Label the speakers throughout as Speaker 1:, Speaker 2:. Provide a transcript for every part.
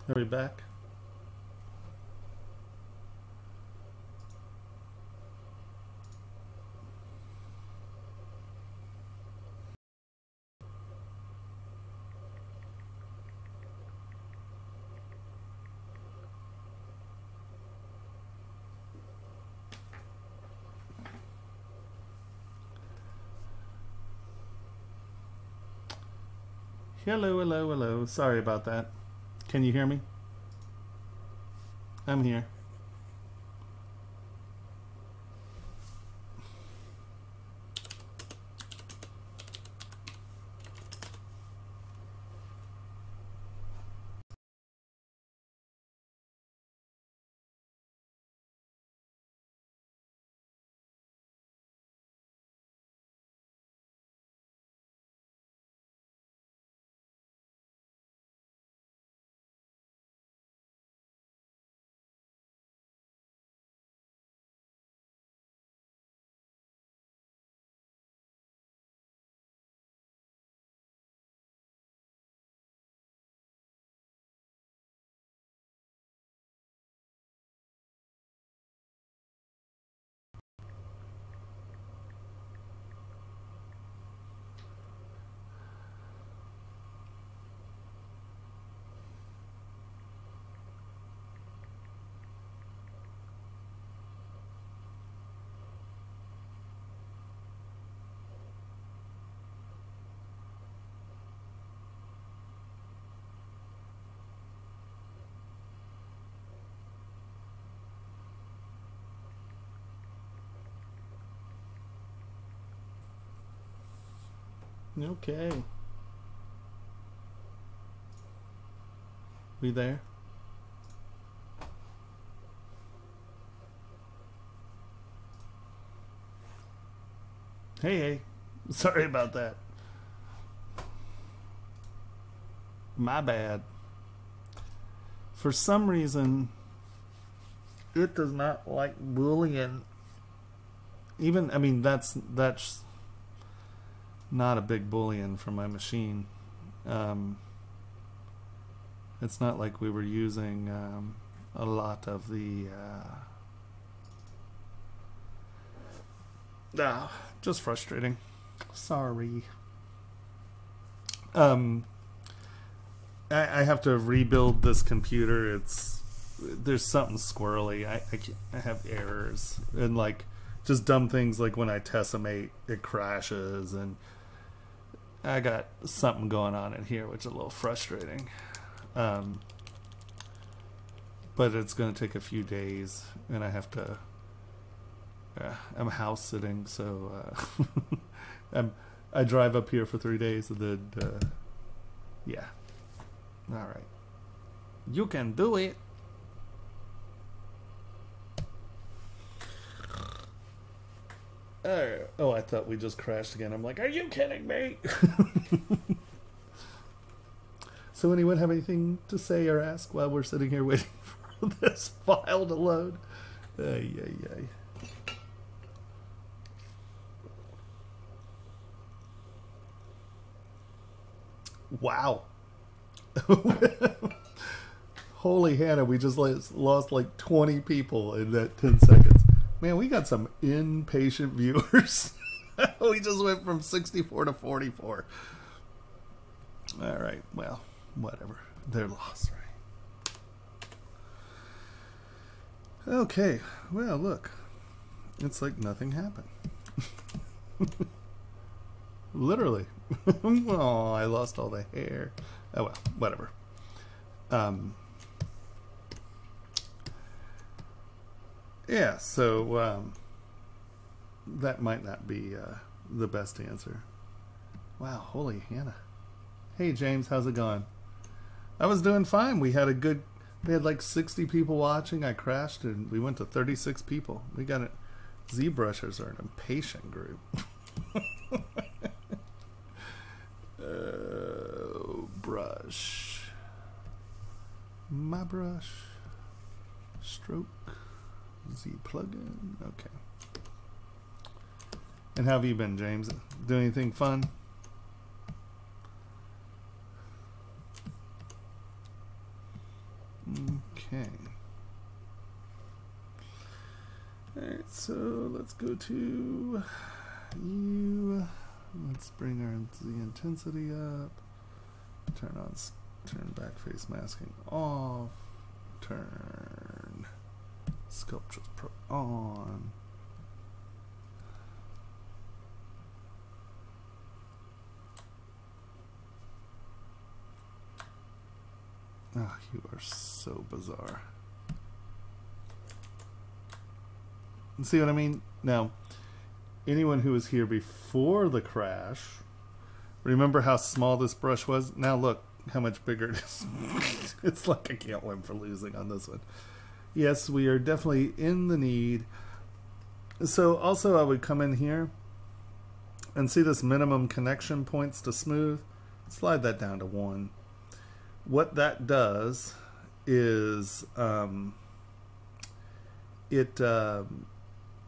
Speaker 1: Are we back? Hello, hello, hello. Sorry about that. Can you hear me? I'm here. Okay. We there? Hey, hey. Sorry about that. My bad. For some reason, it does not like Boolean. Even, I mean, that's not a big Boolean for my machine. It's not like we were using a lot of the just frustrating. Sorry. I have to rebuild this computer. There's something squirrely. I have errors and like just dumb things like when I testimate it crashes, and I got something going on in here which is a little frustrating. But it's going to take a few days, and I have to I'm house sitting, so I drive up here for 3 days, and then yeah. All right, you can do it. Oh, I thought we just crashed again. I'm like, are you kidding me? So anyone have anything to say or ask while we're sitting here waiting for this file to load? Ay, ay, ay. Wow. Holy Hannah, we just lost like 20 people in that 10 seconds. Man, we got some impatient viewers. We just went from 64 to 44. All right, well, whatever. They're lost, right? Okay, well, look. It's like nothing happened. Literally. Oh, I lost all the hair. Oh, well, whatever. Yeah, so that might not be the best answer. Wow, holy Hannah. Hey James, how's it going? I was doing fine. We had like 60 people watching. I crashed and we went to 36 people. We got it. ZBrushers are an impatient group. Brush. My brush. Stroke. Z plugin. Okay. And how have you been, James? Doing anything fun? Okay. Alright, so let's go to you. Let's bring the intensity up. Turn back face masking off. Turn Sculptures Pro on. Oh, you are so bizarre. See what I mean? Now, anyone who was here before the crash, remember how small this brush was? Now look how much bigger it is. It's like I can't win for losing on this one. Yes, we are definitely in the need. So also I would come in here and see this minimum connection points to smooth. Slide that down to 1. What that does is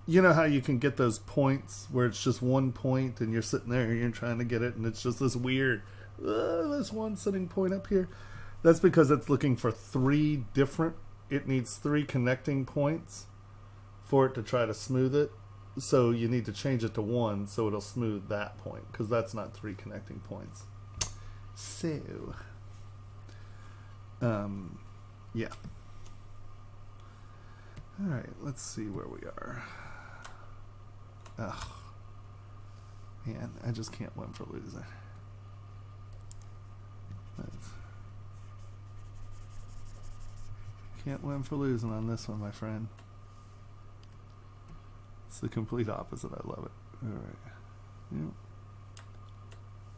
Speaker 1: you know how you can get those points where it's just one point and you're sitting there and you're trying to get it and it's just this weird, this one sitting point up here? That's because it's looking for 3 different, it needs 3 connecting points for it to try to smooth it. So you need to change it to 1 so it'll smooth that point, because that's not 3 connecting points. So, yeah. Alright, let's see where we are. Ugh. Man, I just can't win for losing. Can't win for losing on this one, my friend. It's the complete opposite. I love it. Alright. Yep.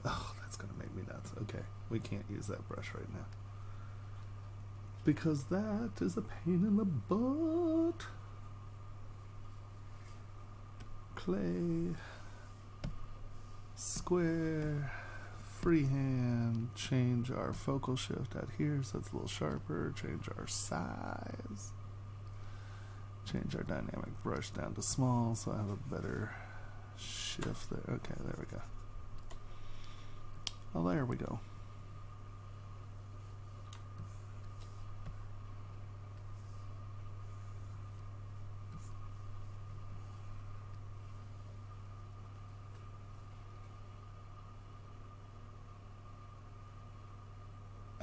Speaker 1: Oh, that's going to make me nuts. Okay, we can't use that brush right now, because that is a pain in the butt. Clay, square, freehand, change our focal shift out here so it's a little sharper, change our size, change our dynamic brush down to small so I have a better shift there. Okay, there we go. Oh, there we go.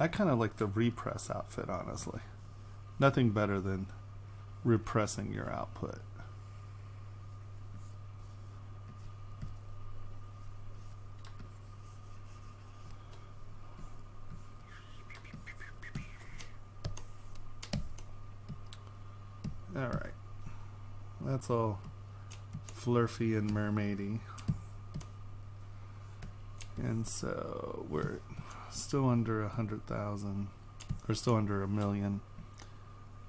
Speaker 1: I kind of like the repress outfit, honestly. Nothing better than repressing your output. Alright. That's all flurfy and mermaidy. And so we're still under 100,000, or still under 1 million.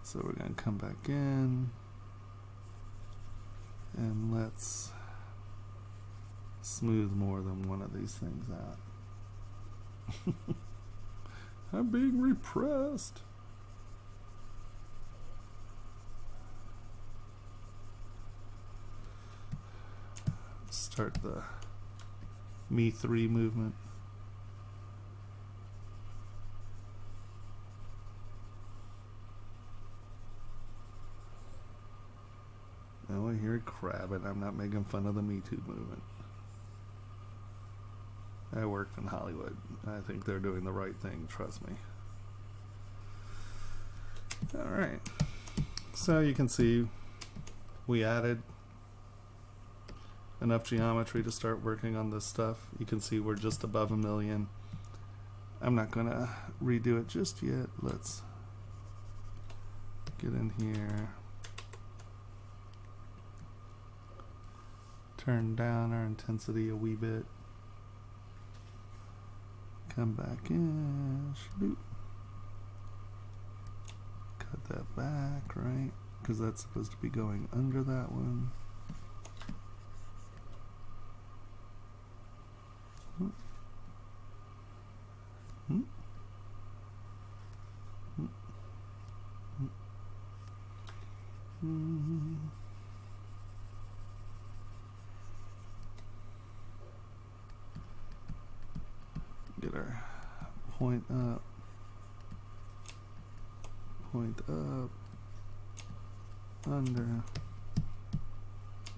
Speaker 1: So we're going to come back in and let's smooth more than one of these things out. I'm being repressed. Start the Me 3 movement. Now I hear crabbing. I'm not making fun of the Me Too movement. I worked in Hollywood. I think they're doing the right thing, trust me. Alright. So you can see we added enough geometry to start working on this stuff. You can see we're just above 1 million. I'm not gonna redo it just yet. Let's get in here, turn down our intensity a wee bit, come back in, shoot. Cut that back, right? Because that's supposed to be going under that one. Get our point up, point up, under,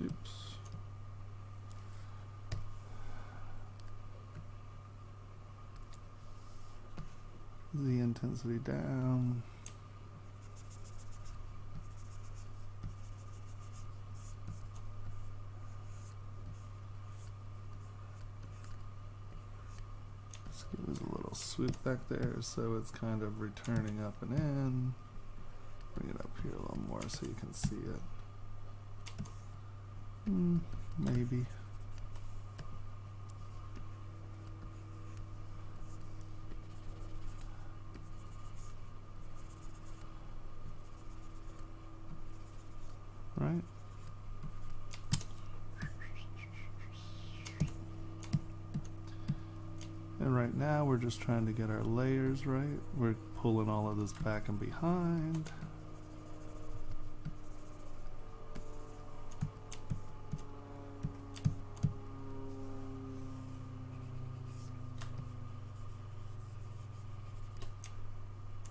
Speaker 1: oops. The intensity down. Let's give it a little swoop back there so it's kind of returning up and in. Bring it up here a little more so you can see it. Maybe. Right. And right now we're just trying to get our layers right. We're pulling all of this back and behind.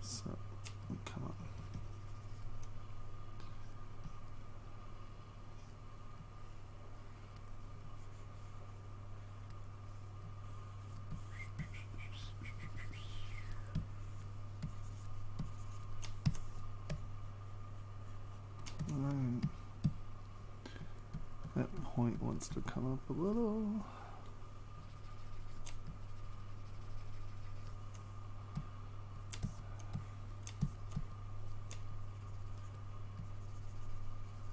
Speaker 1: So, come on. Right. That point wants to come up a little.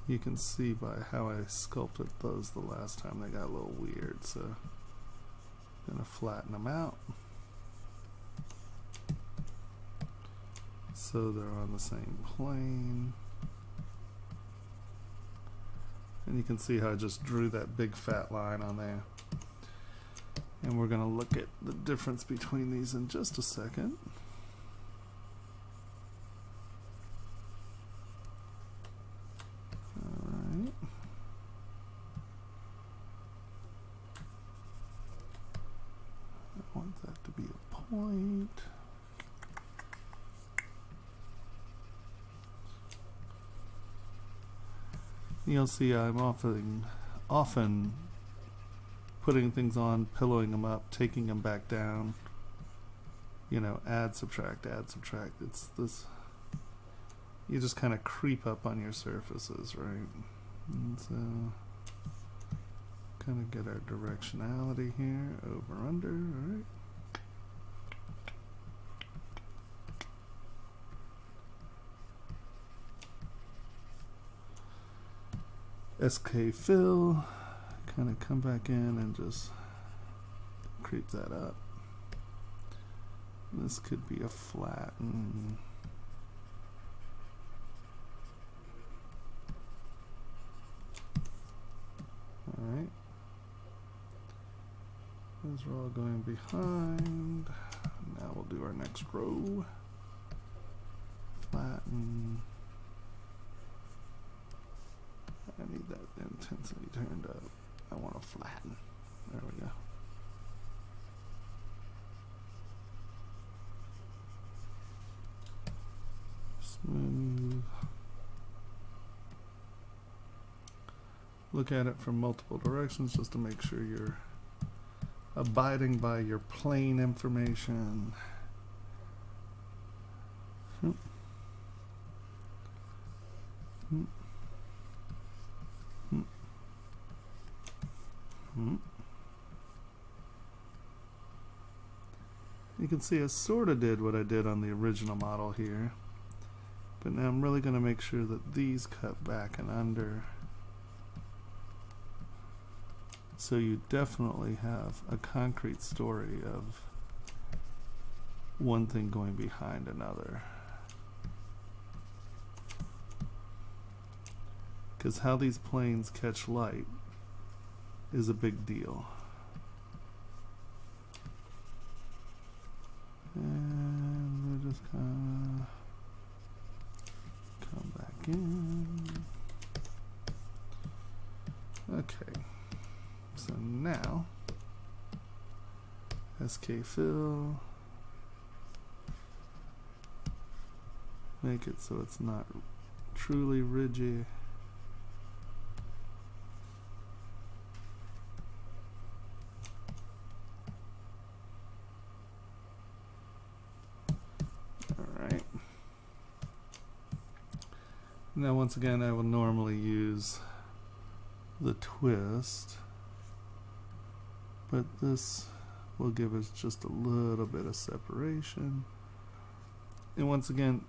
Speaker 1: You can see by how I sculpted those the last time they got a little weird, so I'm gonna flatten them out so they're on the same plane. And you can see how I just drew that big fat line on there. And we're going to look at the difference between these in just a second. Alright. I want that to be a point. You'll see I'm often putting things on, pillowing them up, taking them back down. You know, add, subtract, add, subtract. It's this, you just kind of creep up on your surfaces, right? And so, kind of get our directionality here, over, under, all right? SK fill, kind of come back in and just creep that up. This could be a flatten. Alright. Those are all going behind. Now we'll do our next row. Flatten. I need that intensity turned up. I want to flatten. There we go. Smooth. Look at it from multiple directions just to make sure you're abiding by your plane information. You can see I sort of did what I did on the original model here, but now I'm really going to make sure that these cut back and under, so you definitely have a concrete story of one thing going behind another. Because how these planes catch light is a big deal. And we'll just kind of come back in. Okay, so now SK fill, make it so it's not truly rigid. Alright. Now once again I will normally use the twist, but this will give us just a little bit of separation. And once again,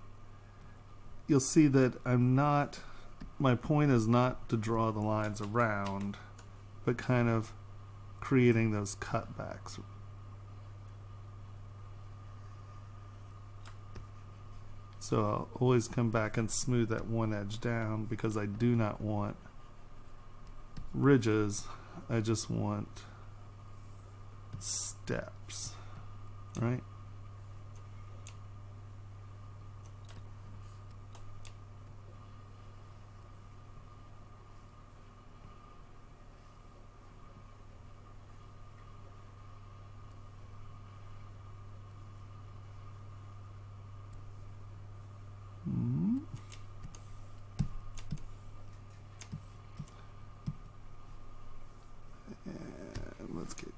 Speaker 1: you'll see that my point is not to draw the lines around, but kind of creating those cutbacks. So I'll always come back and smooth that one edge down because I do not want ridges, I just want steps, right?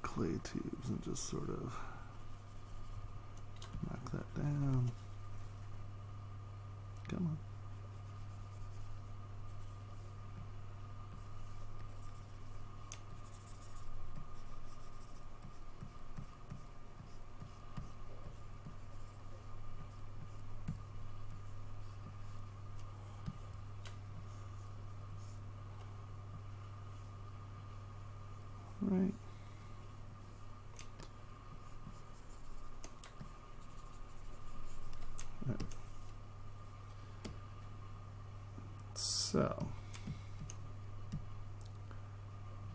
Speaker 1: Clay tubes and just sort of knock that down. Come on. Right. So,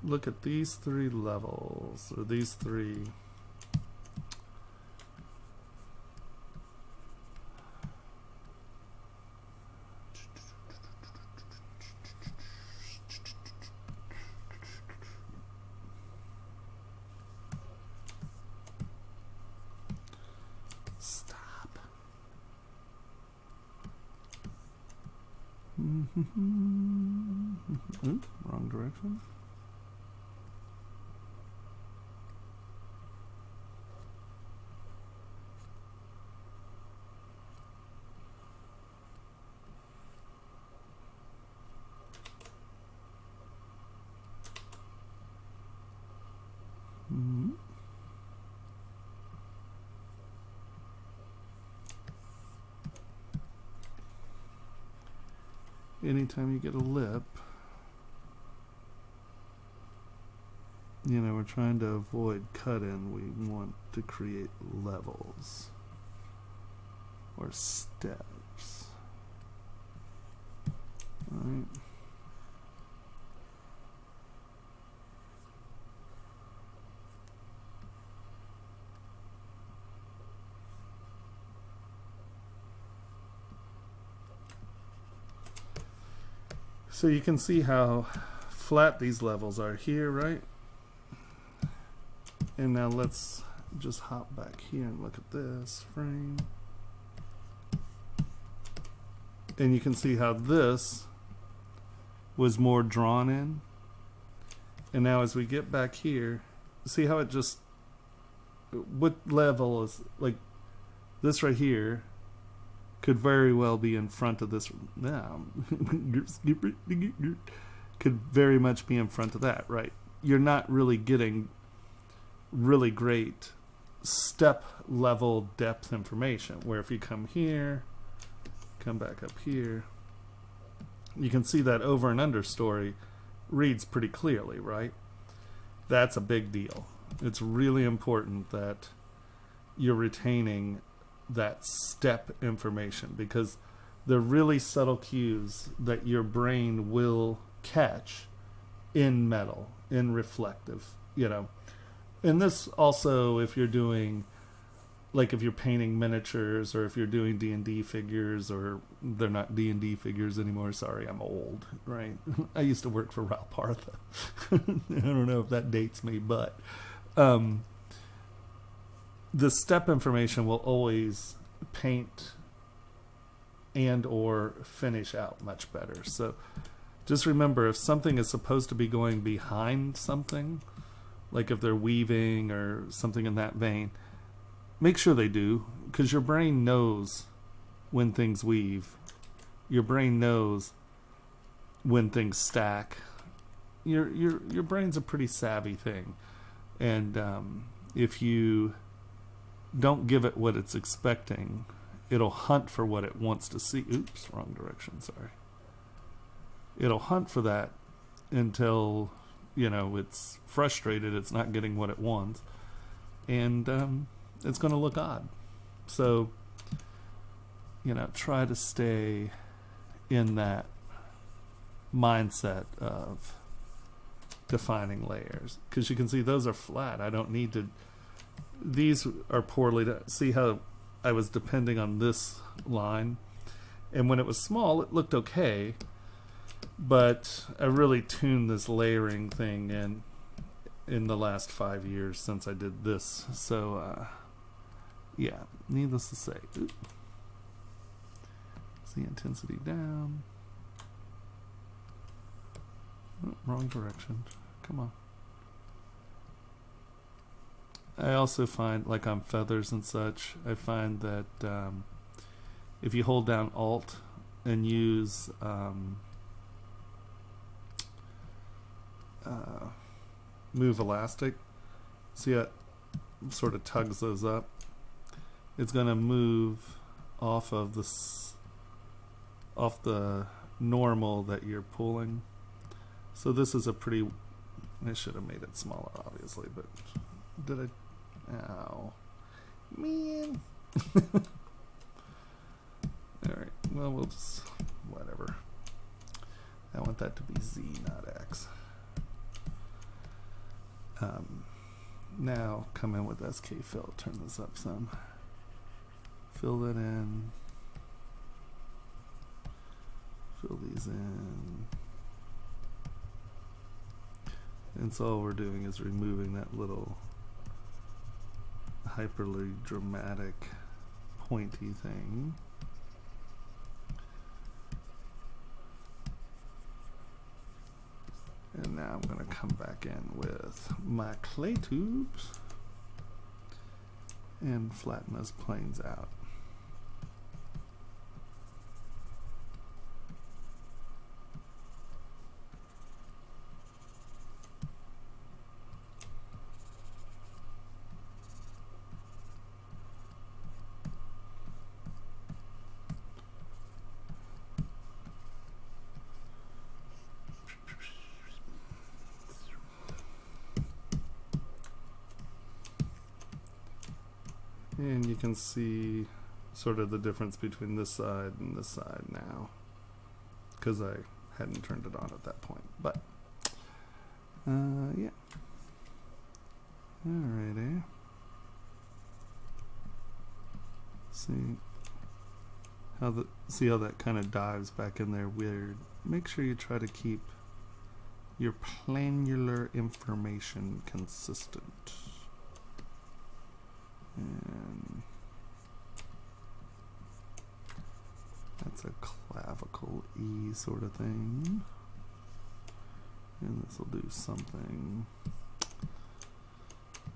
Speaker 1: look at these three levels, or these three. Oops, wrong direction. Anytime you get a lip, you know, we're trying to avoid cut-in. We want to create levels or steps. All right. So you can see how flat these levels are here, right? And now let's just hop back here and look at this frame. And you can see how this was more drawn in. And now as we get back here, see how it just, what level is, like this right here could very well be in front of this now. Could very much be in front of that, right? You're not really getting really great step level depth information, where if you come here, come back up here, you can see that over and under story reads pretty clearly, right? That's a big deal. It's really important that you're retaining that step information, because they're really subtle cues that your brain will catch in metal, in reflective, you know. And this also, if you're doing, like if you're painting miniatures, or if you're doing D&D figures, or they're not D&D figures anymore, sorry, I'm old, right? I used to work for Ralph Partha. I don't know if that dates me, but the step information will always paint and or finish out much better. So just remember, if something is supposed to be going behind something, like if they're weaving or something in that vein, make sure they do, because your brain knows when things weave. Your brain knows when things stack. Your brain's a pretty savvy thing, and if you don't give it what it's expecting, it'll hunt for what it wants to see. Oops, wrong direction, sorry. It'll hunt for that until, you know, it's frustrated, it's not getting what it wants, and it's going to look odd. So, you know, try to stay in that mindset of defining layers, because you can see those are flat. I don't need to, these are poorly done. See how I was depending on this line, and when it was small it looked okay, but I really tuned this layering thing in the last 5 years since I did this. So yeah, needless to say, see intensity down. Oh, wrong direction. Come on. I also find, like on feathers and such, I find that if you hold down Alt and use move elastic, see how it sort of tugs those up? It's going to move off of this, off the normal that you're pulling. So this is a pretty, I should have made it smaller obviously, but did I? Ow, man. Alright, well, we'll just, whatever. I want that to be Z, not X. Now come in with SK fill, turn this up some. Fill that in. Fill these in. And so all we're doing is removing that little hyperly dramatic pointy thing. And now I'm going to come back in with my clay tubes and flatten those planes out. And you can see sort of the difference between this side and this side now, because I hadn't turned it on at that point. But yeah. Alrighty. See how that kind of dives back in there weird. Make sure you try to keep your planular information consistent. And that's a clavicle E sort of thing. And this will do something.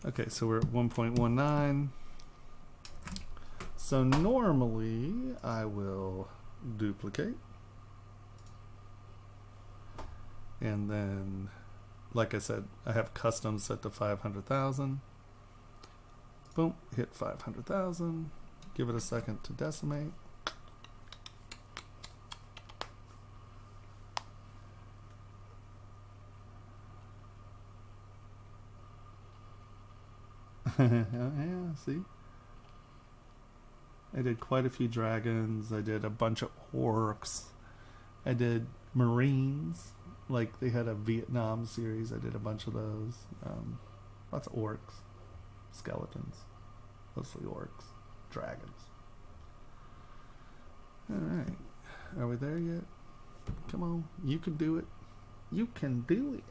Speaker 1: Okay, so we're at 1.19. So normally I will duplicate. And then, like I said, I have custom set to 500,000. Boom, hit 500,000. Give it a second to decimate. Yeah, see? I did quite a few dragons. I did a bunch of orcs. I did marines. Like they had a Vietnam series. I did a bunch of those. Lots of orcs. Skeletons, mostly orcs, dragons. Alright, are we there yet? Come on, you can do it. You can do it.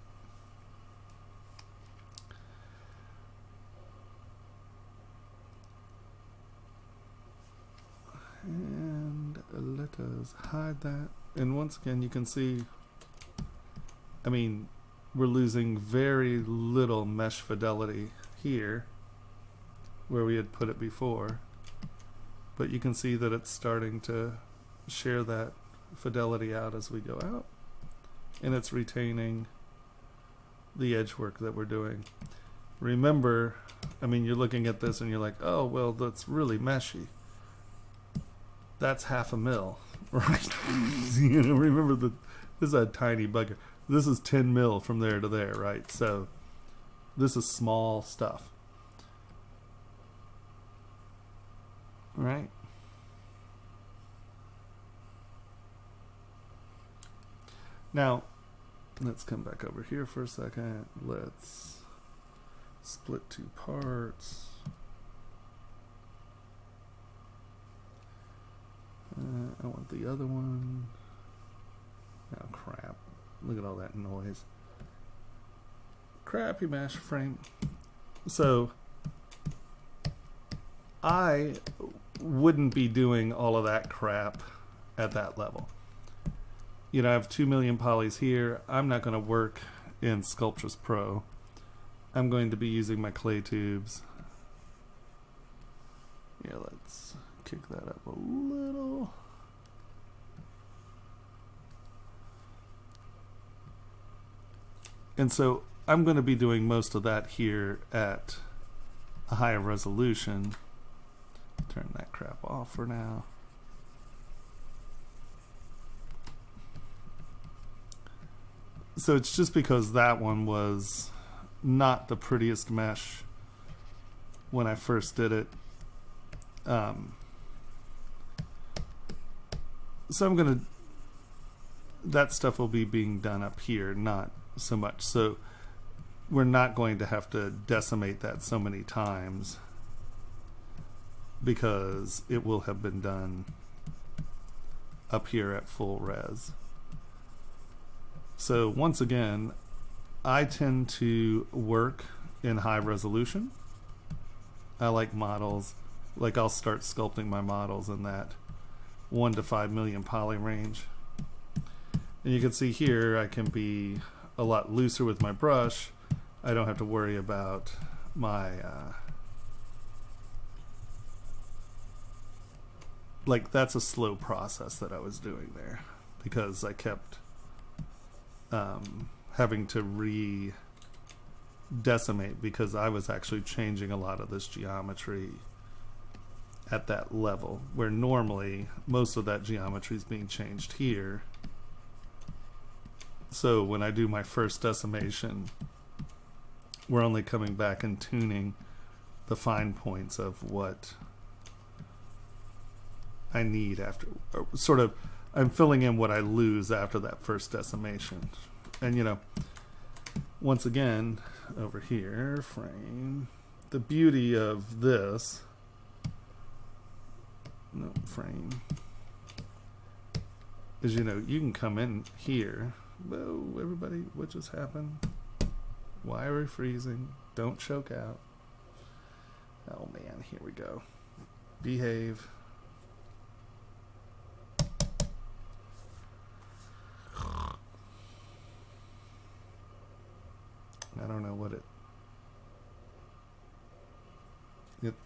Speaker 1: And let us hide that. And once again, you can see, I mean, we're losing very little mesh fidelity here where we had put it before, but you can see that it's starting to share that fidelity out as we go out, and it's retaining the edge work that we're doing. Remember, I mean, you're looking at this and you're like, oh, well, that's really meshy. That's 1/2 mil, right? You know, remember that this is a tiny bugger. This is 10 mil from there to there, right? So this is small stuff, right? Now, let's come back over here for a second. Let's split 2 parts. I want the other one. Oh, crap. Look at all that noise. Crappy mesh frame. So, I wouldn't be doing all of that crap at that level. You know, I have 2 million polys here. I'm not going to work in Sculptress Pro. I'm going to be using my clay tubes. Yeah, let's kick that up a little. And so I'm going to be doing most of that here at a higher resolution. Turn that crap off for now. So it's just because that one was not the prettiest mesh when I first did it. So I'm gonna, that stuff will be being done up here, not so much. So we're not going to have to decimate that so many times because it will have been done up here at full res. So once again, I tend to work in high resolution. I like models, like I'll start sculpting my models in that 1 to 5 million poly range. And you can see here I can be a lot looser with my brush. I don't have to worry about my like, that's a slow process that I was doing there because I kept having to re-decimate because I was actually changing a lot of this geometry at that level, where normally most of that geometry is being changed here. So when I do my first decimation, we're only coming back and tuning the fine points of what I need after, sort of, I'm filling in what I lose after that first decimation. And you know, once again, over here, frame, the beauty of this, no, frame, is, you know, you can come in here. Whoa, everybody, what just happened? Why are we freezing? Don't choke out. Oh man, here we go. Behave. I don't know what it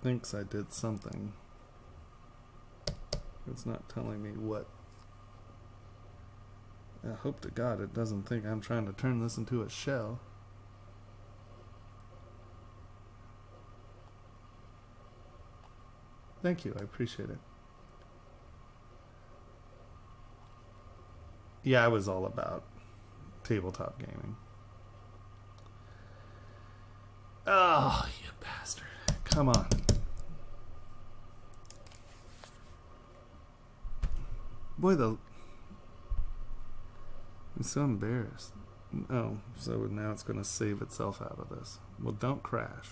Speaker 1: thinks I did something. It's not telling me what. I hope to God it doesn't think I'm trying to turn this into a shell. Thank you, I appreciate it. Yeah, I was all about tabletop gaming. Oh, you bastard. Come on. Boy, I'm so embarrassed. Oh, so now it's going to save itself out of this. Well, don't crash.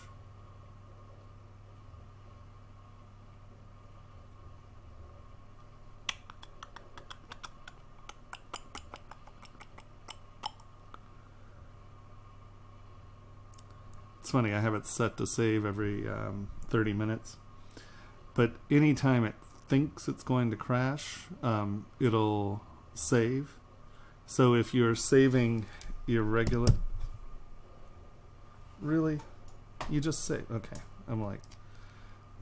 Speaker 1: It's funny, I have it set to save every 30 minutes. But anytime it thinks it's going to crash, it'll save. So if you're saving your regular, really, you just save. Okay, I'm like,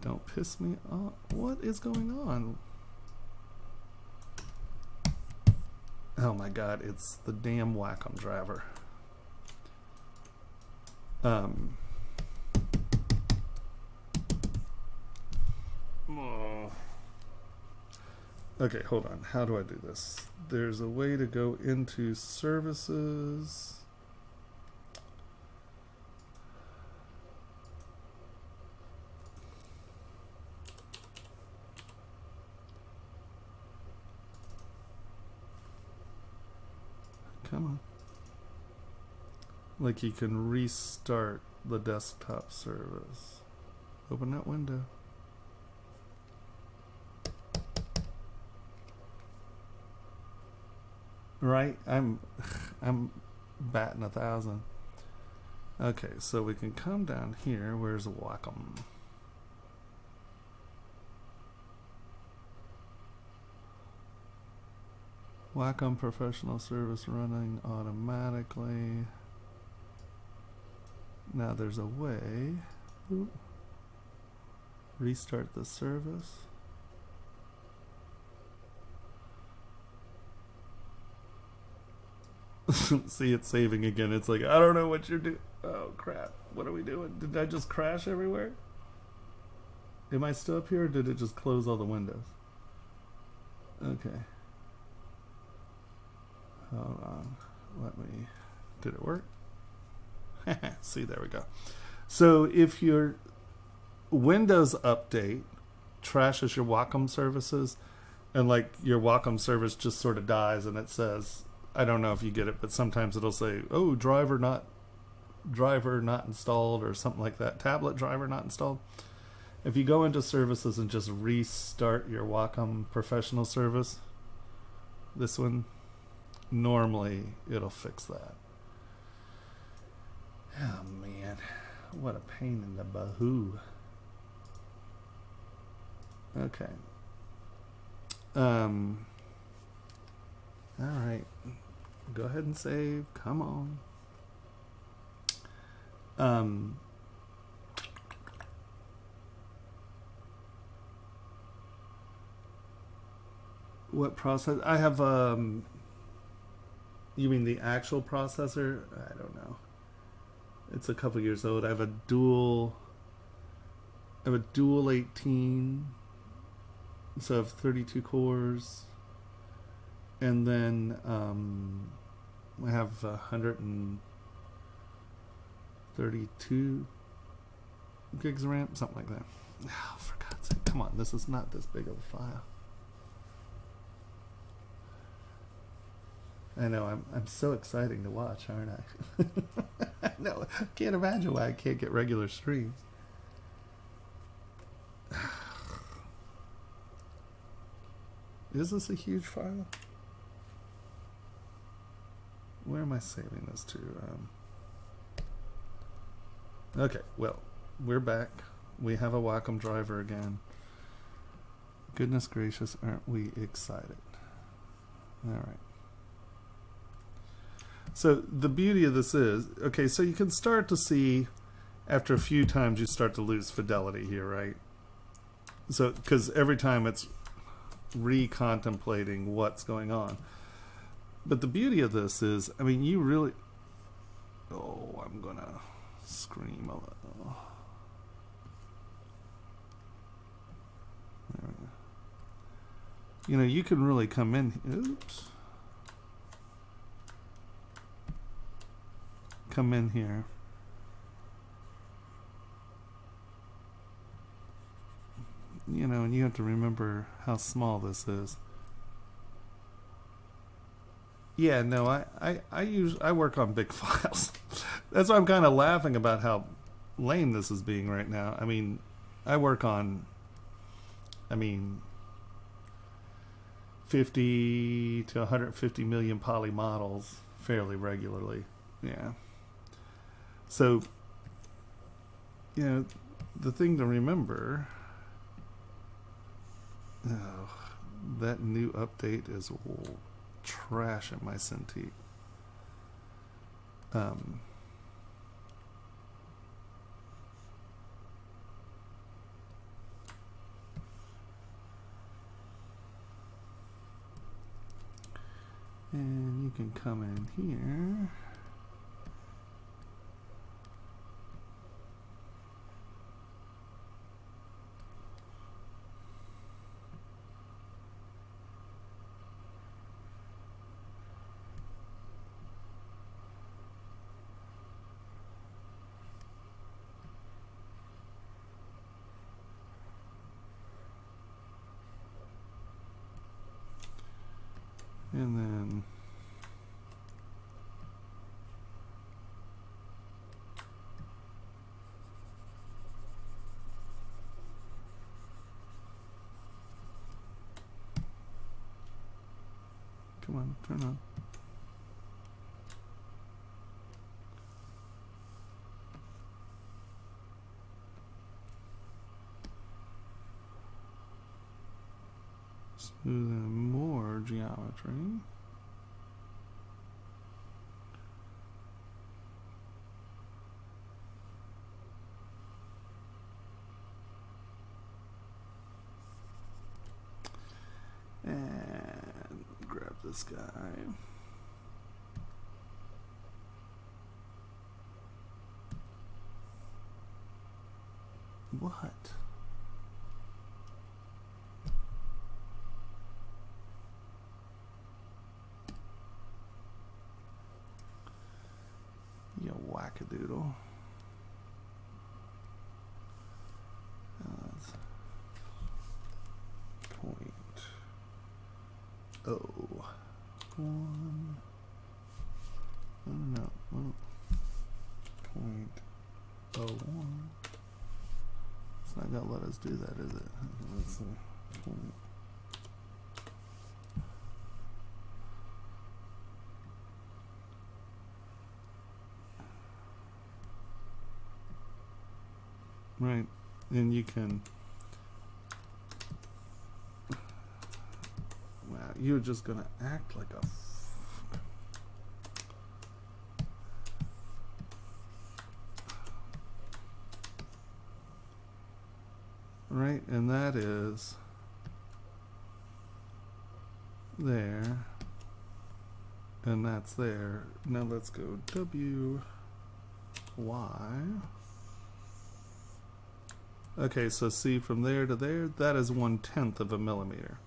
Speaker 1: don't piss me off. What is going on? Oh my god, it's the damn Wacom driver. Okay, hold on. How do I do this? There's a way to go into services. Come on. Like you can restart the desktop service. Open that window. Right? I'm batting 1,000. Okay, so we can come down here. Where's Wacom? Wacom professional service running automatically. Now there's a way. Oop. Restart the service. See, it's saving again. It's like, I don't know what you're doing. Oh crap, what are we doing? Did I just crash everywhere? Am I still up here, or did it just close all the windows? Okay. Hold on. Let me... Did it work? See, there we go. So if your Windows update trashes your Wacom services, and like your Wacom service just sort of dies and it says, I don't know if you get it, but sometimes it'll say, oh, driver not installed, or something like that. Tablet driver not installed. If you go into services and just restart your Wacom professional service, this one, normally it'll fix that. Oh man, what a pain in the bahoo. Okay. All right, go ahead and save. Come on. What process? I have, you mean the actual processor? I don't know. It's a couple years old. I have a dual 18, so I have 32 cores. And then I have 132 gigs of RAM, something like that. Oh, for God's sake, come on, this is not this big of a file. I know, I'm so exciting to watch, aren't I? I know, I can't imagine why I can't get regular streams. Is this a huge file? Where am I saving this to? Okay, well, we're back. We have a Wacom driver again. Goodness gracious, aren't we excited? All right. So the beauty of this is, okay, so you can start to see, after a few times you start to lose fidelity here, right? So, because every time it's re-contemplating what's going on. But the beauty of this is, I mean, you really... Oh, I'm gonna scream a little. There we go. You know, you can really come in... Oops. Come in here. You know, and you have to remember how small this is. Yeah, no, I work on big files. That's why I'm kind of laughing about how lame this is being right now. I mean, I work on, 50 to 150 million poly models fairly regularly. Yeah. So, you know, the thing to remember Oh, that new update is trash at my Cintiq. And you can come in here. And then come on, turn on. Smooth in more geometry. And grab this guy. What? You wackadoodle. That's point. Oh, one. No. 0.01. It's not gonna let us do that, is it? Let's see. Right, and you can. Wow, you're just gonna act like a. Right, and that is there, and that's there. Now let's go W, Y. Okay, so see from there to there, that is 1/10 of a millimeter.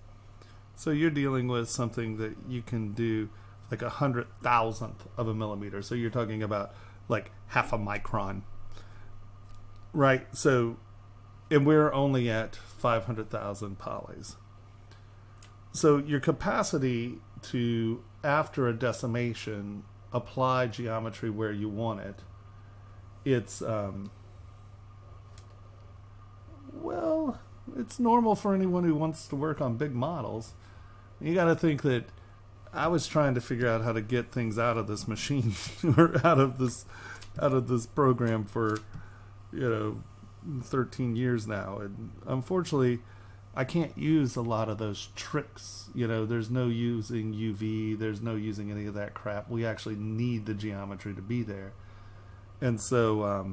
Speaker 1: So you're dealing with something that you can do like 100,000th of a millimeter. So you're talking about like half a micron, right? So, and we're only at 500,000 polys. So your capacity to, after a decimation, apply geometry where you want it, it's, well, it's normal for anyone who wants to work on big models. You got to think that I was trying to figure out how to get things out of this machine or out of this program for, 13 years now, and unfortunately I can't use a lot of those tricks. There's no using UV, there's no using any of that crap. We actually need the geometry to be there, and so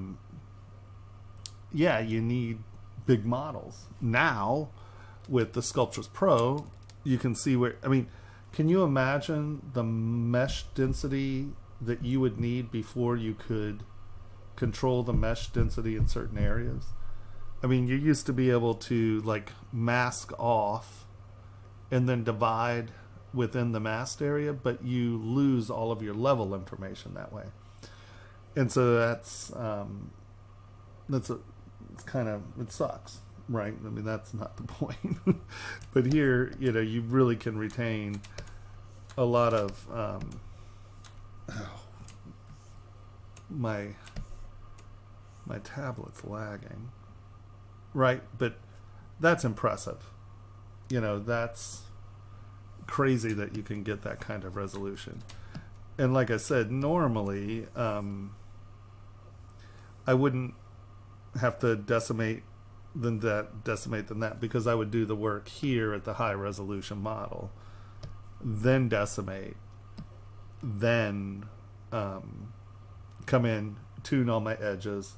Speaker 1: yeah, you need big models. Now with the Sculptris Pro, you can see where, can you imagine the mesh density that you would need before you could control the mesh density in certain areas? You used to be able to like mask off and then divide within the masked area, but you lose all of your level information that way. And so that's it's kind of, it sucks, right? That's not the point. But here, you really can retain a lot of my tablet's lagging, right? But that's impressive. That's crazy that you can get that kind of resolution. And like I said, normally I wouldn't have to decimate than that, decimate than that, because I would do the work here at the high resolution model, then decimate, then come in, tune all my edges.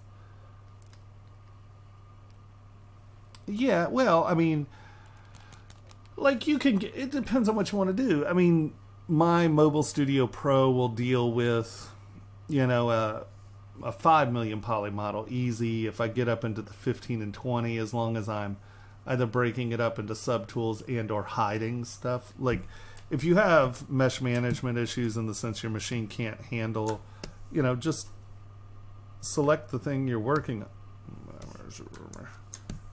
Speaker 1: Yeah, well, I mean, like you can get, it depends on what you want to do. I mean, my Mobile Studio Pro will deal with, you know, a 5 million poly model easy. If I get up into the 15 and 20, as long as I'm either breaking it up into subtools and or hiding stuff. Like if you have mesh management issues in the sense your machine can't handle, you know, just select the thing you're working on.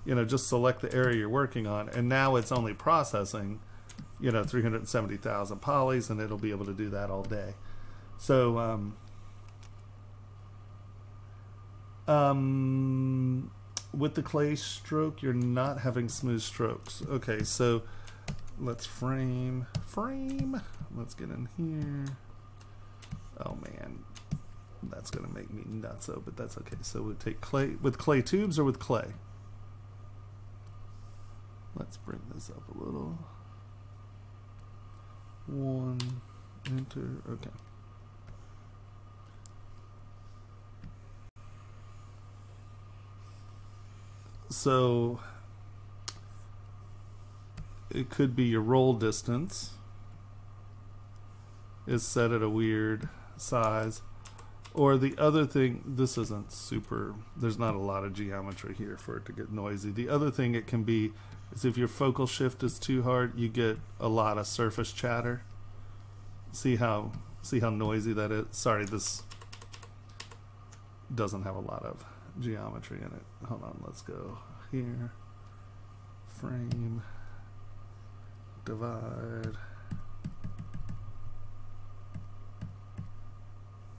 Speaker 1: You know, just select the area you're working on, and now it's only processing, you know, 370,000 polys, and it'll be able to do that all day. So with the clay stroke, you're not having smooth strokes. Okay, so let's frame. Let's get in here. Oh man, that's gonna make me nutso, but that's okay. So we'll take clay with clay tubes or with clay. Let's bring this up a little. One, enter, okay. So it could be your roll distance is set at a weird size. Or the other thing, this isn't super, there's not a lot of geometry here for it to get noisy. The other thing it can be is if your focal shift is too hard, you get a lot of surface chatter. See how noisy that is? Sorry, this doesn't have a lot of geometry in it. Hold on, let's go here. Frame, divide.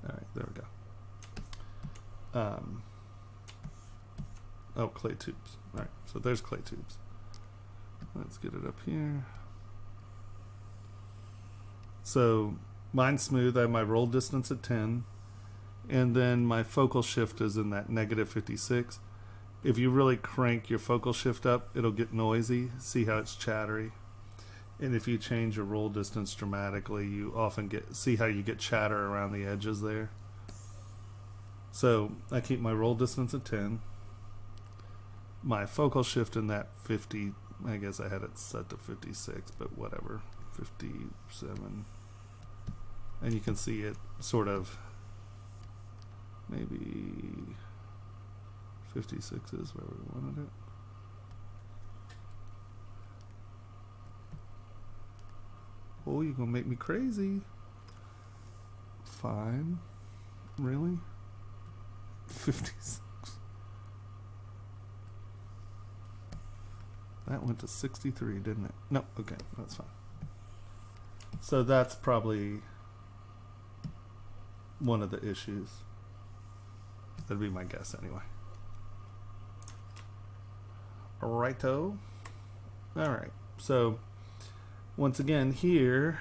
Speaker 1: All right, there we go. Oh, clay tubes. All right, so there's clay tubes. Let's get it up here. So mine's smooth. I have my roll distance at 10, and then my focal shift is in that -56. If you really crank your focal shift up, it'll get noisy. See how it's chattery? And if you change your roll distance dramatically, you often see how you get chatter around the edges there. So I keep my roll distance at 10. My focal shift in that 50, I guess I had it set to 56, but whatever, 57. And you can see it sort of, maybe 56 is where we wanted it. Oh, you're gonna make me crazy. Fine. Really? 56. That went to 63, didn't it? No, okay, that's fine. So that's probably one of the issues. That'd be my guess anyway. Righto. All right, so once again here,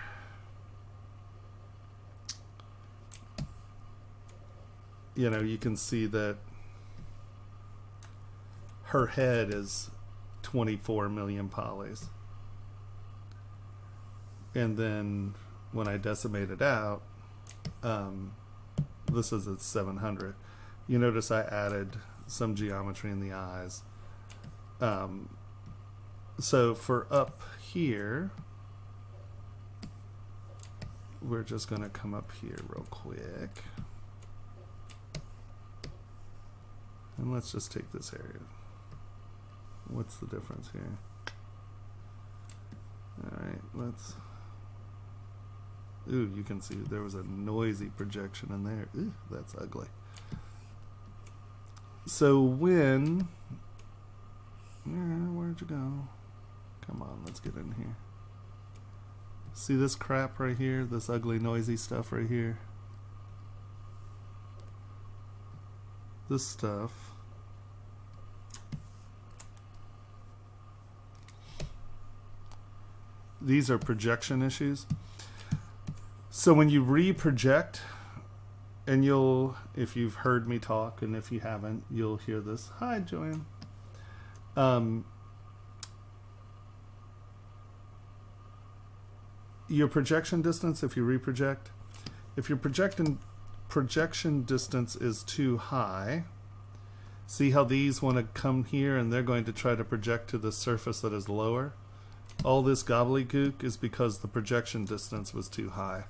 Speaker 1: you know, you can see that her head is 24 million polys. And then when I decimate it out, this is at 700. You notice I added some geometry in the eyes. So for up here, we're just going to come up here real quick. And let's just take this area. What's the difference here? All right, let's. Ooh, you can see there was a noisy projection in there. Ooh, that's ugly. So when, where'd you go? Come on, let's get in here. See this crap right here? This ugly, noisy stuff right here? This stuff. These are projection issues. So when you re-project, and you'll, if you've heard me talk, and if you haven't, you'll hear this. Hi, Joanne. Your projection distance, if you reproject, if your projection distance is too high, see how these want to come here and they're going to try to project to the surface that is lower? All this gobbledygook is because the projection distance was too high.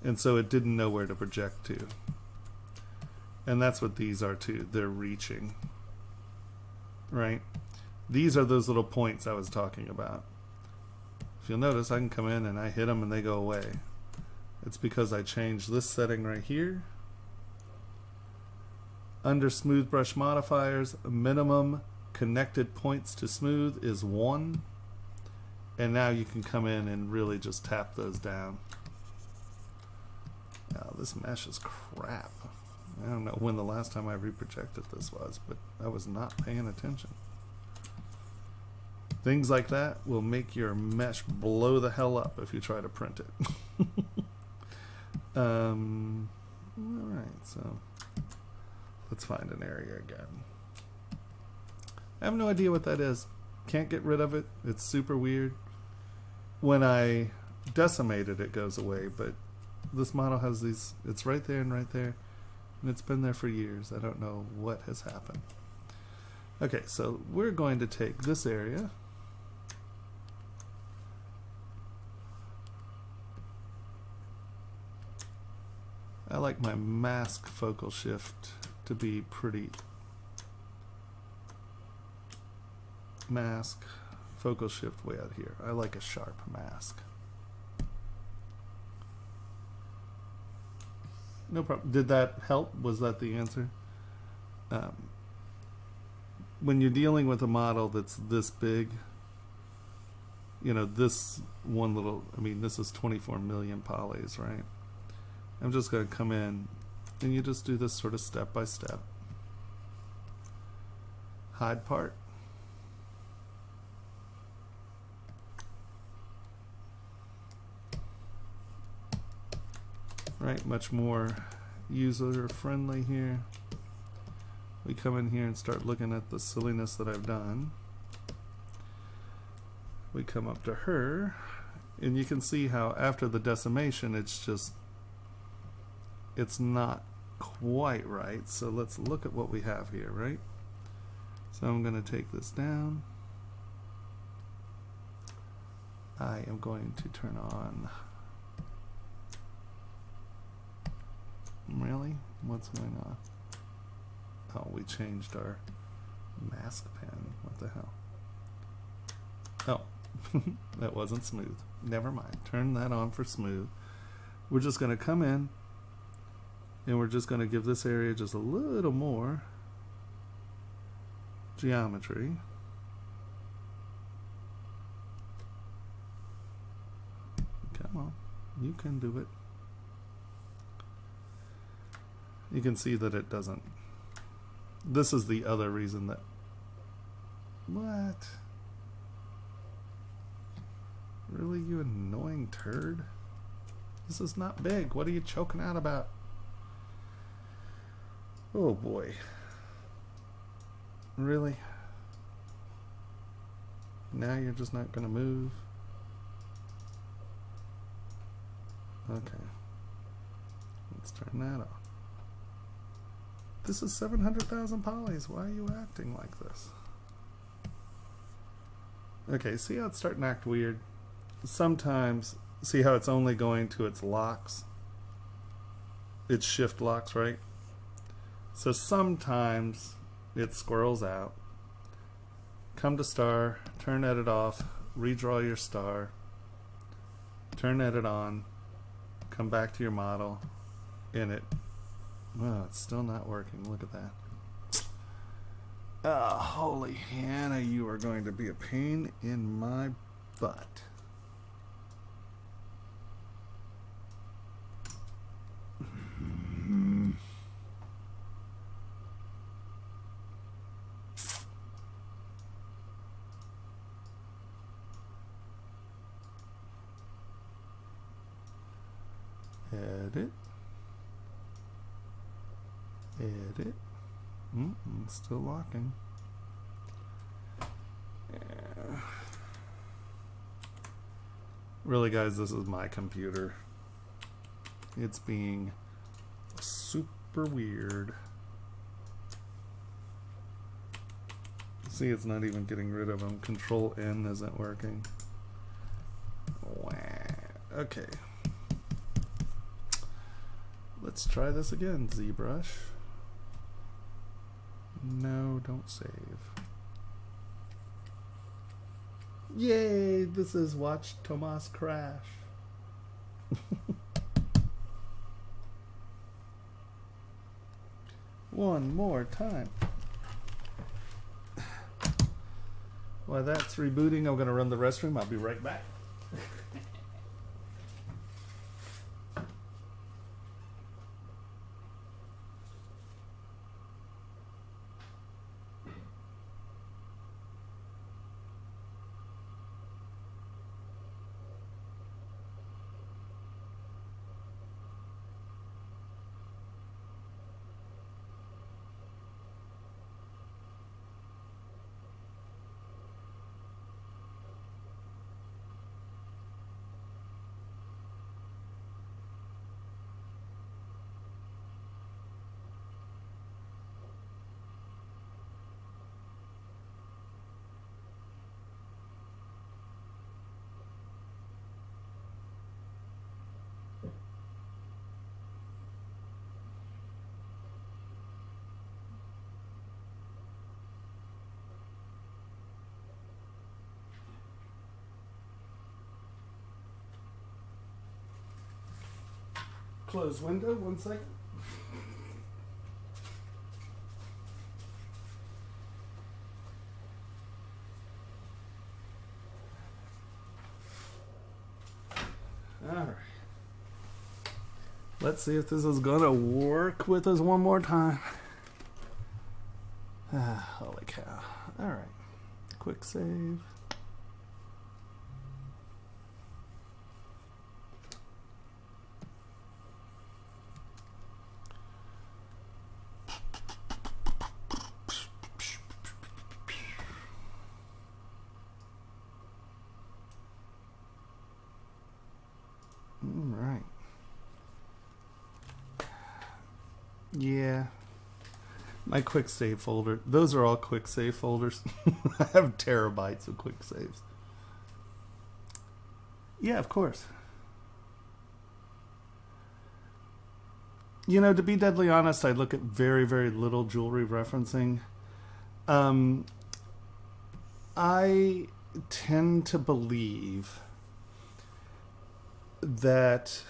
Speaker 1: And so it didn't know where to project to. And that's what these are too. They're reaching. Right? These are those little points I was talking about. If you'll notice, I can come in and I hit them and they go away. It's because I changed this setting right here. Under smooth brush modifiers, minimum connected points to smooth is 1. And now you can come in and really just tap those down. Now this mesh is crap. I don't know when the last time I reprojected this was, but I was not paying attention. Things like that will make your mesh blow the hell up if you try to print it. Alright, so let's find an area again. I have no idea what that is. Can't get rid of it. It's super weird. When I decimate it, it goes away, but this model has these, it's right there and right there, and it's been there for years. I don't know what has happened. Okay, so we're going to take this area. I like my mask focal shift to be pretty. Mask, focal shift way out here. I like a sharp mask. No problem. Did that help? Was that the answer? When you're dealing with a model that's this big, you know, this one little, I mean, this is 24 million polys, right? I'm just going to come in and you just do this sort of step by step. Hide part. Right, much more user friendly here. We come in here and start looking at the silliness that I've done. We come up to her and you can see how after the decimation it's not quite right. So let's look at what we have here, right? So I'm going to take this down. I am going to turn on. Really? What's going on? Oh, we changed our mask pen. What the hell? Oh, that wasn't smooth. Never mind. Turn that on for smooth. We're just going to come in and we're just going to give this area just a little more geometry. Come on, you can do it. You can see that it doesn't. This is the other reason that. What? Really, you annoying turd? This is not big. What are you choking out about? Oh boy. Really? Now you're just not going to move? Okay. Let's turn that off. This is 700,000 polys. Why are you acting like this? Okay, see how it's starting to act weird? Sometimes, see how it's only going to its locks? Its shift locks, right? So sometimes it squirrels out. Come to star, turn edit off, redraw your star, turn edit on, come back to your model, and it, well, it's still not working. Look at that. Oh, holy Hannah, you are going to be a pain in my butt. Edit. Edit. It's still locking. Yeah. Really, guys, this is my computer. It's being super weird. See, it's not even getting rid of them. Control N isn't working. Okay. Let's try this again, ZBrush. No, don't save. Yay, this is Watch Tomas Crash. One more time. While that's rebooting, I'm going to run the restroom. I'll be right back. Close window, 1 second. All right. Let's see if this is gonna work with us one more time. Holy cow. All right. Quick save. Yeah, my quick save folder, those are all quick save folders. I have terabytes of quick saves. Yeah, of course. You know, to be deadly honest, I look at very, very little jewelry referencing. I tend to believe that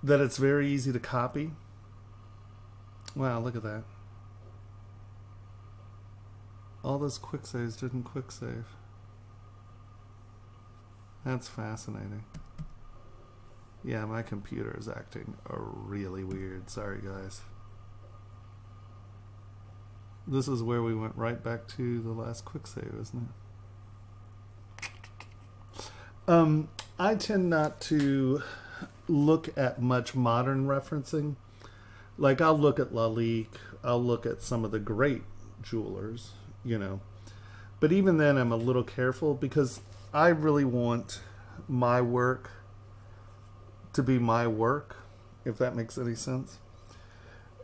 Speaker 1: that it's very easy to copy. Wow, look at that. All those quick saves didn't quick save. That's fascinating. Yeah, my computer is acting really weird. Sorry, guys. This is where we went right back to the last quick save, isn't it? I tend not to look at much modern referencing. Like, I'll look at Lalique, I'll look at some of the great jewelers, you know. But even then, I'm a little careful because I really want my work to be my work, if that makes any sense.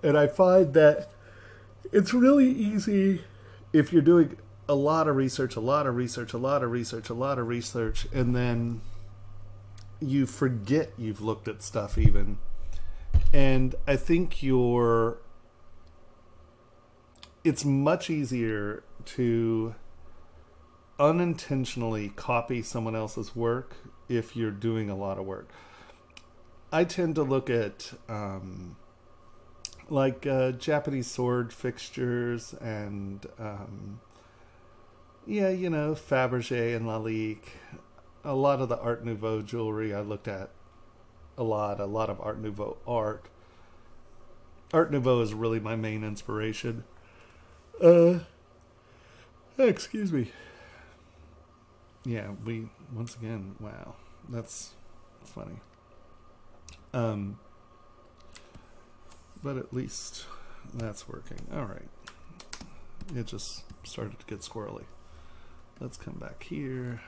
Speaker 1: And I find that it's really easy if you're doing a lot of research, and then you forget you've looked at stuff even. And I think it's much easier to unintentionally copy someone else's work if you're doing a lot of work. I tend to look at Japanese sword fixtures and yeah, you know, Fabergé and Lalique. A lot of the Art Nouveau jewelry I looked at a lot of Art Nouveau art. Art Nouveau is really my main inspiration. Excuse me. Yeah, once again, wow, that's funny. But at least that's working. All right. it just started to get squirrely. Let's come back here.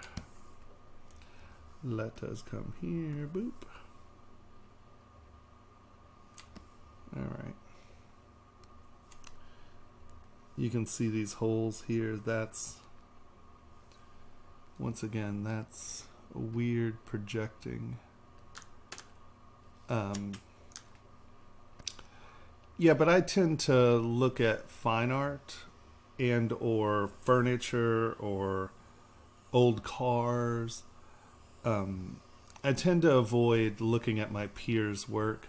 Speaker 1: Let us come here. Boop. All right. You can see these holes here. That's, once again, that's a weird projecting. Yeah, but I tend to look at fine art and or furniture or old cars. I tend to avoid looking at my peers' work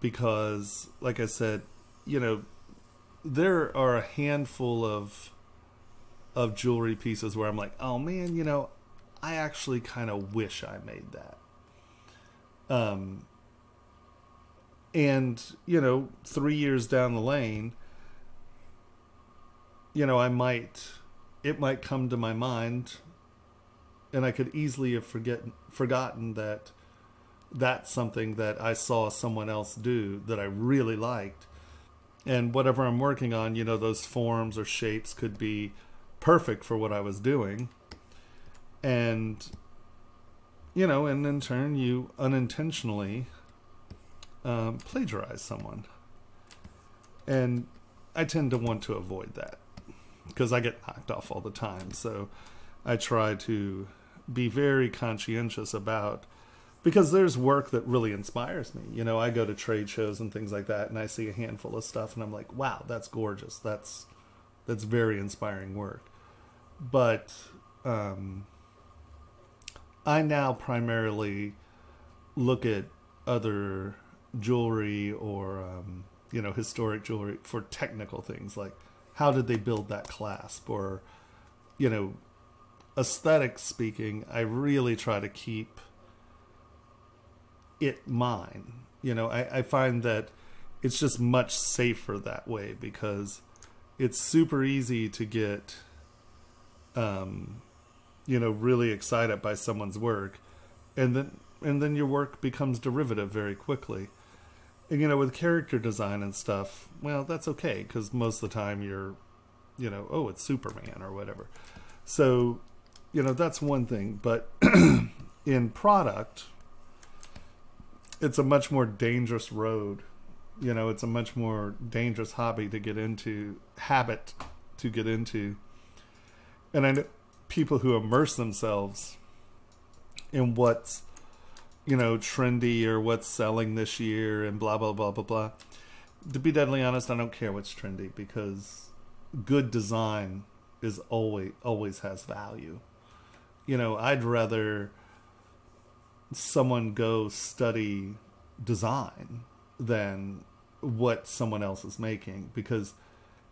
Speaker 1: because, like I said, you know, there are a handful of jewelry pieces where I'm like, oh man, you know, I actually kind of wish I made that. And, you know, 3 years down the lane, you know, it might come to my mind, and I could easily have forgotten that that's something that I saw someone else do that I really liked. And whatever I'm working on, you know, those forms or shapes could be perfect for what I was doing. And, you know, and in turn, you unintentionally plagiarize someone. And I tend to want to avoid that because I get knocked off all the time. So I try to be very conscientious about, because there's work that really inspires me. You know, I go to trade shows and things like that, and I see a handful of stuff, and I'm like, wow, that's gorgeous. That's very inspiring work. But I now primarily look at other jewelry or, you know, historic jewelry for technical things like how did they build that clasp, or, you know, aesthetics speaking, I really try to keep it mine. You know, I find that it's just much safer that way because it's super easy to get, you know, really excited by someone's work, and then your work becomes derivative very quickly. And, you know, with character design and stuff, well, that's okay because most of the time you're, you know, oh, it's Superman or whatever. So, you know, that's one thing. But in product, it's a much more dangerous road. You know, it's a much more dangerous hobby to get into, habit to get into. And I know people who immerse themselves in what's, you know, trendy or what's selling this year and blah, blah, blah, blah, blah. To be deadly honest, I don't care what's trendy because good design is always has value. You know, I'd rather someone go study design than what someone else is making, because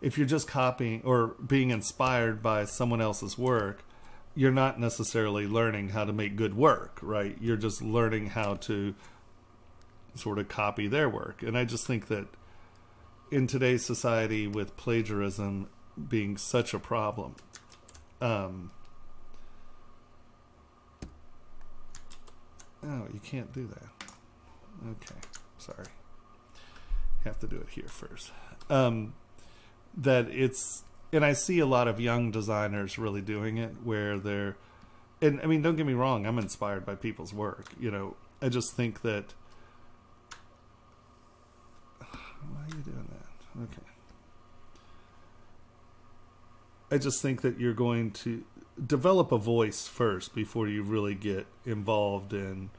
Speaker 1: if you're just copying or being inspired by someone else's work, you're not necessarily learning how to make good work, right? You're just learning how to sort of copy their work. And I just think that in today's society, with plagiarism being such a problem, oh, you can't do that. Okay, sorry. Have to do it here first. That it's, and I see a lot of young designers really doing it where they're, and I mean, don't get me wrong, I'm inspired by people's work. You know, I just think that, why are you doing that? Okay. I just think that you're going to develop a voice first before you really get involved in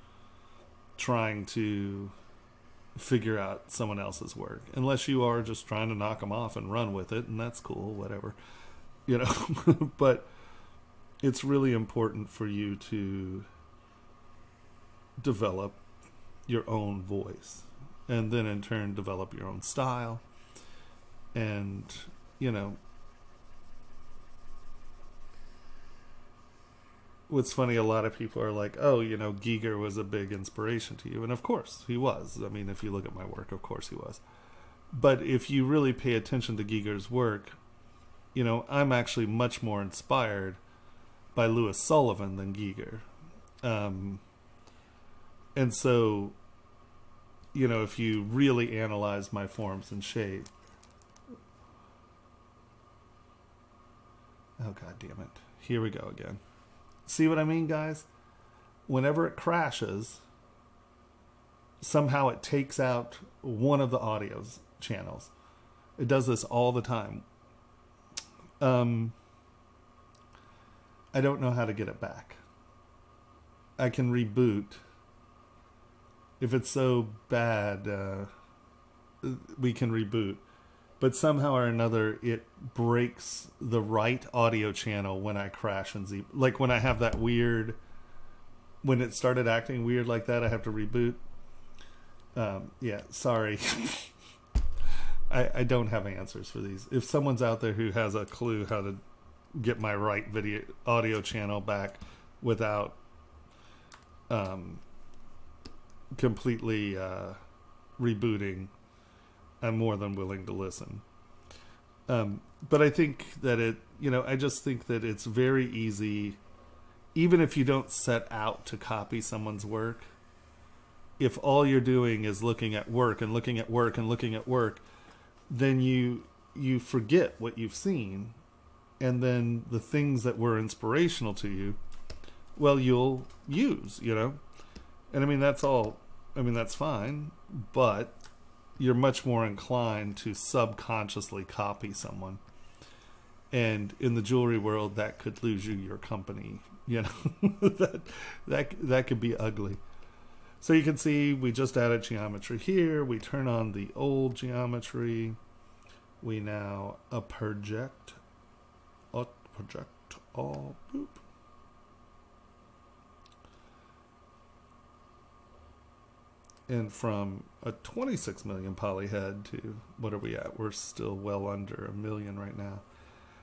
Speaker 1: trying to figure out someone else's work, unless you are just trying to knock them off and run with it, and that's cool, whatever, you know. But it's really important for you to develop your own voice, and then in turn develop your own style. And, you know, what's funny, a lot of people are like, oh, you know, Giger was a big inspiration to you. And of course he was. I mean, if you look at my work, of course he was. But if you really pay attention to Giger's work, you know, I'm actually much more inspired by Louis Sullivan than Giger. And so, you know, if you really analyze my forms and shape, Oh, God damn it. Here we go again. See what I mean, guys? Whenever it crashes, somehow it takes out one of the audio channels. It does this all the time. I don't know how to get it back. I can reboot. If it's so bad, we can reboot. But somehow or another, it breaks the right audio channel when I crash in Z. Like when I have that weird, when it started acting weird like that, I have to reboot. Yeah, sorry. I don't have answers for these. If someone's out there who has a clue how to get my right video audio channel back without completely rebooting, I'm more than willing to listen. But I think that I just think that it's very easy, even if you don't set out to copy someone's work, if all you're doing is looking at work and looking at work and looking at work, then you forget what you've seen, and then the things that were inspirational to you, well, you'll use, and I mean, that's all. I mean, that's fine, but you're much more inclined to subconsciously copy someone. And in the jewelry world, that could lose you your company. That could be ugly. So you can see we just added geometry here. We turn on the old geometry. We now project all. Boop. And from a 26 million poly head to, what are we at? We're still well under 1 million right now.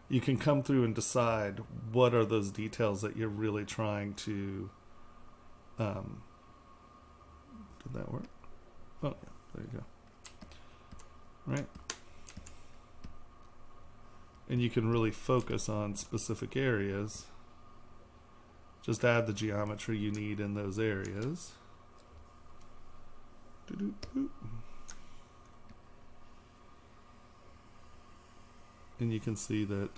Speaker 1: You can come through and decide what are those details that you're really trying to, did that work? Oh, yeah, there you go. Right. And you can really focus on specific areas. Just add the geometry you need in those areas. And you can see that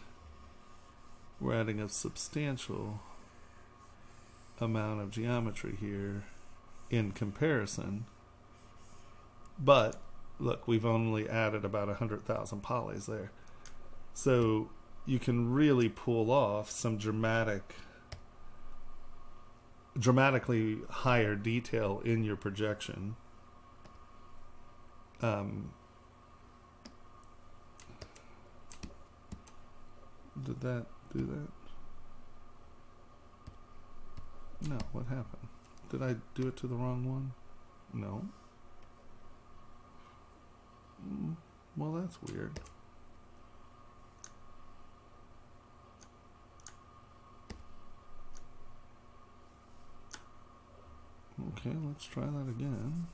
Speaker 1: we're adding a substantial amount of geometry here in comparison. But look, we've only added about 100,000 polys there. So you can really pull off some dramatically higher detail in your projection. Did that do that? No, what happened? Did I do it to the wrong one? No. Well, that's weird. Okay, let's try that again.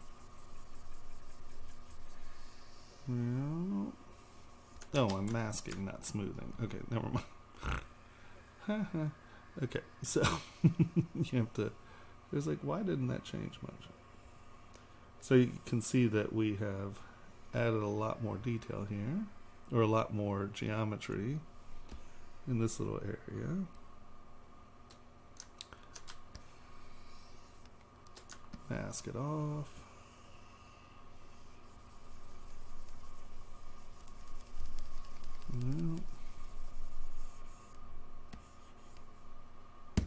Speaker 1: No. Oh, I'm masking, not smoothing. Okay, never mind. Okay, so you have to. It's like, why didn't that change much? So you can see that we have added a lot more detail here, or a lot more geometry in this little area. Mask it off. No.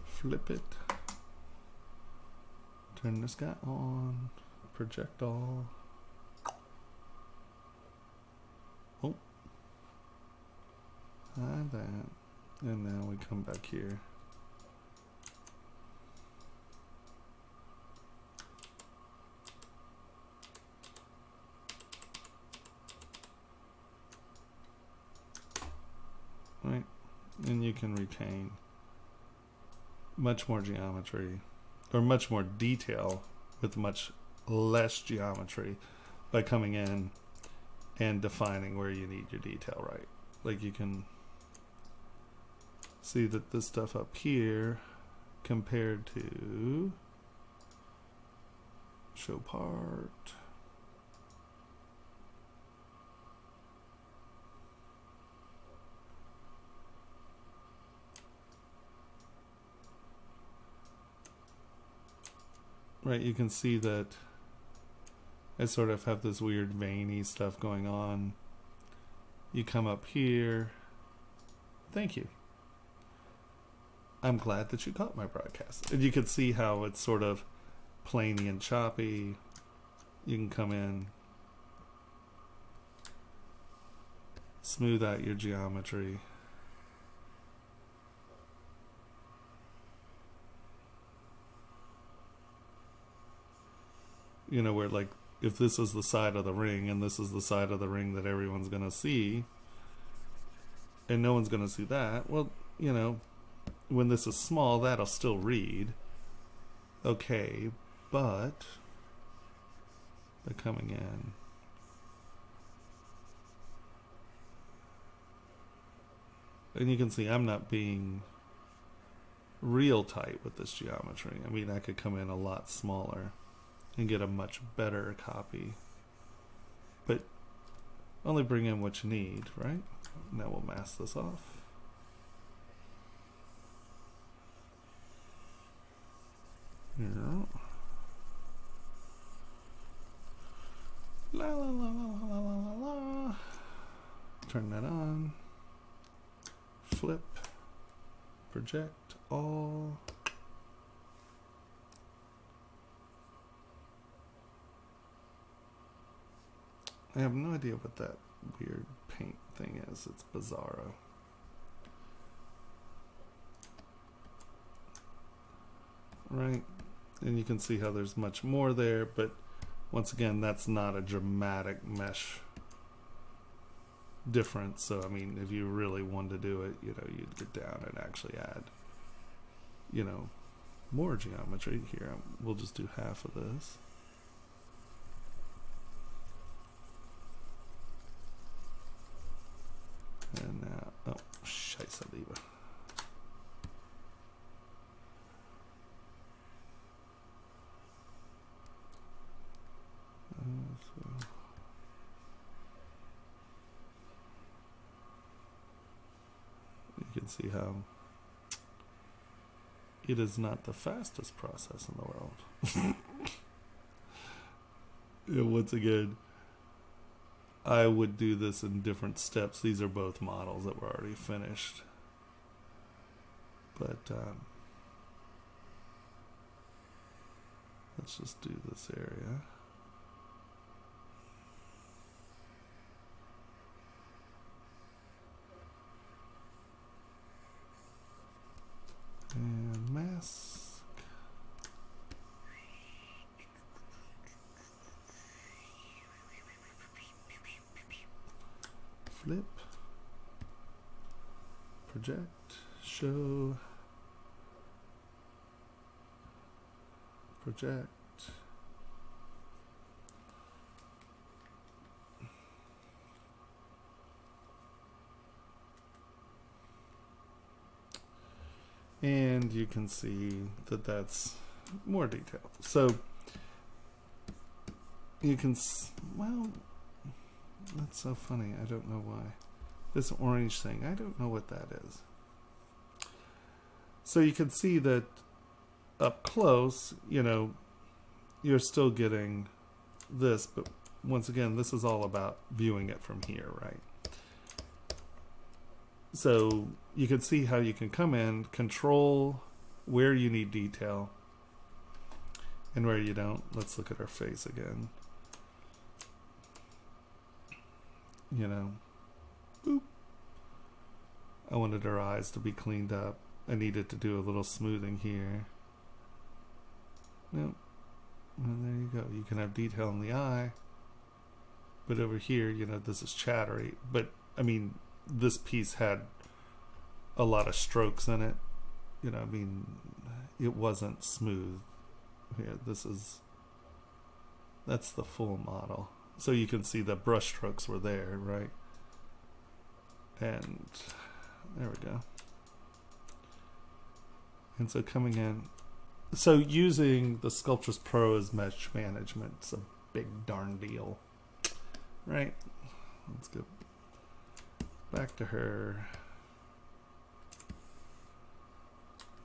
Speaker 1: Flip it. Turn this guy on. Project all. Oh. Hide that. And now we come back here. Right, and you can retain much more geometry, or much more detail with much less geometry by coming in and defining where you need your detail right. Like you can see that this stuff up here compared to show part. right, you can see that I sort of have this weird veiny stuff going on. You come up here. Thank you. I'm glad that you caught my broadcast. And you can see how it's sort of plainy and choppy. You can come in, smooth out your geometry. You know, where like, if this is the side of the ring and this is the side of the ring that everyone's going to see, and no one's going to see that, well, you know, when this is small, that'll still read. Okay, but they're coming in. And you can see I'm not being real tight with this geometry. I mean, I could come in a lot smaller and get a much better copy. But only bring in what you need, right? Now we'll mask this off. Yeah. La la la la la la la la. Turn that on. Flip. Project all. I have no idea what that weird paint thing is. It's bizarro. Right? And you can see how there's much more there, but once again, that's not a dramatic mesh difference. So, I mean, if you really wanted to do it, you know, you'd get down and actually add, you know, more geometry here. We'll just do half of this. And now, oh, scheiße, Liebe. You can see how it is not the fastest process in the world. And once again, I would do this in different steps. These are both models that were already finished. But let's just do this area. And mask. Flip. Project. Show. Project. And you can see that that's more detailed. So you can, well, that's so funny. I don't know why. This orange thing, I don't know what that is. So you can see that up close, you know, you're still getting this, but once again, this is all about viewing it from here, right? So you can see how you can come in, control where you need detail and where you don't. Let's look at her face again. You know, boop. I wanted her eyes to be cleaned up. I needed to do a little smoothing here. Nope. And there you go. You can have detail in the eye. But over here, you know, this is chattery. But, I mean, this piece had a lot of strokes in it. You know, I mean, it wasn't smooth. Here, that's the full model. So you can see the brush strokes were there, right? And there we go. And so coming in, so using the Sculptris Pro as mesh management is a big darn deal, right? Let's go back to her.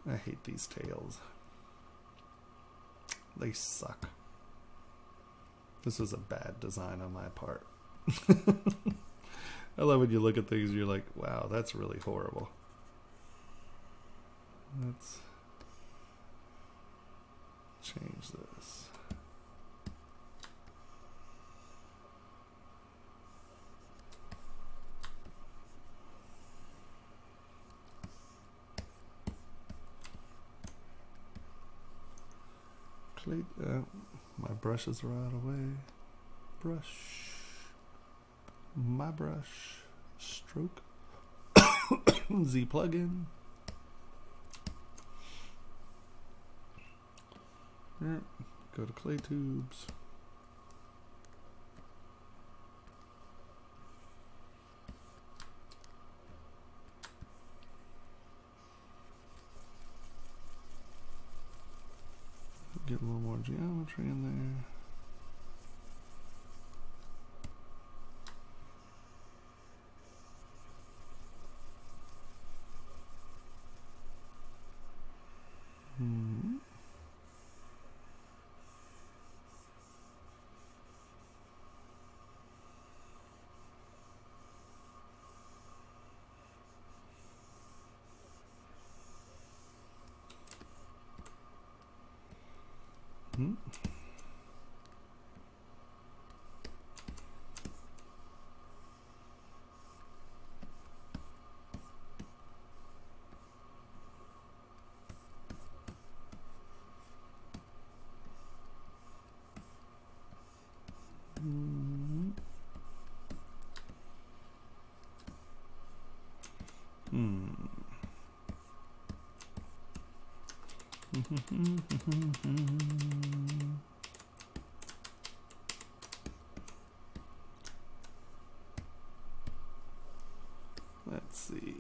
Speaker 1: I hate these tails. They suck. This was a bad design on my part. I love when you look at things and you're like, wow, that's really horrible. Let's change this. My brushes are out of the way. Brush. My brush. Stroke. Z plugin. Go to clay tubes. Get a little more geometry in there. Let's see.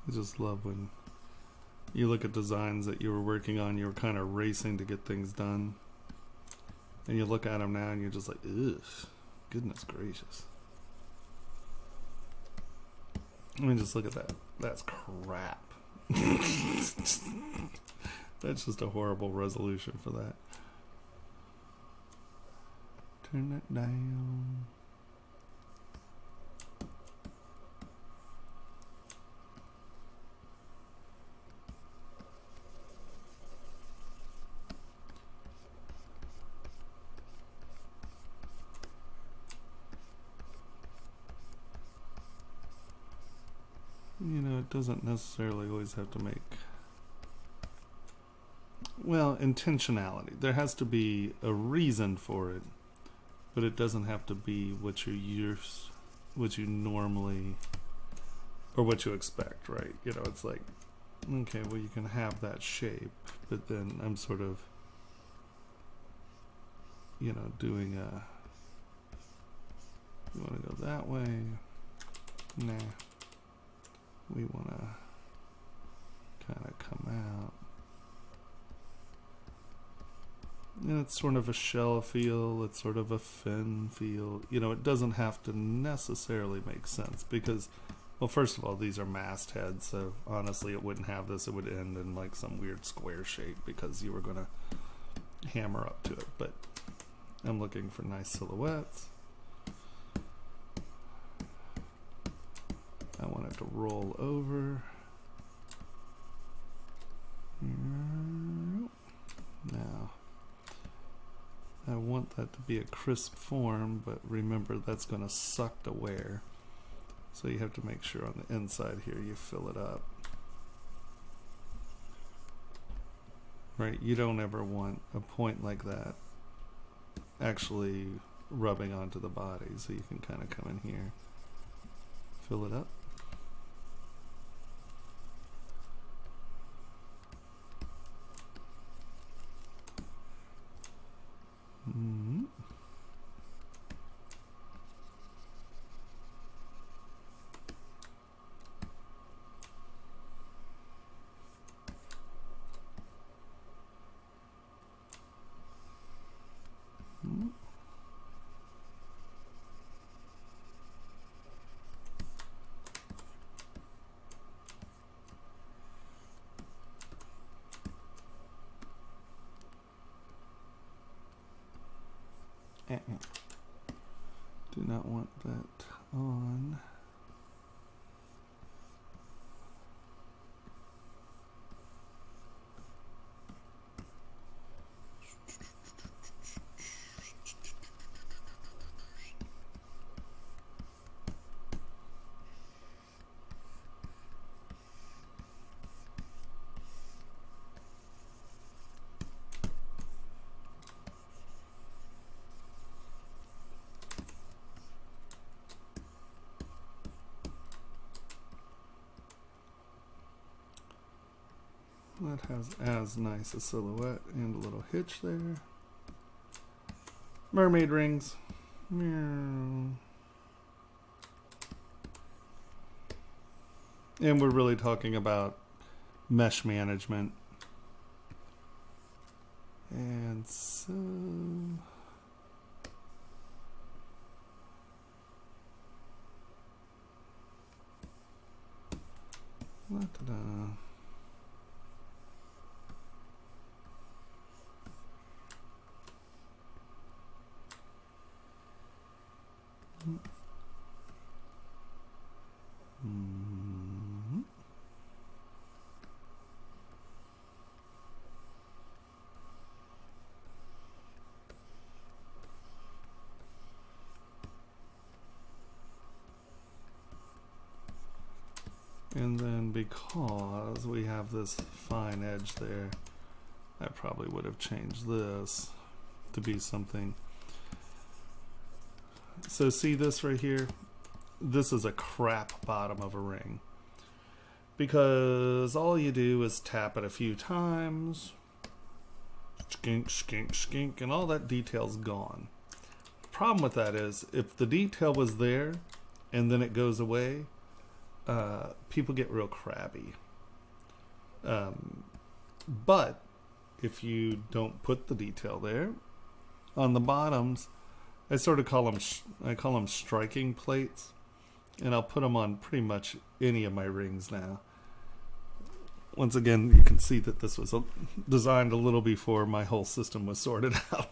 Speaker 1: I just love when you look at designs that you were working on, you were kind of racing to get things done. And you look at them now and you're just like, ugh, goodness gracious. I mean, just look at that. That's crap. That's just a horrible resolution for that. Turn that down. You know, it doesn't necessarily always have to make, well, intentionality. There has to be a reason for it, but it doesn't have to be what you normally, or what you expect, right? You know, it's like, okay, well, you can have that shape, but then I'm sort of, you know, doing a, you want to go that way? Nah. We want to kind of come out. And it's sort of a shell feel, it's sort of a fin feel. You know, it doesn't have to necessarily make sense because, well, first of all, these are mastheads, so honestly it wouldn't have this. It would end in like some weird square shape because you were going to hammer up to it. But I'm looking for nice silhouettes. I want it to roll over. Now, I want that to be a crisp form, but remember that's going to suck to wear. So you have to make sure on the inside here you fill it up. right? You don't ever want a point like that actually rubbing onto the body, so you can kind of come in here, fill it up. Do not want that on. That has as nice a silhouette and a little hitch there. Mermaid rings. Meow. And we're really talking about mesh management. And so ta-da. And then because we have this fine edge there, I probably would have changed this to be something. So see this right here? This is a crap bottom of a ring, because all you do is tap it a few times, skink, skink, skink, and all that detail's gone. Problem with that is, if the detail was there and then it goes away, people get real crabby. But if you don't put the detail there, on the bottoms, I sort of call them, I call them striking plates, and I'll put them on pretty much any of my rings now. Once again, you can see that this was designed a little before my whole system was sorted out.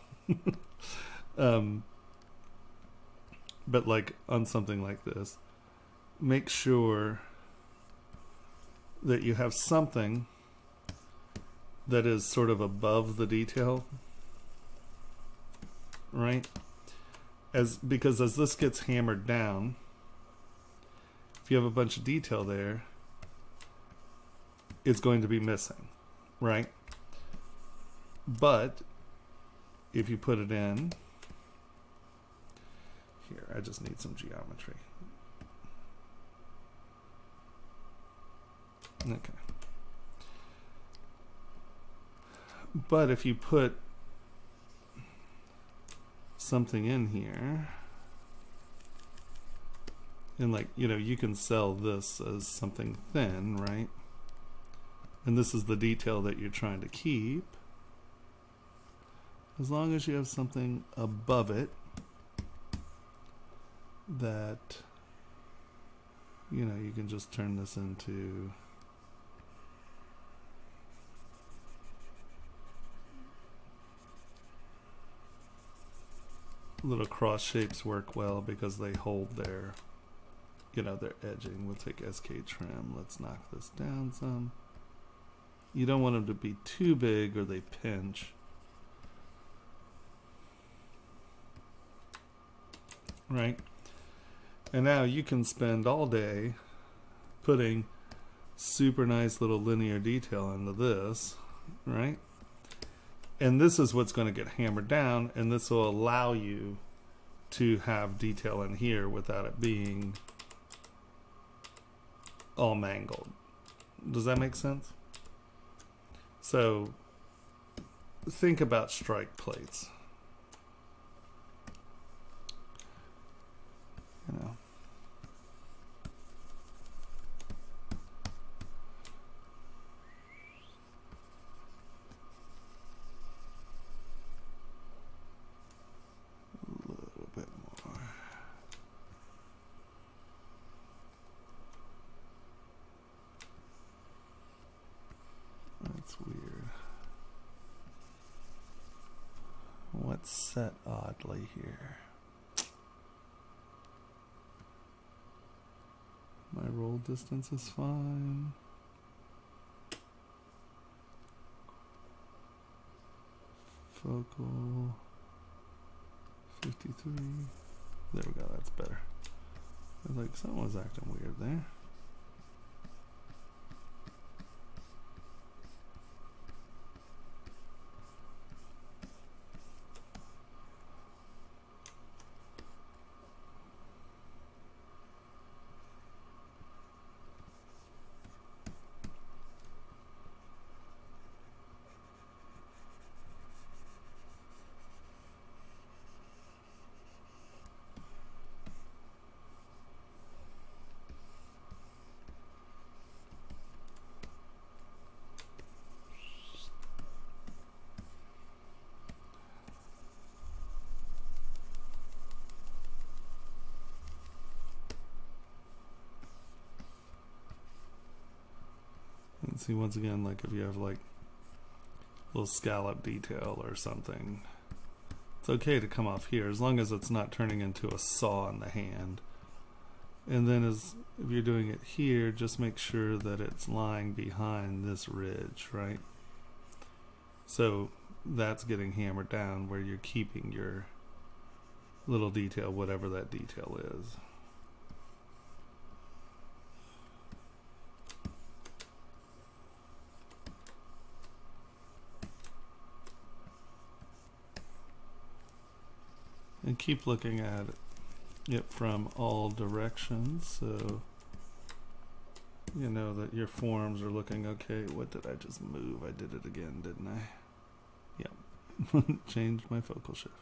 Speaker 1: But like on something like this, make sure that you have something that is sort of above the detail, right? Because as this gets hammered down, if you have a bunch of detail there, it's going to be missing, right? But if you put it in here, I just need some geometry. Okay. But if you put something in here, and like, you know, you can sell this as something thin, right? And this is the detail that you're trying to keep. As long as you have something above it that, you know, you can just turn this into little cross shapes. Work well because they hold their, you know, their edging. We'll take SK trim. Let's knock this down some. You don't want them to be too big or they pinch. Right? And now you can spend all day putting super nice little linear detail into this, right? And this is what's going to get hammered down, and this will allow you to have detail in here without it being all mangled. Does that make sense? So think about strike plates. You know. That's weird. What's set oddly here? My roll distance is fine. Focal 53. There we go, that's better. I was like, something was acting weird there. And see, once again, like if you have like a little scallop detail or something, it's okay to come off here as long as it's not turning into a saw in the hand. And then if you're doing it here, just make sure that it's lying behind this ridge, right? So that's getting hammered down where you're keeping your little detail, whatever that detail is. And keep looking at it from all directions, so you know that your forms are looking okay. What did I just move? I did it again, didn't I? Yep. Changed my focal shift.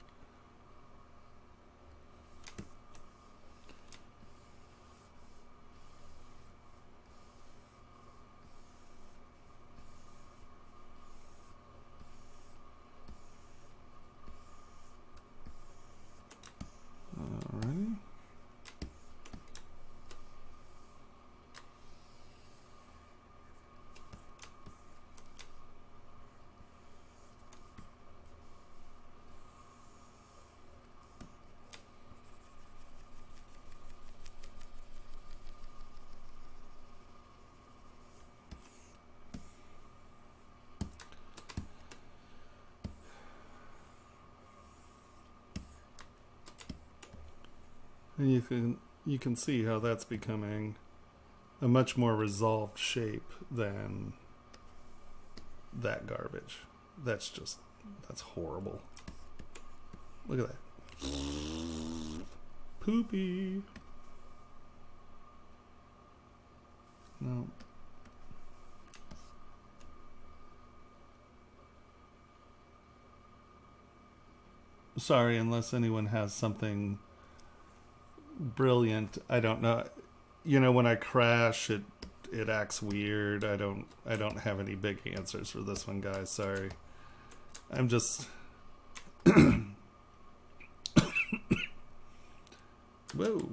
Speaker 1: Alrighty. And you can see how that's becoming a much more resolved shape than that garbage. That's horrible. Look at that. Poopy. No. Sorry, unless anyone has something brilliant. I don't know. You know, when I crash, it acts weird. I don't have any big answers for this one, guys. Sorry. I'm just whoa.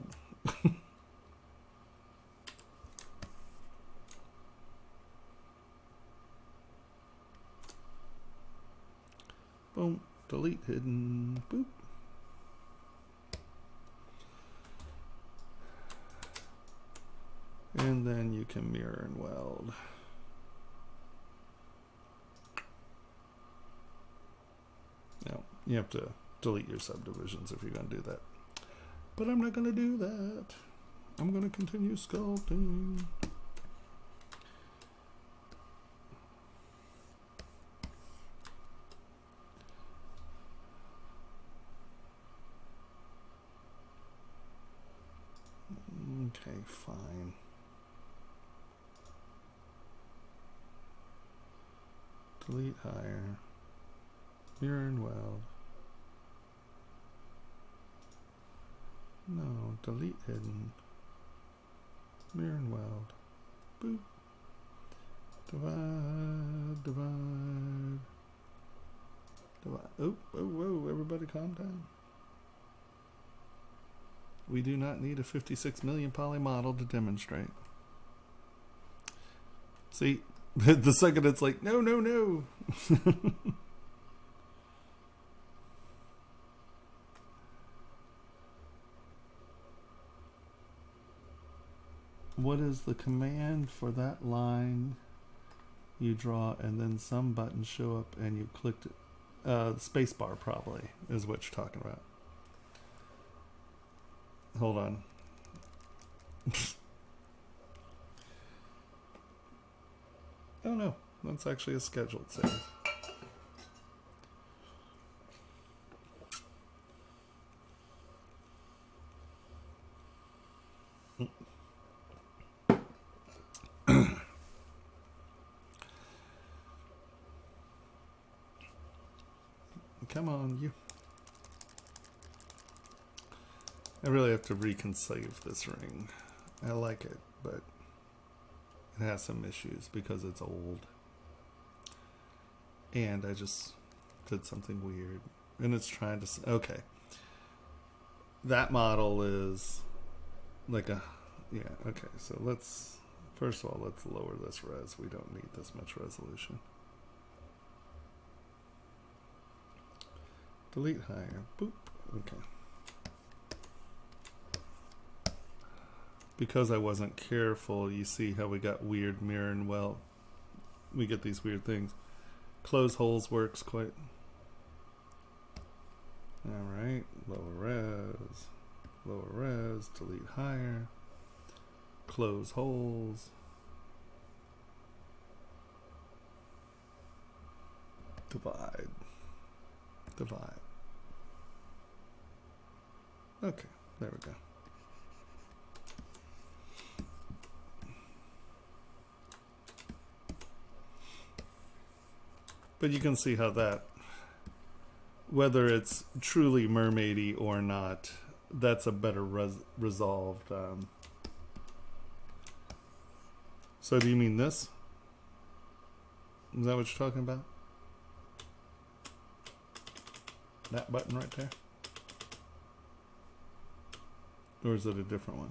Speaker 1: Boom. Delete hidden. Boop. And then you can mirror and weld. Now, you have to delete your subdivisions if you're going to do that. But I'm not going to do that. I'm going to continue sculpting. Delete higher. Mirror and weld. No, delete hidden. Mirror and weld. Boop. Divide, divide. Divide. Oh, oh, whoa, everybody calm down. We do not need a 56 million poly model to demonstrate. See, the second it's like, no, no, no. What is the command for that line you draw and then some buttons show up and you clicked it? Spacebar probably is what you're talking about. Hold on. Oh no, that's actually a scheduled save. Come on, you. I really have to reconceive this ring. I like it, but it has some issues because it's old. And I just did something weird. And it's trying to... Okay. That model is like a... Yeah, okay. So let's... First of all, let's lower this res. We don't need this much resolution. Delete higher. Boop. Okay. Because I wasn't careful, you see how we got weird mirror and weld. We get these weird things. Close holes works quite. Alright. Lower res, delete higher. Close holes. Divide. Divide. Okay, there we go. But you can see how that, whether it's truly mermaidy or not, that's a better resolved. So do you mean this? Is that what you're talking about? That button right there? Or is it a different one?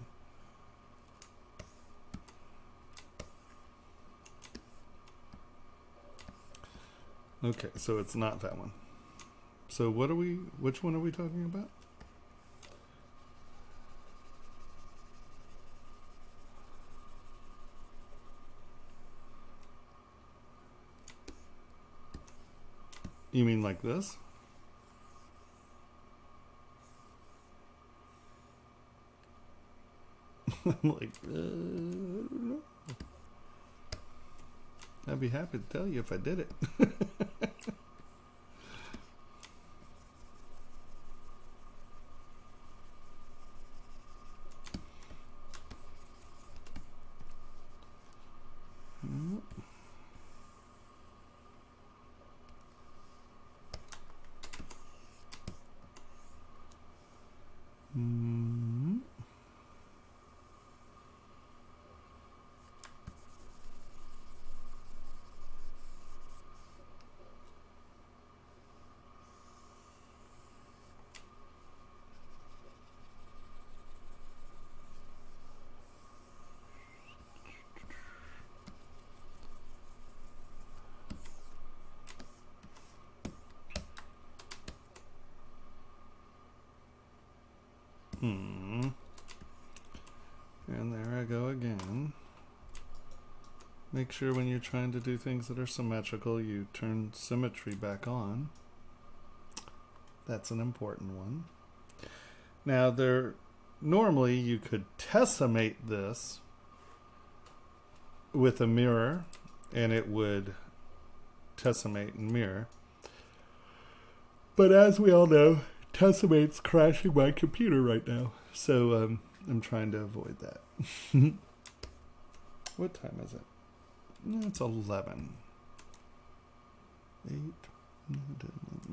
Speaker 1: Okay, so it's not that one. So what are we, which one are we talking about? You mean like this? I'm like, I don't know. I'd be happy to tell you if I did it. And there I go again. Make sure when you're trying to do things that are symmetrical, you turn symmetry back on. That's an important one. Now normally you could tessimate this with a mirror and it would tessimate and mirror. But as we all know, Tessimate's crashing my computer right now. So I'm trying to avoid that. What time is it? It's 11.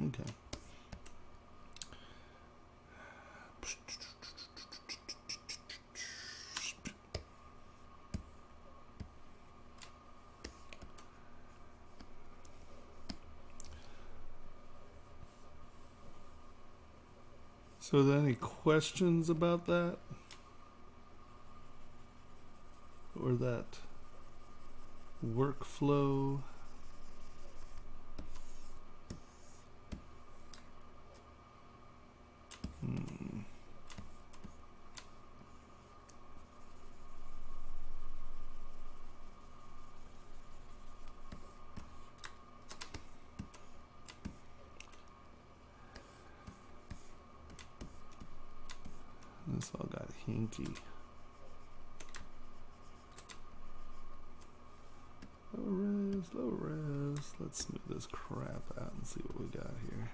Speaker 1: Okay. So are there any questions about that? Or that workflow? This all got hinky. Low res. Let's smooth this crap out and see what we got here.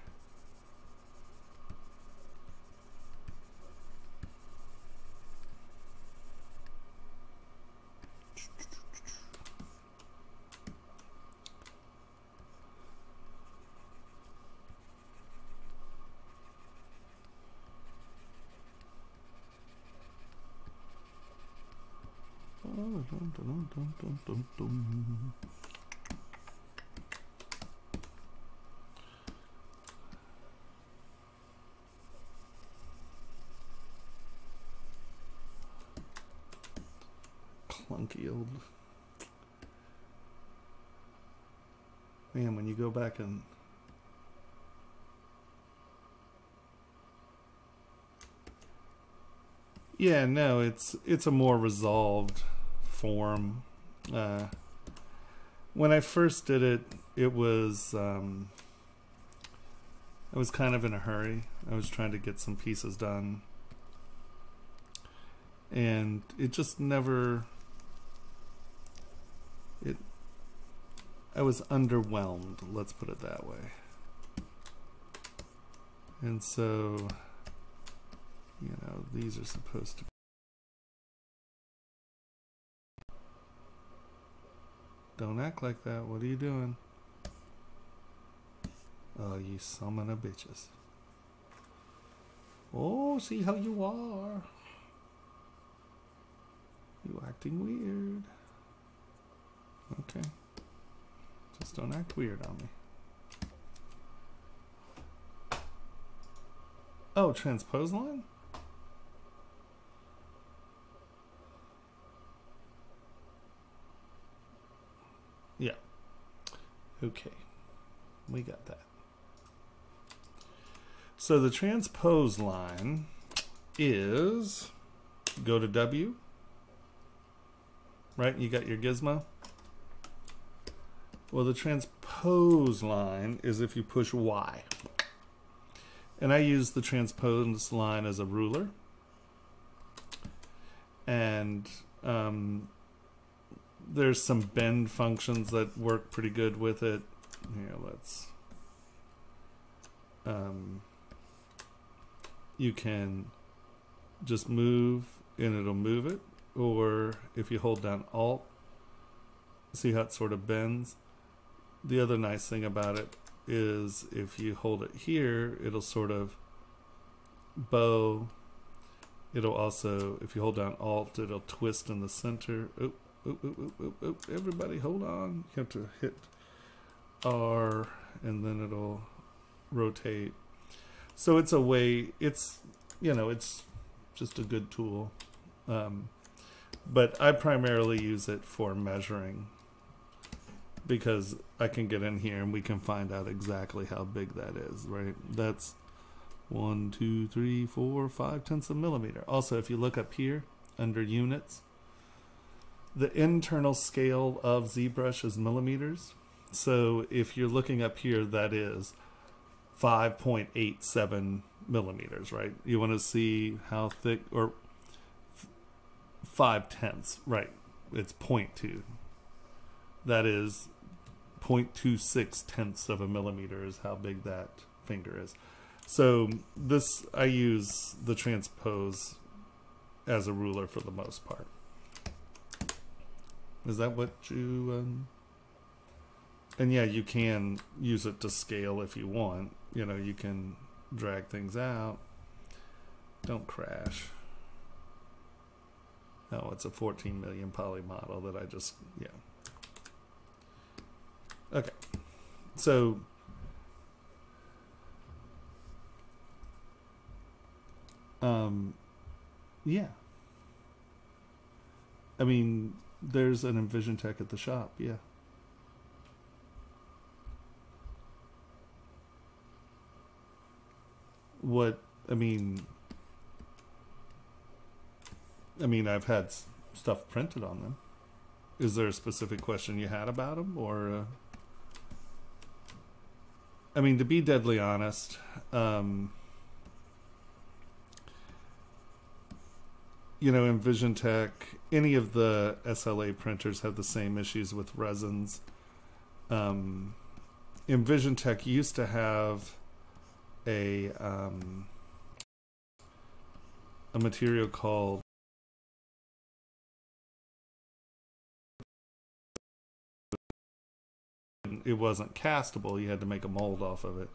Speaker 1: Clunky old man. When you go back and yeah, no, it's a more resolved form. When I first did it, it was I was kind of in a hurry. I was trying to get some pieces done, and it just never. I was underwhelmed. Let's put it that way. And so, you know, these are supposed to. Don't act like that. What are you doing? Oh, you son of bitches. Oh, see how you are. You acting weird. Okay. Just don't act weird on me. Oh, transpose line? Yeah. Okay. We got that. So the transpose line is, go to W, right? You got your gizmo. Well, the transpose line is if you push Y. And I use the transpose line as a ruler. And there's some bend functions that work pretty good with it. Here, let's... you can just move and it'll move it. Or if you hold down Alt, see how it sort of bends? The other nice thing about it is if you hold it here, it'll sort of bow. It'll also, if you hold down Alt, it'll twist in the center. Oop, oop, oop, oop, oop, oop. Everybody hold on. You have to hit R and then it'll rotate. So it's a way, it's, you know, it's just a good tool. But I primarily use it for measuring, because I can get in here and we can find out exactly how big that is, right? That's 1, 2, 3, 4, 5/10 of a millimeter. Also, if you look up here under units, the internal scale of ZBrush is millimeters. So if you're looking up here, that is 5.87 millimeters, right? You want to see how thick, or 5/10, right? It's 0.2. That is 0.26 of a millimeter is how big that finger is. So this, I use the transpose as a ruler for the most part. Is that what you And yeah, you can use it to scale if you want. You know, you can drag things out. Don't crash. Oh, it's a 14 million poly model that I just, yeah. Okay. So, yeah. I mean, there's an EnvisionTech at the shop, yeah. What, I mean, I've had stuff printed on them. Is there a specific question you had about them, or? I mean, to be deadly honest, you know, EnvisionTech, any of the SLA printers have the same issues with resins. EnvisionTech used to have a material called it wasn't castable. You had to make a mold off of it.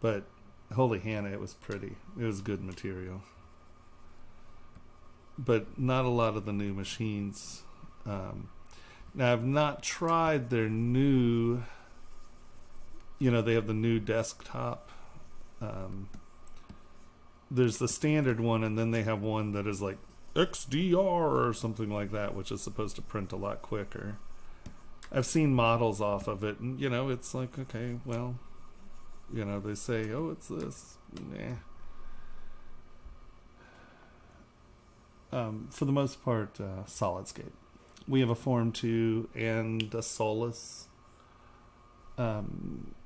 Speaker 1: But holy Hannah, it was pretty. It was good material. But not a lot of the new machines. Now, I've not tried their new, you know, they have the new desktop. There's the standard one, and then they have one that is like XDR or something like that, which is supposed to print a lot quicker. I've seen models off of it, and, you know, it's like, okay, well, you know, they say, oh, it's this. Nah. For the most part, SolidScape. We have a Form 2 and a Solus. I'm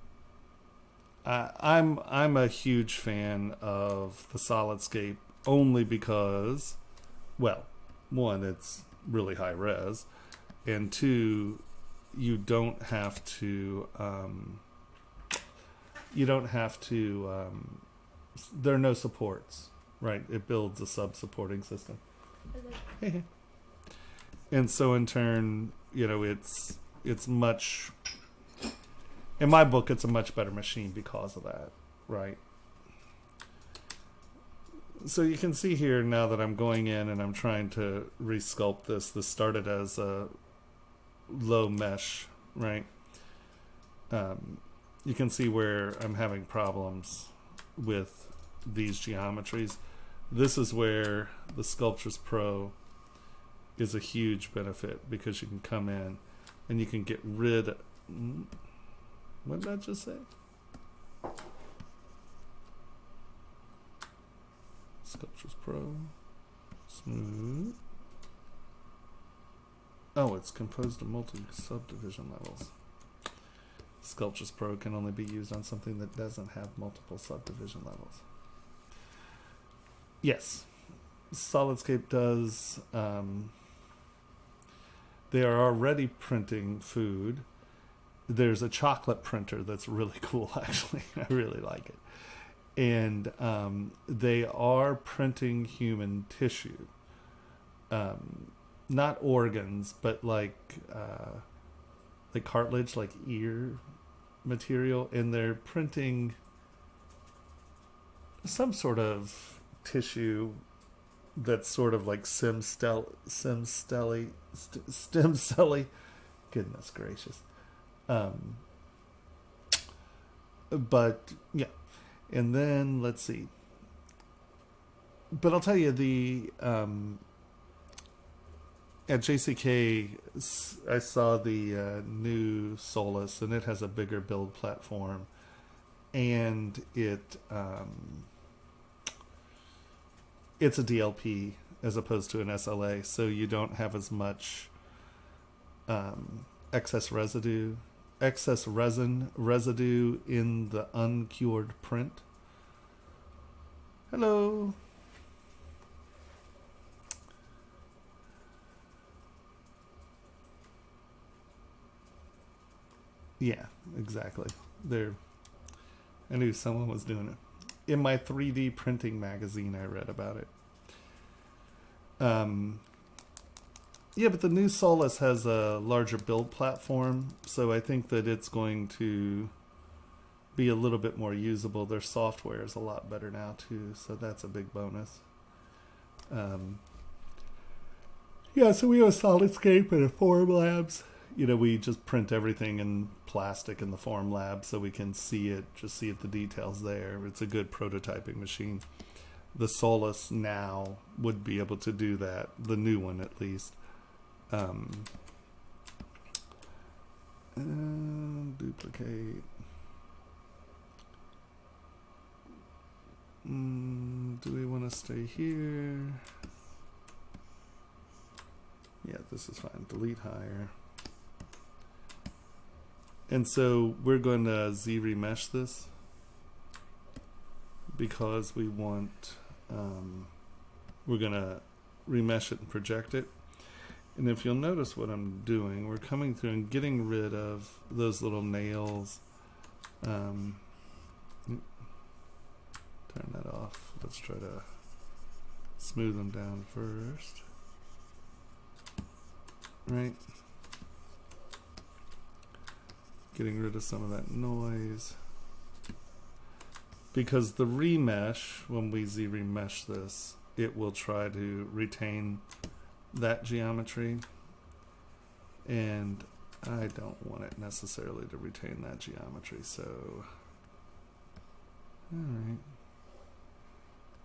Speaker 1: a huge fan of the SolidScape only because, well, one, it's really high res, and two, you don't have to there are no supports, right? It builds a sub-supporting system. Hello. And so in turn, you know, it's much, in my book, it's a much better machine because of that, right? So you can see here now that I'm going in and I'm trying to resculpt this. This started as a low mesh, right? You can see where I'm having problems with these geometries. This is where the Sculptris Pro is a huge benefit, because you can come in and you can get rid of, what did I just say? Sculptris Pro, smooth. Oh, it's composed of multi-subdivision levels. Sculptris Pro can only be used on something that doesn't have multiple subdivision levels. Yes, SolidScape does. They are already printing food. There's a chocolate printer that's really cool, actually. I really like it. And they are printing human tissue. Not organs, but like cartilage, like ear material. And they're printing some sort of tissue that's sort of like stem celly. Goodness gracious. But yeah, and then let's see. But I'll tell you, the at JCK I saw the new Solus, and it has a bigger build platform, and it's a DLP as opposed to an SLA, so you don't have as much excess resin residue in the uncured print. Hello. Yeah, exactly. I knew someone was doing it. In my 3D printing magazine, I read about it. Yeah, but the new Solus has a larger build platform, so I think that it's going to be a little bit more usable. Their software is a lot better now too, so that's a big bonus. Yeah, so we have a Solid-Scape and a Formlabs. You know, we just print everything in plastic in the Formlab so we can see it, just see the details there. It's a good prototyping machine. The Solus now would be able to do that, the new one at least. Duplicate. Do we want to stay here? Yeah, this is fine. Delete higher. And so we're going to Z-remesh this because we want, we're going to remesh it and project it. And if you'll notice what I'm doing, we're coming through and getting rid of those little nails. Turn that off. Let's try to smooth them down first. Right. Getting rid of some of that noise. Because the remesh, when we Z-remesh this, it will try to retain that geometry. And I don't want it necessarily to retain that geometry, so alright.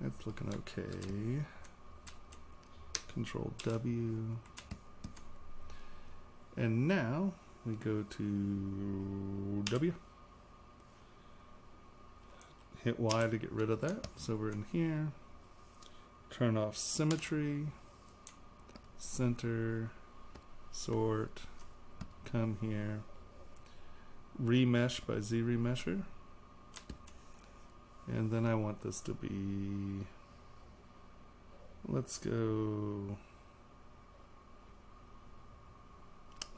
Speaker 1: That's looking okay. Control W. And now we go to W. Hit Y to get rid of that. So we're in here. Turn off symmetry. Center. Sort. Come here. Remesh by Z-remesher. And then I want this to be, let's go,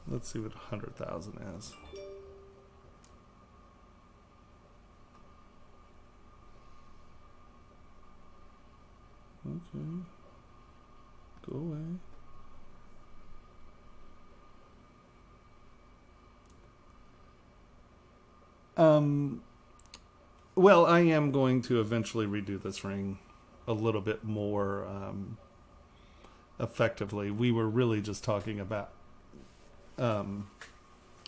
Speaker 1: let's see what 100,000 is. Okay, go away. Well, I am going to eventually redo this ring a little bit more effectively. We were really just talking about the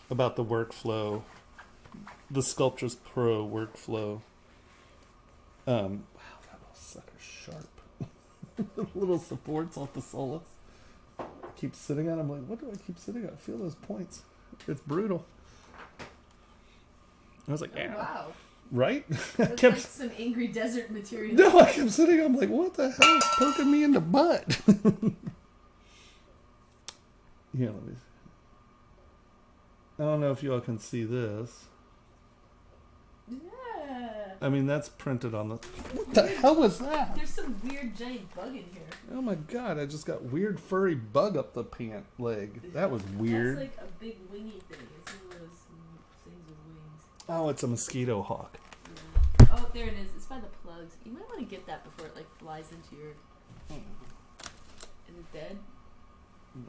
Speaker 1: workflow, the Sculptris Pro workflow. Wow, that little sucker's sharp. The little supports off the Solus. I keep sitting on them. I'm like, what do I keep sitting on? I feel those points. It's brutal. I was like, yeah. Oh, wow. Right?
Speaker 2: That's like some angry desert material.
Speaker 1: No, I kept sitting, I'm like, what the hell is poking me in the butt? Here, let me see. I don't know if y'all can see this.
Speaker 2: Yeah.
Speaker 1: I mean, that's printed on the... What the hell was that?
Speaker 2: There's some weird giant bug in here.
Speaker 1: Oh my god, I just got weird furry bug up the pant leg. That was weird.
Speaker 2: That's like a big wingy thing. It's one of those things with wings.
Speaker 1: Oh, it's a mosquito hawk.
Speaker 2: Yeah. Oh, there it is. It's by the plugs. You might want to get that before it like flies into your... Is it dead?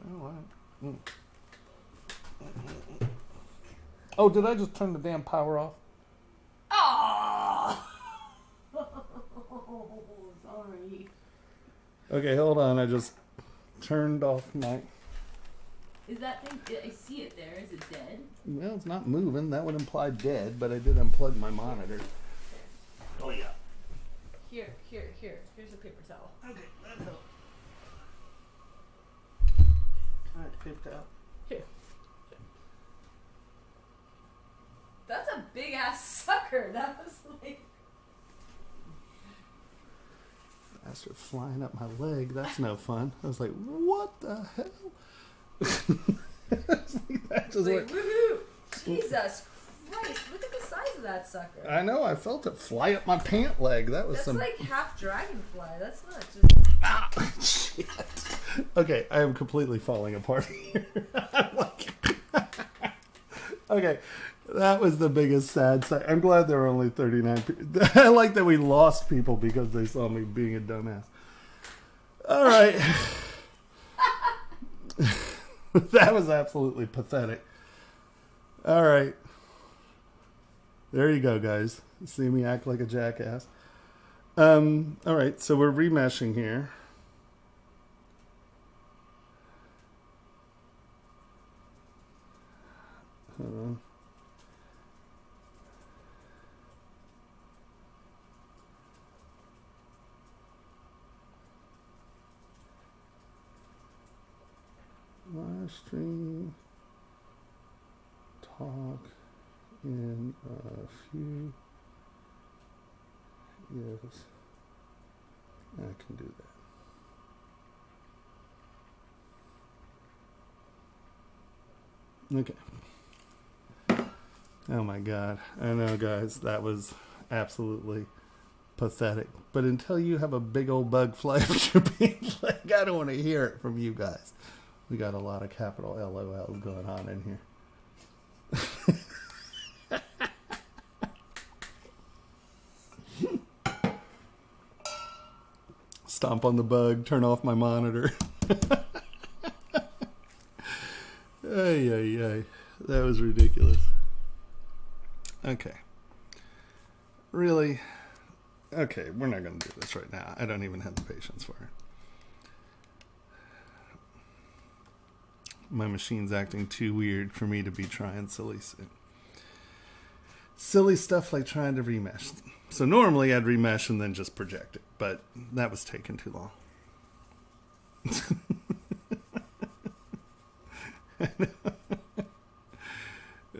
Speaker 1: No, Oh, did I just turn the damn power off?
Speaker 2: Oh! Sorry.
Speaker 1: Okay, hold on. I just turned off my...
Speaker 2: Is that thing... I see it there. Is it dead?
Speaker 1: Well, it's not moving. That would imply dead, but I did unplug my monitor. Oh, yeah.
Speaker 2: Here. Here's a paper towel.
Speaker 1: Okay, that'll help. Alright, paper towel.
Speaker 2: Here. That's a big ass sucker. That was like...
Speaker 1: Bastard flying up my leg. That's no fun. I was like, what the hell? That just
Speaker 2: like, woohoo! Jesus Christ, look at the size of that sucker.
Speaker 1: I know, I felt it fly up my pant leg. That was
Speaker 2: That's
Speaker 1: some...
Speaker 2: like half dragonfly. That's not just...
Speaker 1: Ah, shit. Okay, I am completely falling apart here. I'm like... Okay, that was the biggest sad sight. I'm glad there were only 39 people. I like that we lost people because they saw me being a dumbass. All right. That was absolutely pathetic. All right. There you go, guys. See me act like a jackass. All right, so we're remeshing here. Hold on. Live stream. Talk in a few. Yes, I can do that. Okay. Oh my God. I know, guys, that was absolutely pathetic. But until you have a big old bug fly up your page, like, I don't want to hear it from you guys. We got a lot of capital LOL going on in here. Stomp on the bug, turn off my monitor. Ay, ay, ay. That was ridiculous. Okay. Really? Okay, we're not going to do this right now. I don't even have the patience for it. My machine's acting too weird for me to be trying silly stuff like trying to remesh. So normally I'd remesh and then just project it, but that was taking too long.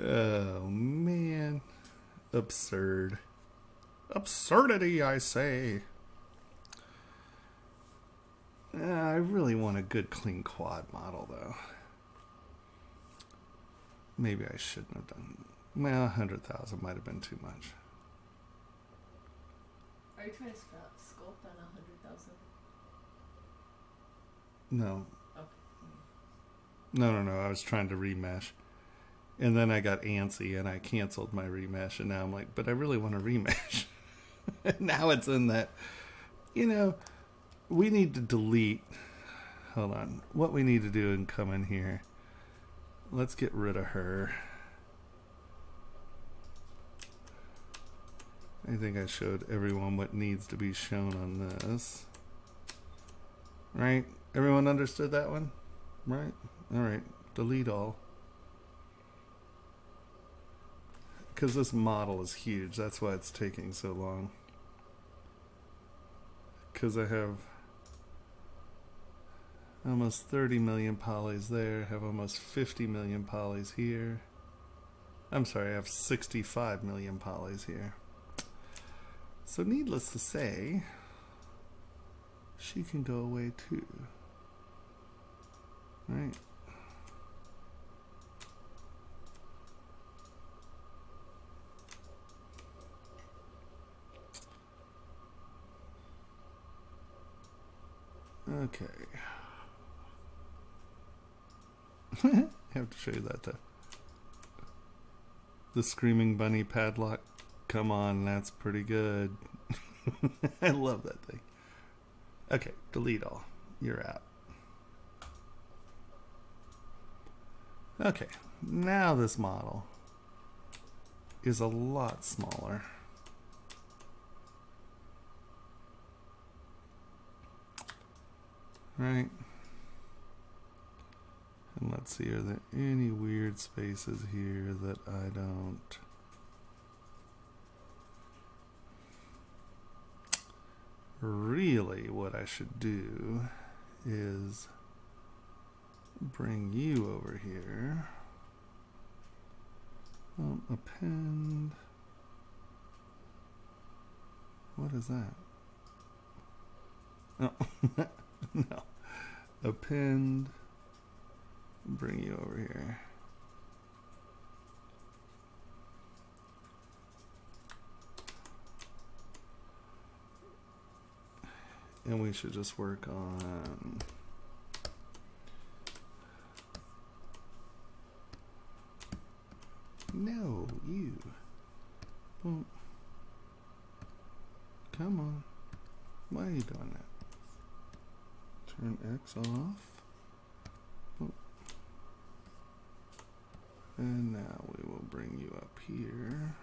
Speaker 1: Oh man. Absurd. Absurdity, I say. I really want a good clean quad model though. Maybe I shouldn't have done. Well, 100,000 might have been too much.
Speaker 2: Are you trying to sculpt on 100,000?
Speaker 1: No.
Speaker 2: Okay.
Speaker 1: No. I was trying to remesh. And then I got antsy and I canceled my remesh. And now I'm like, but I really want to remesh. Now it's in that, you know, we need to delete. Hold on. What we need to do and come in here. Let's get rid of her. I think I showed everyone what needs to be shown on this. Right? Everyone understood that one? Right? Alright. Delete all. Because this model is huge. That's why it's taking so long. Because I have almost 30 million polys there. I have almost 50 million polys here. I'm sorry, I have 65 million polys here. So needless to say, she can go away too. Right? Okay. I have to show you that though. The screaming bunny padlock. Come on, that's pretty good. I love that thing. Okay, delete all. You're out. Okay, now this model is a lot smaller. Right? And let's see, are there any weird spaces here that I don't? Really, what I should do is bring you over here. Append. What is that? Oh, no. Append. Bring you over here. And we should just work on no, you. Boom. Come on. Why are you doing that? Turn X off. Oh, And now we will bring you up here.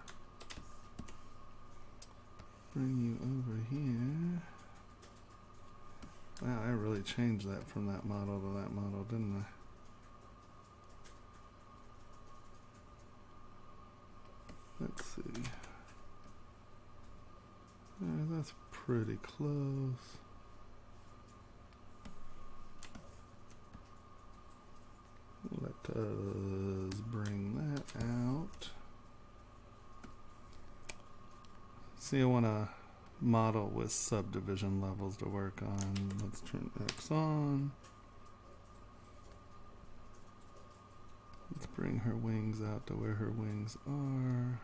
Speaker 1: Bring you over here. Wow, I really changed that from that model to that model, didn't I? Let's see. That's pretty close. Let us bring that out. See, I want a model with subdivision levels to work on. Let's turn X on. Let's bring her wings out to where her wings are.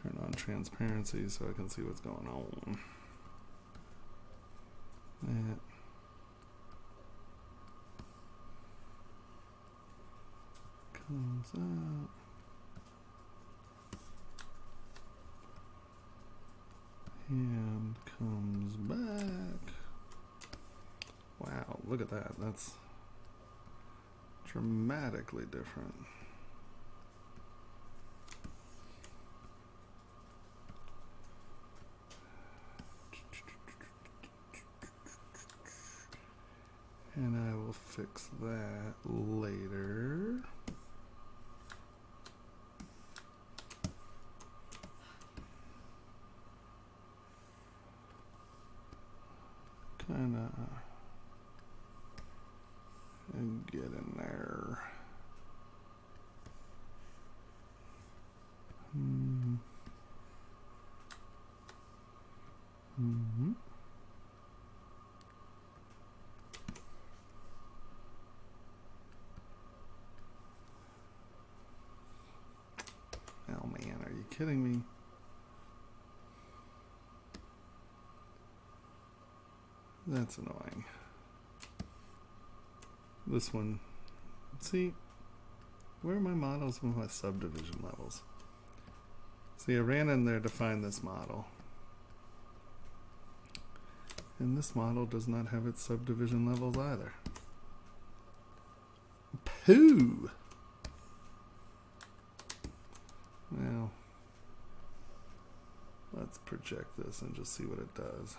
Speaker 1: Turn on transparency so I can see what's going on. That. Comes out. And comes back. Wow, look at that. That's dramatically different. And I will fix that later. Kinda get in there. Oh man, are you kidding me? That's annoying. This one, see, where are my models with my subdivision levels? See, I ran in there to find this model. And this model does not have its subdivision levels either. Pooh! Well, let's project this and just see what it does.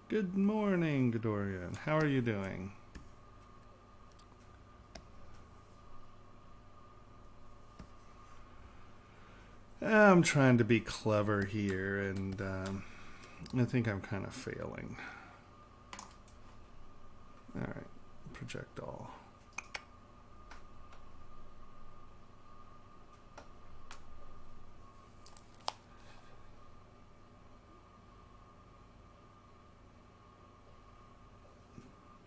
Speaker 1: Good morning, Godorian. How are you doing? I'm trying to be clever here, and I think I'm kind of failing. All right, project all.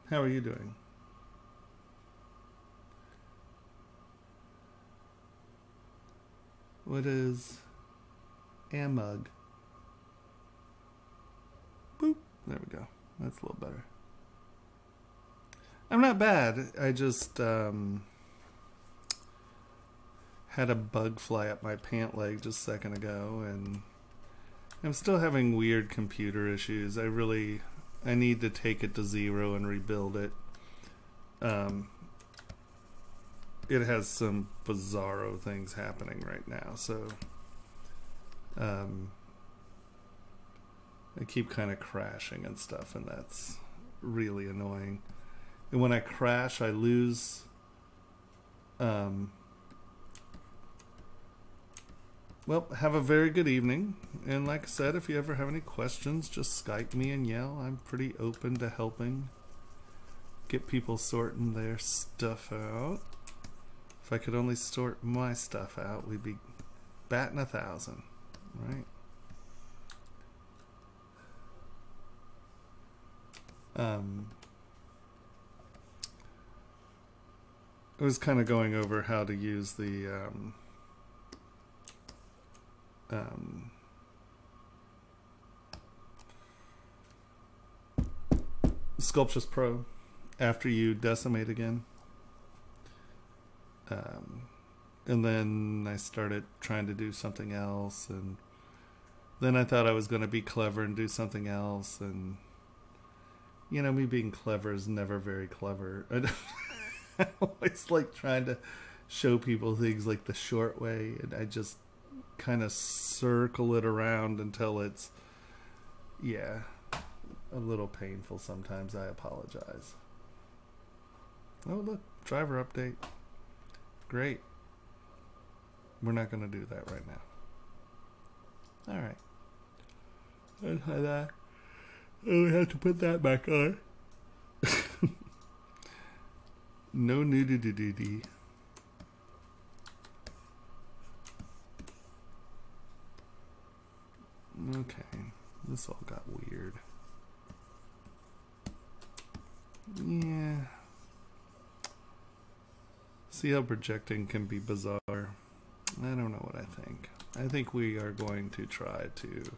Speaker 1: How are you doing? What is Amug? Boop. There we go. That's a little better. I'm not bad. I just had a bug fly up my pant leg just a second ago, and I'm still having weird computer issues. I need to take it to zero and rebuild it. It has some bizarro things happening right now, so I keep kind of crashing and stuff, and that's really annoying. And when I crash, I lose well, have a very good evening. And like I said, if you ever have any questions, just Skype me and yell. I'm pretty open to helping get people sorting their stuff out. If I could only sort my stuff out, we'd be batting 1,000, right? I was kind of going over how to use the Sculptus Pro after you decimate again. And then I started trying to do something else, and Then I thought I was going to be clever and do something else, and you know, me being clever is never very clever. I always like trying to show people things like the short way, and I just kind of circle it around until it's, yeah, a little painful sometimes. I apologize. Oh, look, driver update. Great. We're not going to do that right now. All right. Untie that. Oh, we have to put that back on. No nudity. Okay, this all got weird. Yeah. See how projecting can be bizarre. I don't know what I think. I think we are going to try to...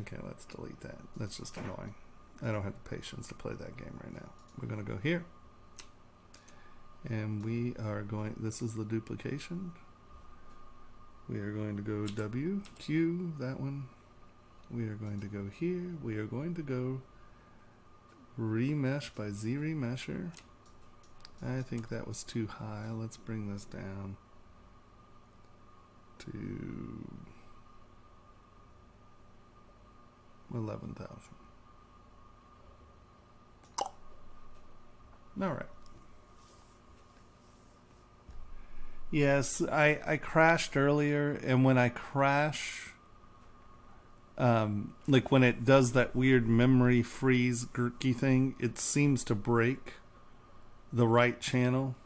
Speaker 1: Okay, let's delete that. That's just annoying. I don't have the patience to play that game right now. We're going to go here. And we are going... This is the duplication. We are going to go W, Q, that one. We are going to go here. We are going to go remesh by ZRemesher. I think that was too high. Let's bring this down to 11,000. All right. Yes, I crashed earlier, and when I crash, like when it does that weird memory freeze gurky thing, it seems to break the right channel.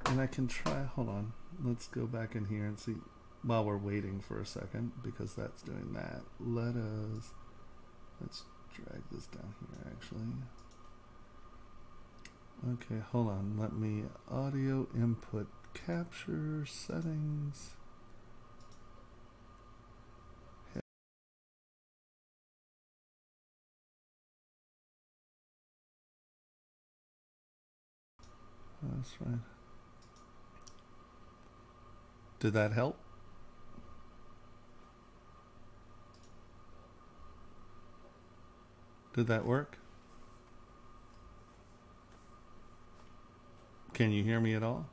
Speaker 1: And I can try, hold on, let's go back in here and see while we're waiting for a second, because that's doing that. Let's drag this down here actually. Okay, hold on, let me audio input capture settings. That's right. Did that help? Did that work? Can you hear me at all?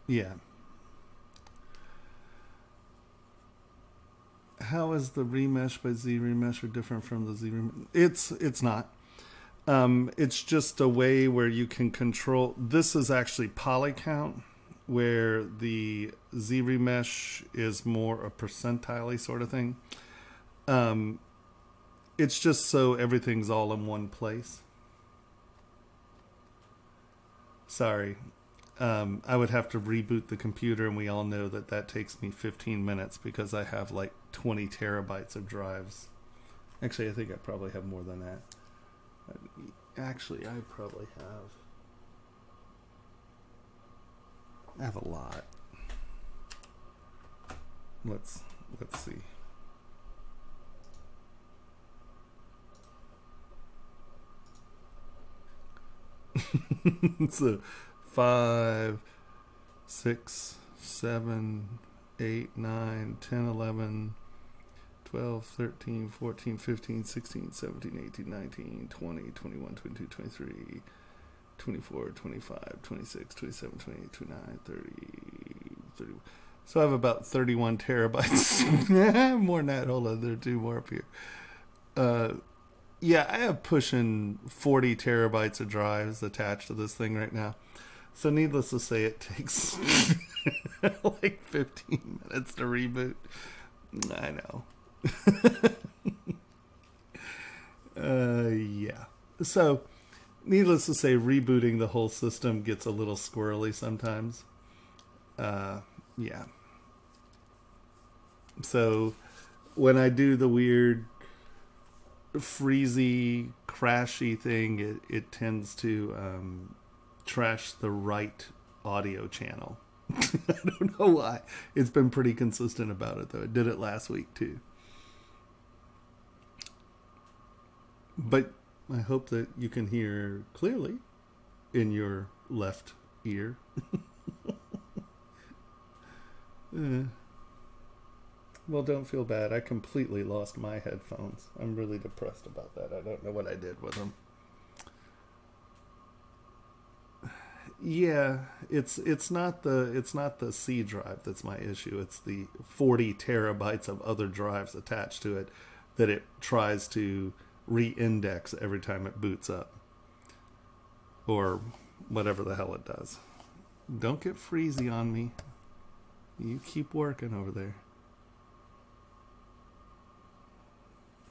Speaker 1: Yeah. How is the remesh by ZRemesher different from the ZRemesher? It's not. It's just a way where you can control. This is actually poly count, where the ZRemesh is more a percentile sort of thing. It's just so everything's all in one place. Sorry. I would have to reboot the computer, and we all know that that takes me 15 minutes because I have like 20 terabytes of drives. Actually, I think I probably have more than that. Actually, I probably have a lot. Let's see. So 5, 6, 7, 8, 9, 10, 11, 12, 13, 14, 15, 16, 17, 18, 19, 20, 21, 22, 23, 24, 25, 26, 27, 28, 29, 30, 30. So I have about 31 terabytes. More than that. Hold on, there are two more up here. Yeah, I have pushing 40 terabytes of drives attached to this thing right now. So needless to say, it takes like 15 minutes to reboot. I know. Yeah. So needless to say, rebooting the whole system gets a little squirrely sometimes. Yeah. So when I do the weird freezy, crashy thing, it tends to trash the right audio channel. I don't know why. It's been pretty consistent about it, though. It did it last week, too. But I hope that you can hear clearly in your left ear. Well, don't feel bad. I completely lost my headphones. I'm really depressed about that. I don't know what I did with them. Yeah, it's not the C drive that's my issue. It's the 40 terabytes of other drives attached to it that it tries to re-index every time it boots up, or whatever the hell it does. Don't get freezy on me. You keep working over there.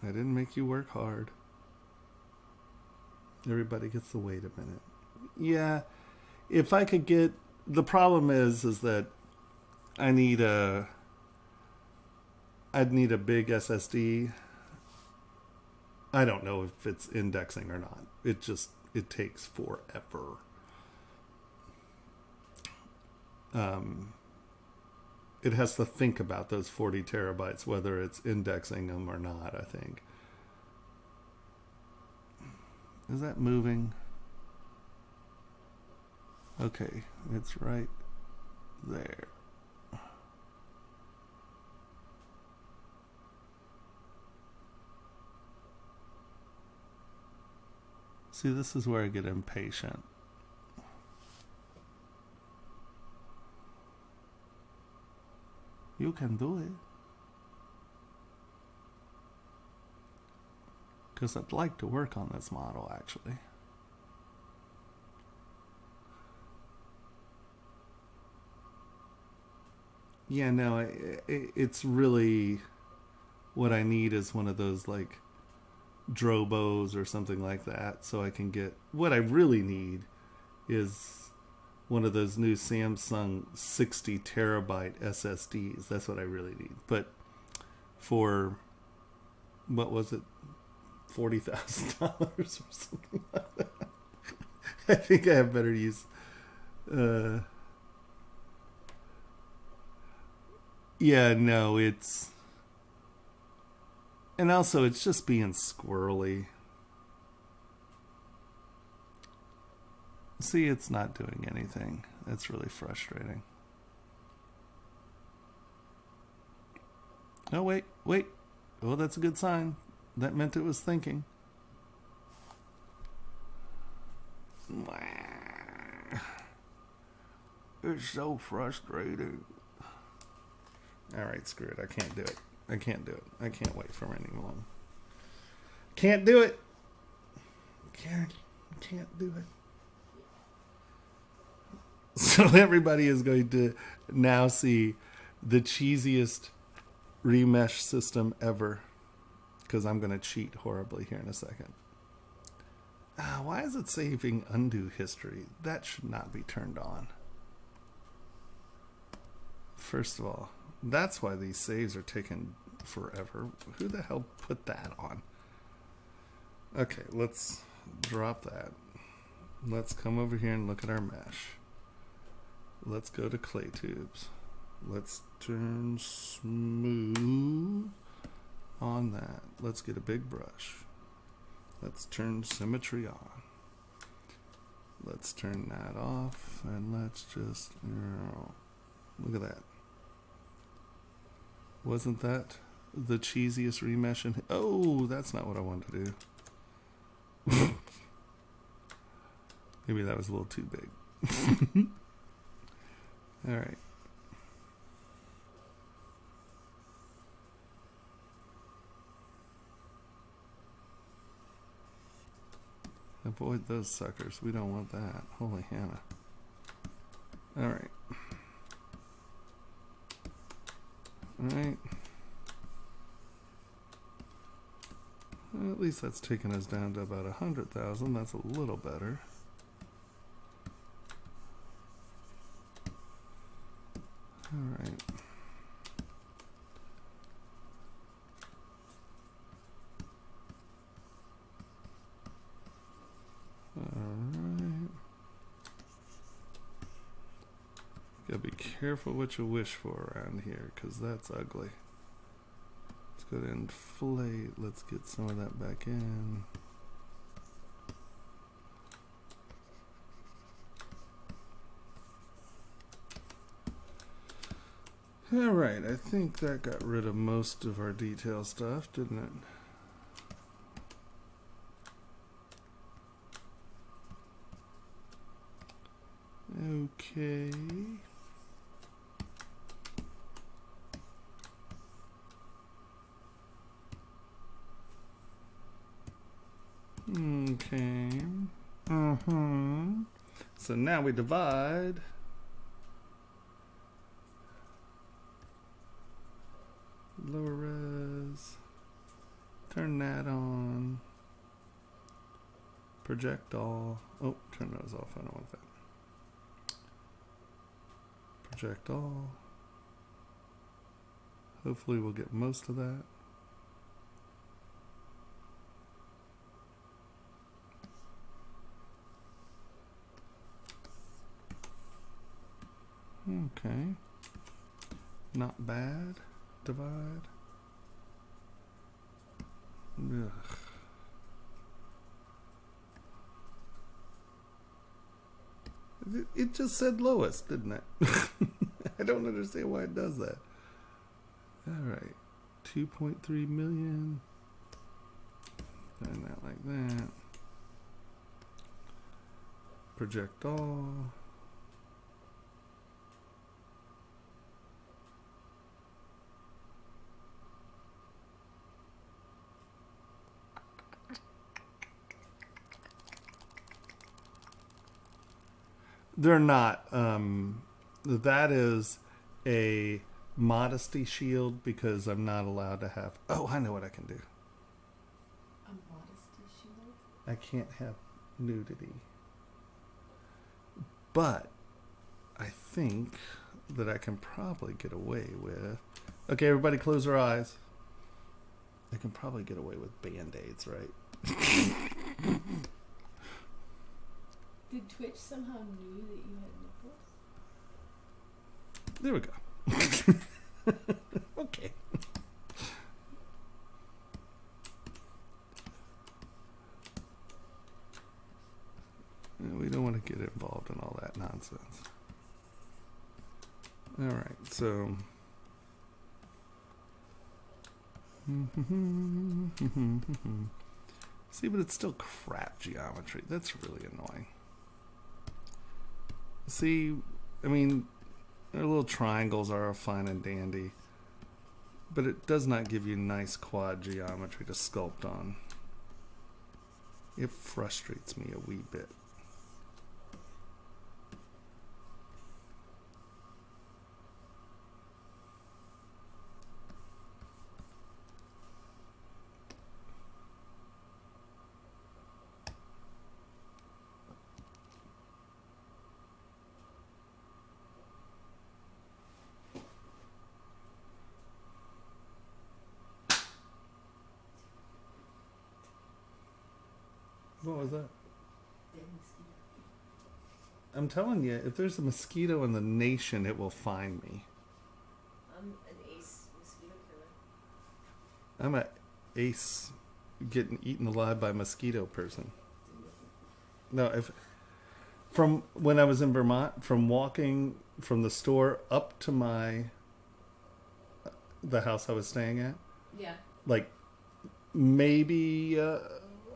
Speaker 1: I didn't make you work hard. Everybody gets to wait a minute. Yeah, if I could get... The problem is that I'd need a big SSD. I don't know if it's indexing or not. It takes forever. It has to think about those 40 terabytes, whether it's indexing them or not, I think. Is that moving? Okay, it's right there. See, this is where I get impatient. You can do it. Because I'd like to work on this model, actually. Yeah, no, it's really... What I need is one of those, like, Drobos or something like that, so I can get... What I really need is one of those new Samsung 60 terabyte SSDs. That's what I really need. But for, what was it, $40,000 or something like that, I think I have better use. Yeah, no, it's... And also, it's just being squirrely. See, it's not doing anything. It's really frustrating. Oh, wait. Oh, that's a good sign. That meant it was thinking. It's so frustrating. Alright, screw it. I can't do it. I can't wait for any long. Can't do it. Can't do it. So everybody is going to now see the cheesiest remesh system ever, because I'm going to cheat horribly here in a second. Why is it saving undo history? That should not be turned on. First of all, that's why these saves are taking forever. Who the hell put that on? Okay, let's drop that. Let's come over here and look at our mesh. Let's go to clay tubes. Let's turn smooth on that. Let's get a big brush. Let's turn symmetry on. Let's turn that off, and let's just, look at that. Wasn't that the cheesiest remesh in... Oh, that's not what I wanted to do. Maybe that was a little too big. All right. Avoid those suckers. We don't want that. Holy Hannah. All right. All right. Well, at least that's taken us down to about 100,000. That's a little better. All right. Alright. Gotta be careful what you wish for around here, because that's ugly. Let's go to inflate. Let's get some of that back in. All right, I think that got rid of most of our detail stuff, didn't it? Okay. Okay. So now we divide. Lower res. Turn that on. Project all. Oh, turn those off. I don't want that. Project all. Hopefully we'll get most of that. Okay. Not bad. Divide. Ugh. It just said lowest, didn't it? I don't understand why it does that. All right. 2.3 million. And that like that. Project all. They're not. That is a modesty shield because I'm not allowed to have. Oh, I know what I can do.
Speaker 2: A modesty shield?
Speaker 1: I can't have nudity. But I think that I can probably get away with. Okay, everybody close their eyes. I can probably get away with band-aids, right?
Speaker 2: Did Twitch somehow knew that you had nipples?
Speaker 1: There we go. Okay. We don't want to get involved in all that nonsense. All right, so. See, but it's still crap geometry. That's really annoying. See, I mean, their little triangles are fine and dandy, but it does not give you nice quad geometry to sculpt on. It frustrates me a wee bit. What was that? I'm telling you, if there's a mosquito in the nation, it will find me.
Speaker 2: I'm an ace mosquito killer.
Speaker 1: I'm an ace getting eaten alive by mosquito person. No, if from when I was in Vermont, from walking from the store up to the house I was staying at.
Speaker 2: Yeah.
Speaker 1: Like maybe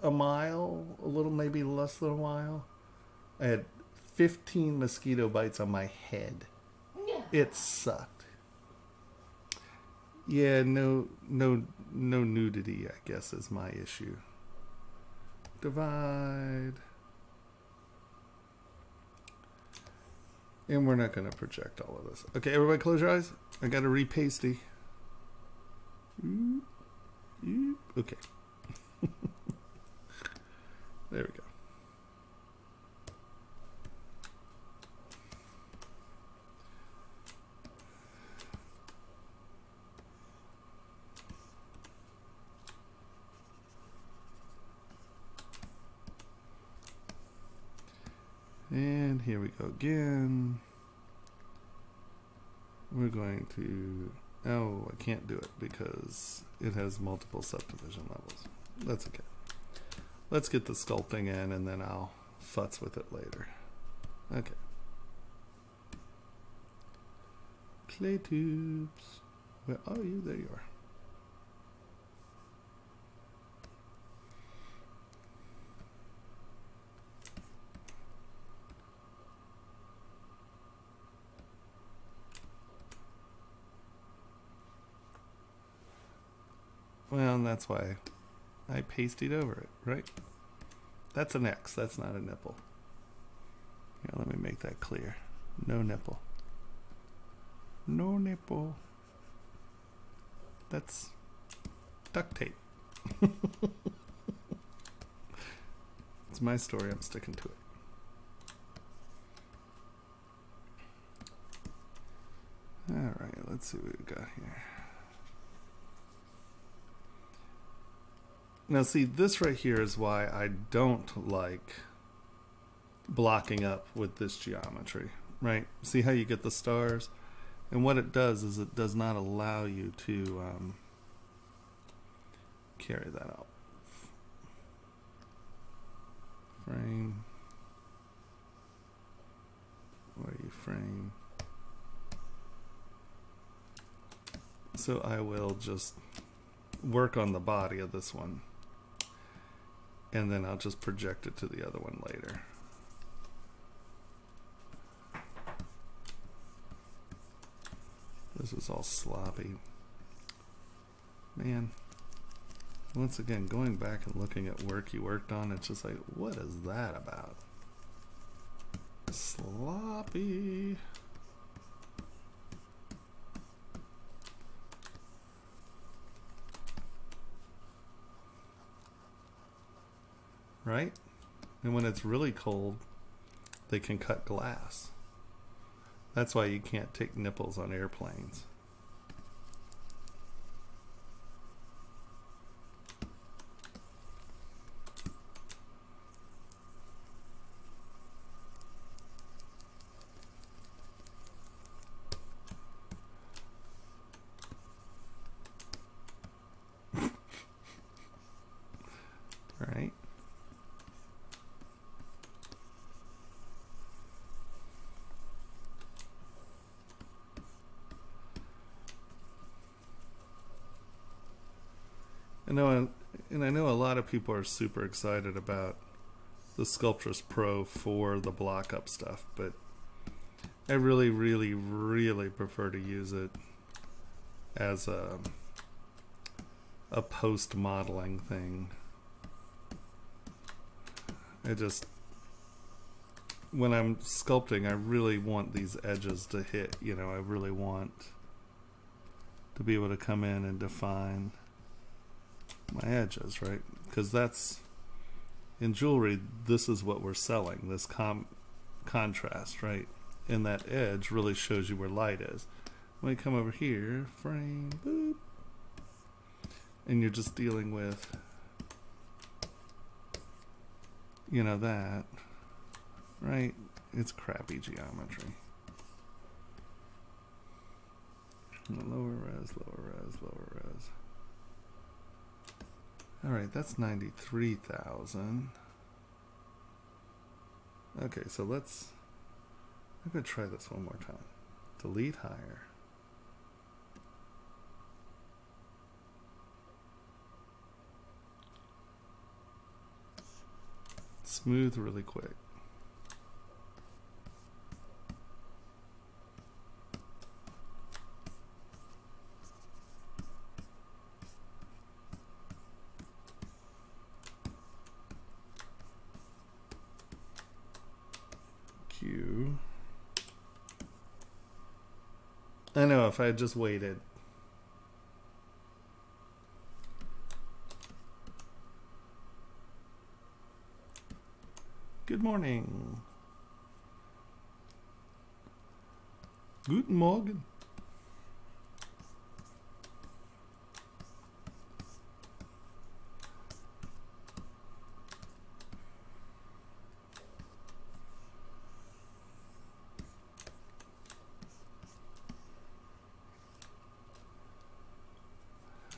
Speaker 1: a mile, a little, maybe less than a mile. I had 15 mosquito bites on my head.
Speaker 2: Yeah.
Speaker 1: It sucked. Yeah, no nudity, I guess, is my issue. Divide. And we're not going to project all of this. Okay, everybody close your eyes. I got to repasty. Okay. There we go. And here we go again. We're going to, oh, I can't do it because it has multiple subdivision levels. That's okay. Let's get the sculpting in and then I'll futz with it later. Okay. Clay tubes. Where are you? There you are. Well, and that's why I pasted over it, right? That's an X, that's not a nipple. Here, let me make that clear. No nipple. No nipple. That's duct tape. It's my story, I'm sticking to it. Alright, let's see what we've got here. Now see, this right here is why I don't like blocking up with this geometry, right? See how you get the stars? And what it does is it does not allow you to carry that out. Frame. Where you frame. So I will just work on the body of this one. And then I'll just project it to the other one later. This is all sloppy. Man, once again, going back and looking at work you worked on, it's just like, what is that about? Sloppy. Right? And when it's really cold, they can cut glass. That's why you can't take nipples on airplanes. Right? I know a lot of people are super excited about the Sculptress Pro for the block up stuff, but I really, really, really prefer to use it as a post modeling thing. When I'm sculpting, I really want these edges to hit, you know, I really want to be able to come in and define my edges, right? Because that's, in jewelry, this is what we're selling, this contrast, right? And that edge really shows you where light is. When you come over here, frame, boop, and you're just dealing with, you know, that, right? It's crappy geometry. Lower res, lower res, lower res. Alright, that's 93,000. Okay, so I'm going to try this one more time. Delete higher. Smooth really quick. I know, if I had just waited. Good morning. Guten Morgen.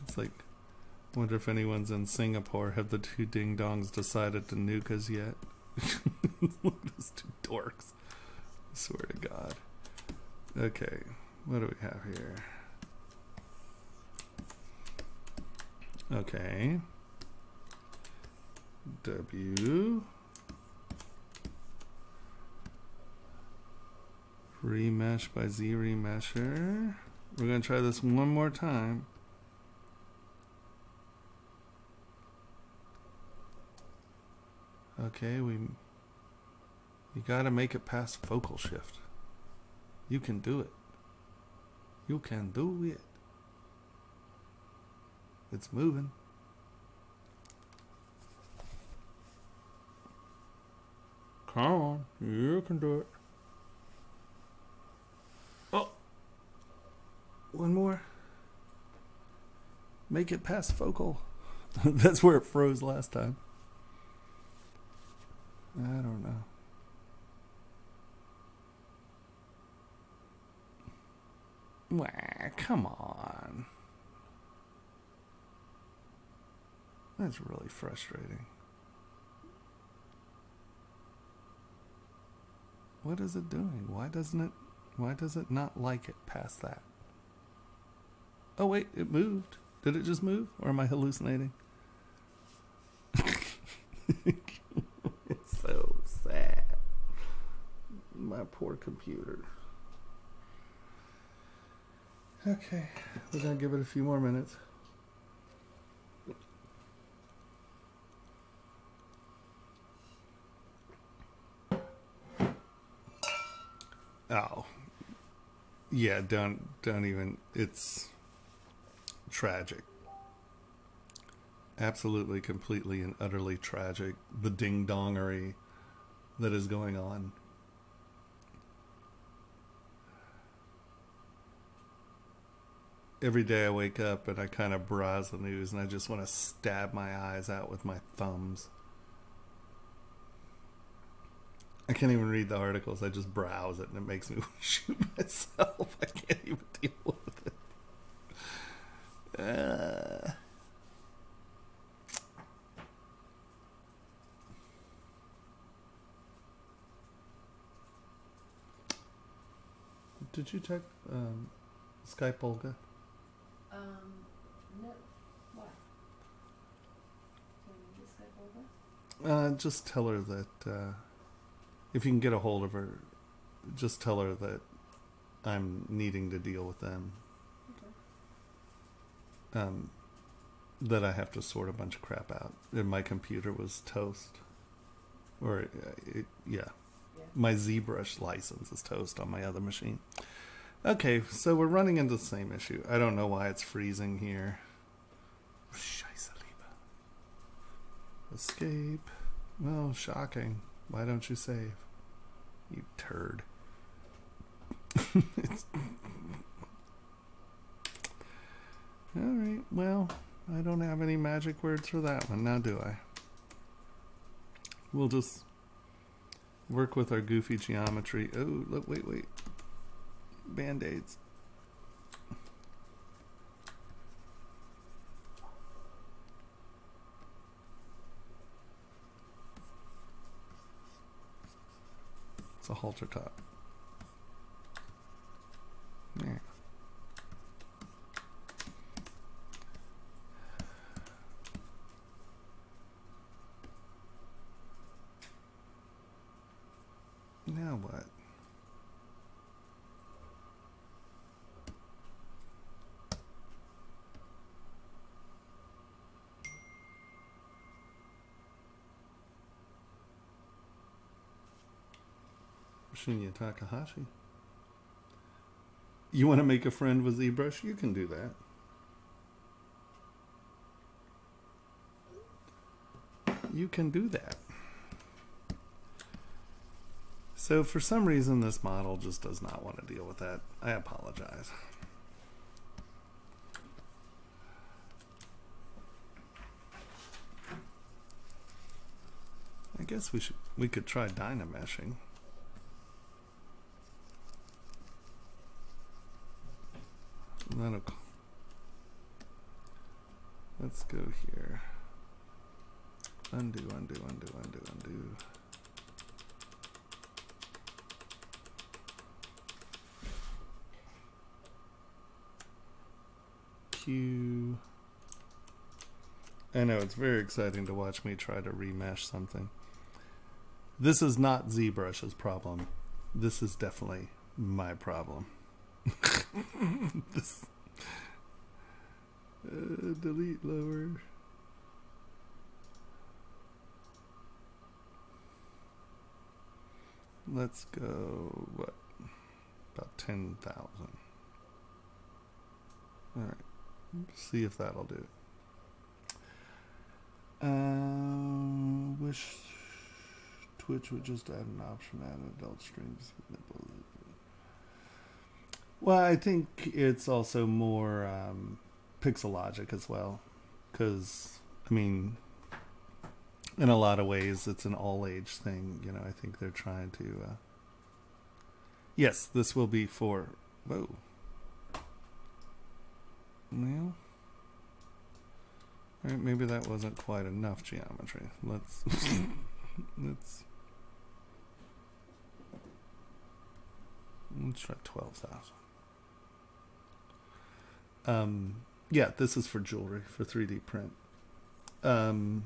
Speaker 1: It's like, I wonder if anyone's in Singapore. Have the two ding-dongs decided to nuke us yet? Look at those two dorks. I swear to God. Okay, what do we have here? Okay. W. Remesh by ZRemesher. We're going to try this one more time. Okay, you got to make it past focal shift. You can do it. You can do it. It's moving. Come on, you can do it. Oh, one more. Make it past focal. That's where it froze last time. I don't know. Wah, come on. That's really frustrating. What is it doing? Why does it not like it past that? Oh wait, it moved. Did it just move? Or am I hallucinating? It's so sad. My poor computer. Okay, we're gonna give it a few more minutes. Oh, yeah, don't even, it's tragic. Absolutely, completely, and utterly tragic. The ding-dongery that is going on. Every day I wake up and I kind of browse the news and I just want to stab my eyes out with my thumbs. I can't even read the articles. I just browse it and it makes me want to shoot myself. I can't even deal with it. Did you check Skype Olga?
Speaker 2: No. Why? Can you just Skype Olga?
Speaker 1: Just tell her that if you can get a hold of her, just tell her that I'm needing to deal with them. Okay. That I have to sort a bunch of crap out. And my computer was toast. Or, yeah. My ZBrush license is toast on my other machine. Okay, so we're running into the same issue. I don't know why it's freezing here. Escape. Well, shocking. Why don't you save? You turd. Alright, well, I don't have any magic words for that one, now do I? We'll just work with our goofy geometry. Oh, look, wait. Band-aids. It's a halter top. There. Now what? Shinya Takahashi. You want to make a friend with ZBrush? You can do that. You can do that. So for some reason this model just does not want to deal with that. I apologize. I guess we could try dynameshing. Let's go here. Undo. Q. I know, it's very exciting to watch me try to remesh something. This is not ZBrush's problem. This is definitely my problem. This, delete lower. Let's go, what, about 10,000. All right, see if that'll do it. Wish Twitch would just add an option, add adult streams. Well, I think it's also more pixelogic as well, because I mean, in a lot of ways, it's an all-age thing. You know, I think they're trying to. Yes, this will be for. Whoa. Well. All right, maybe that wasn't quite enough geometry. Let's try 12,000. Yeah, this is for jewelry, for 3D print. The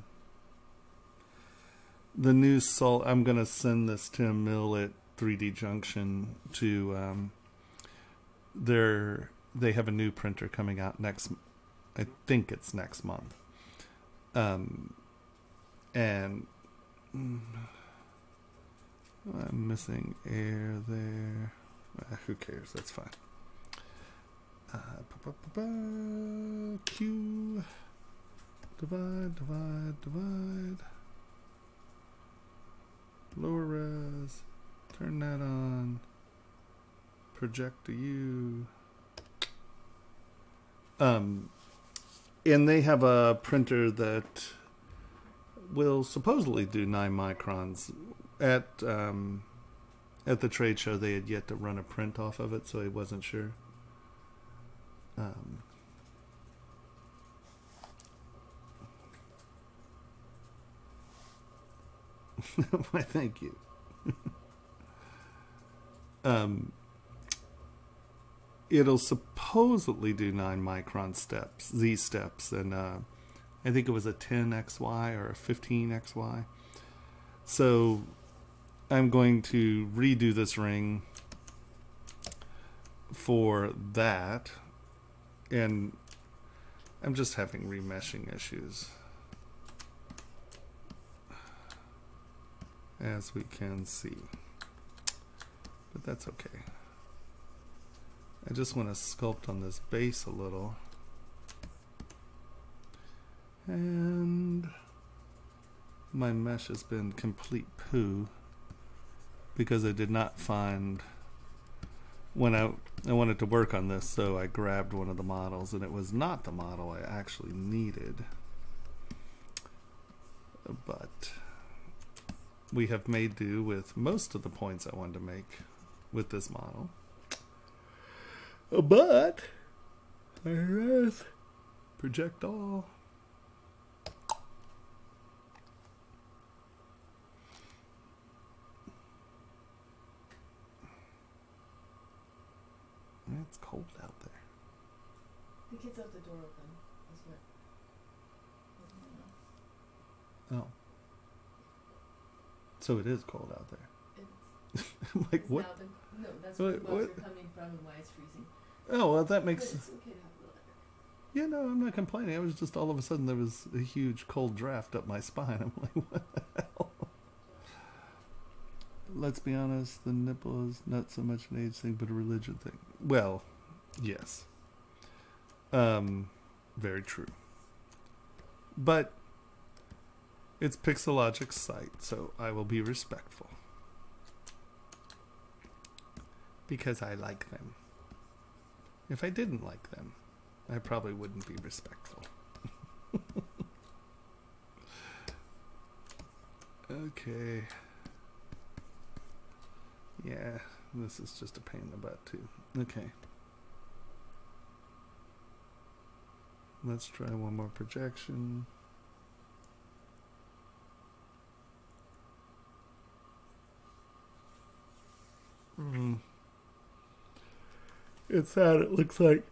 Speaker 1: new salt, I'm gonna send this to Emil at 3D Junction to they have a new printer coming out next, I think it's next month. And I'm missing air there. Who cares? That's fine. Q. Divide. Lower res. Turn that on. Project to U. And they have a printer that will supposedly do 9 microns. At the trade show, they had yet to run a print off of it, so I wasn't sure. Why, thank you. It'll supposedly do 9 micron steps, Z steps, and I think it was a 10xy or a 15xy. So I'm going to redo this ring for that, and I'm just having remeshing issues, as we can see, but that's okay. I just want to sculpt on this base a little, and my mesh has been complete poo because I did not find, when I wanted to work on this, so I grabbed one of the models and it was not the model I actually needed. But we have made do with most of the points I wanted to make with this model. But there's project all. It's cold out there.
Speaker 2: The kids left the door open. That's what.
Speaker 1: Oh. So it is cold out there.
Speaker 2: It's
Speaker 1: like
Speaker 2: it's
Speaker 1: what?
Speaker 2: No, that's where the bugs
Speaker 1: what?
Speaker 2: are coming from and why it's freezing.
Speaker 1: Oh, well, that makes.
Speaker 2: But it's okay to have a little bit.
Speaker 1: Yeah, no, I'm not complaining. I was just all of a sudden there was a huge cold draft up my spine. I'm like, what the hell? Let's be honest, the nipple is not so much an age thing, but a religion thing. Well, yes. Very true. But it's Pixelogic's site, so I will be respectful. Because I like them. If I didn't like them, I probably wouldn't be respectful. Okay. Yeah, this is just a pain in the butt too. Okay. Let's try one more projection. It's sad. It looks like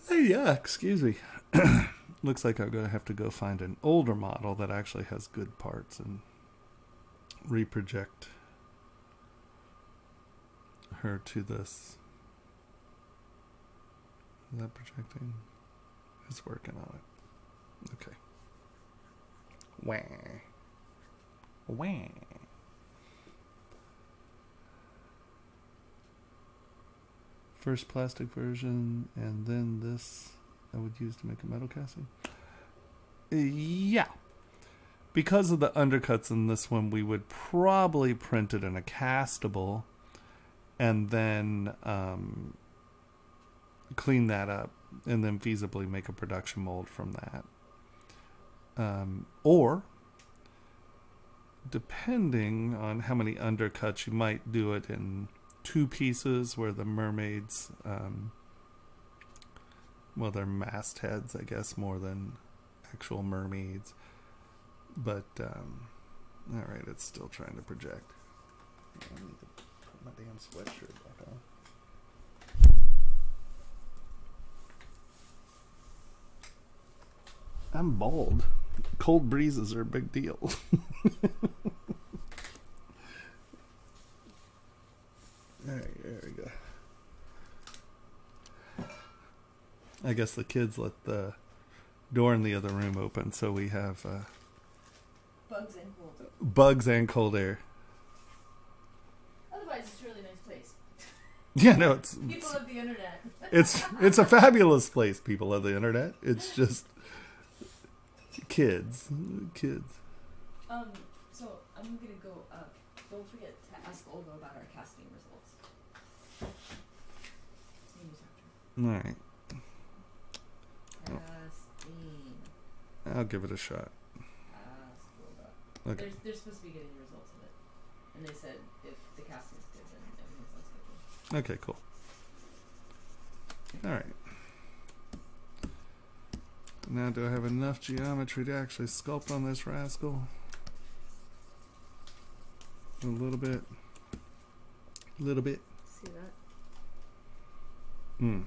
Speaker 1: Hey, yeah, excuse me. Looks like I'm going to have to go find an older model that actually has good parts and reproject her to this. Is that projecting? It's working on it. Okay. Wah. Wah. First plastic version, and then this I would use to make a metal casting. Yeah. Because of the undercuts in this one, we would probably print it in a castable and then clean that up and then feasibly make a production mold from that. Or, depending on how many undercuts, you might do it in 2 pieces where the mermaids, well, they're mastheads, I guess, more than actual mermaids. But, alright, it's still trying to project. I need to put my damn sweatshirt back on. I'm bald. Cold breezes are a big deal. Alright, there we go. I guess the kids let the door in the other room open, so we have
Speaker 2: bugs and cold.
Speaker 1: Bugs and cold air.
Speaker 2: Otherwise, it's a really nice place.
Speaker 1: Yeah, no, it's
Speaker 2: People of the internet.
Speaker 1: it's a fabulous place, people of the internet. It's just kids.
Speaker 2: So I'm gonna go up. Don't forget to ask Olga about our casting results.
Speaker 1: Alright.
Speaker 2: Casting.
Speaker 1: I'll give it a shot.
Speaker 2: Ask Olga.
Speaker 1: Okay.
Speaker 2: They're supposed to be getting the results of it. And they said if the casting's good, then everything sounds good.
Speaker 1: Okay, cool. Alright. Now, do I have enough geometry to actually sculpt on this rascal? A little bit. A little bit.
Speaker 2: See that?
Speaker 1: Hmm.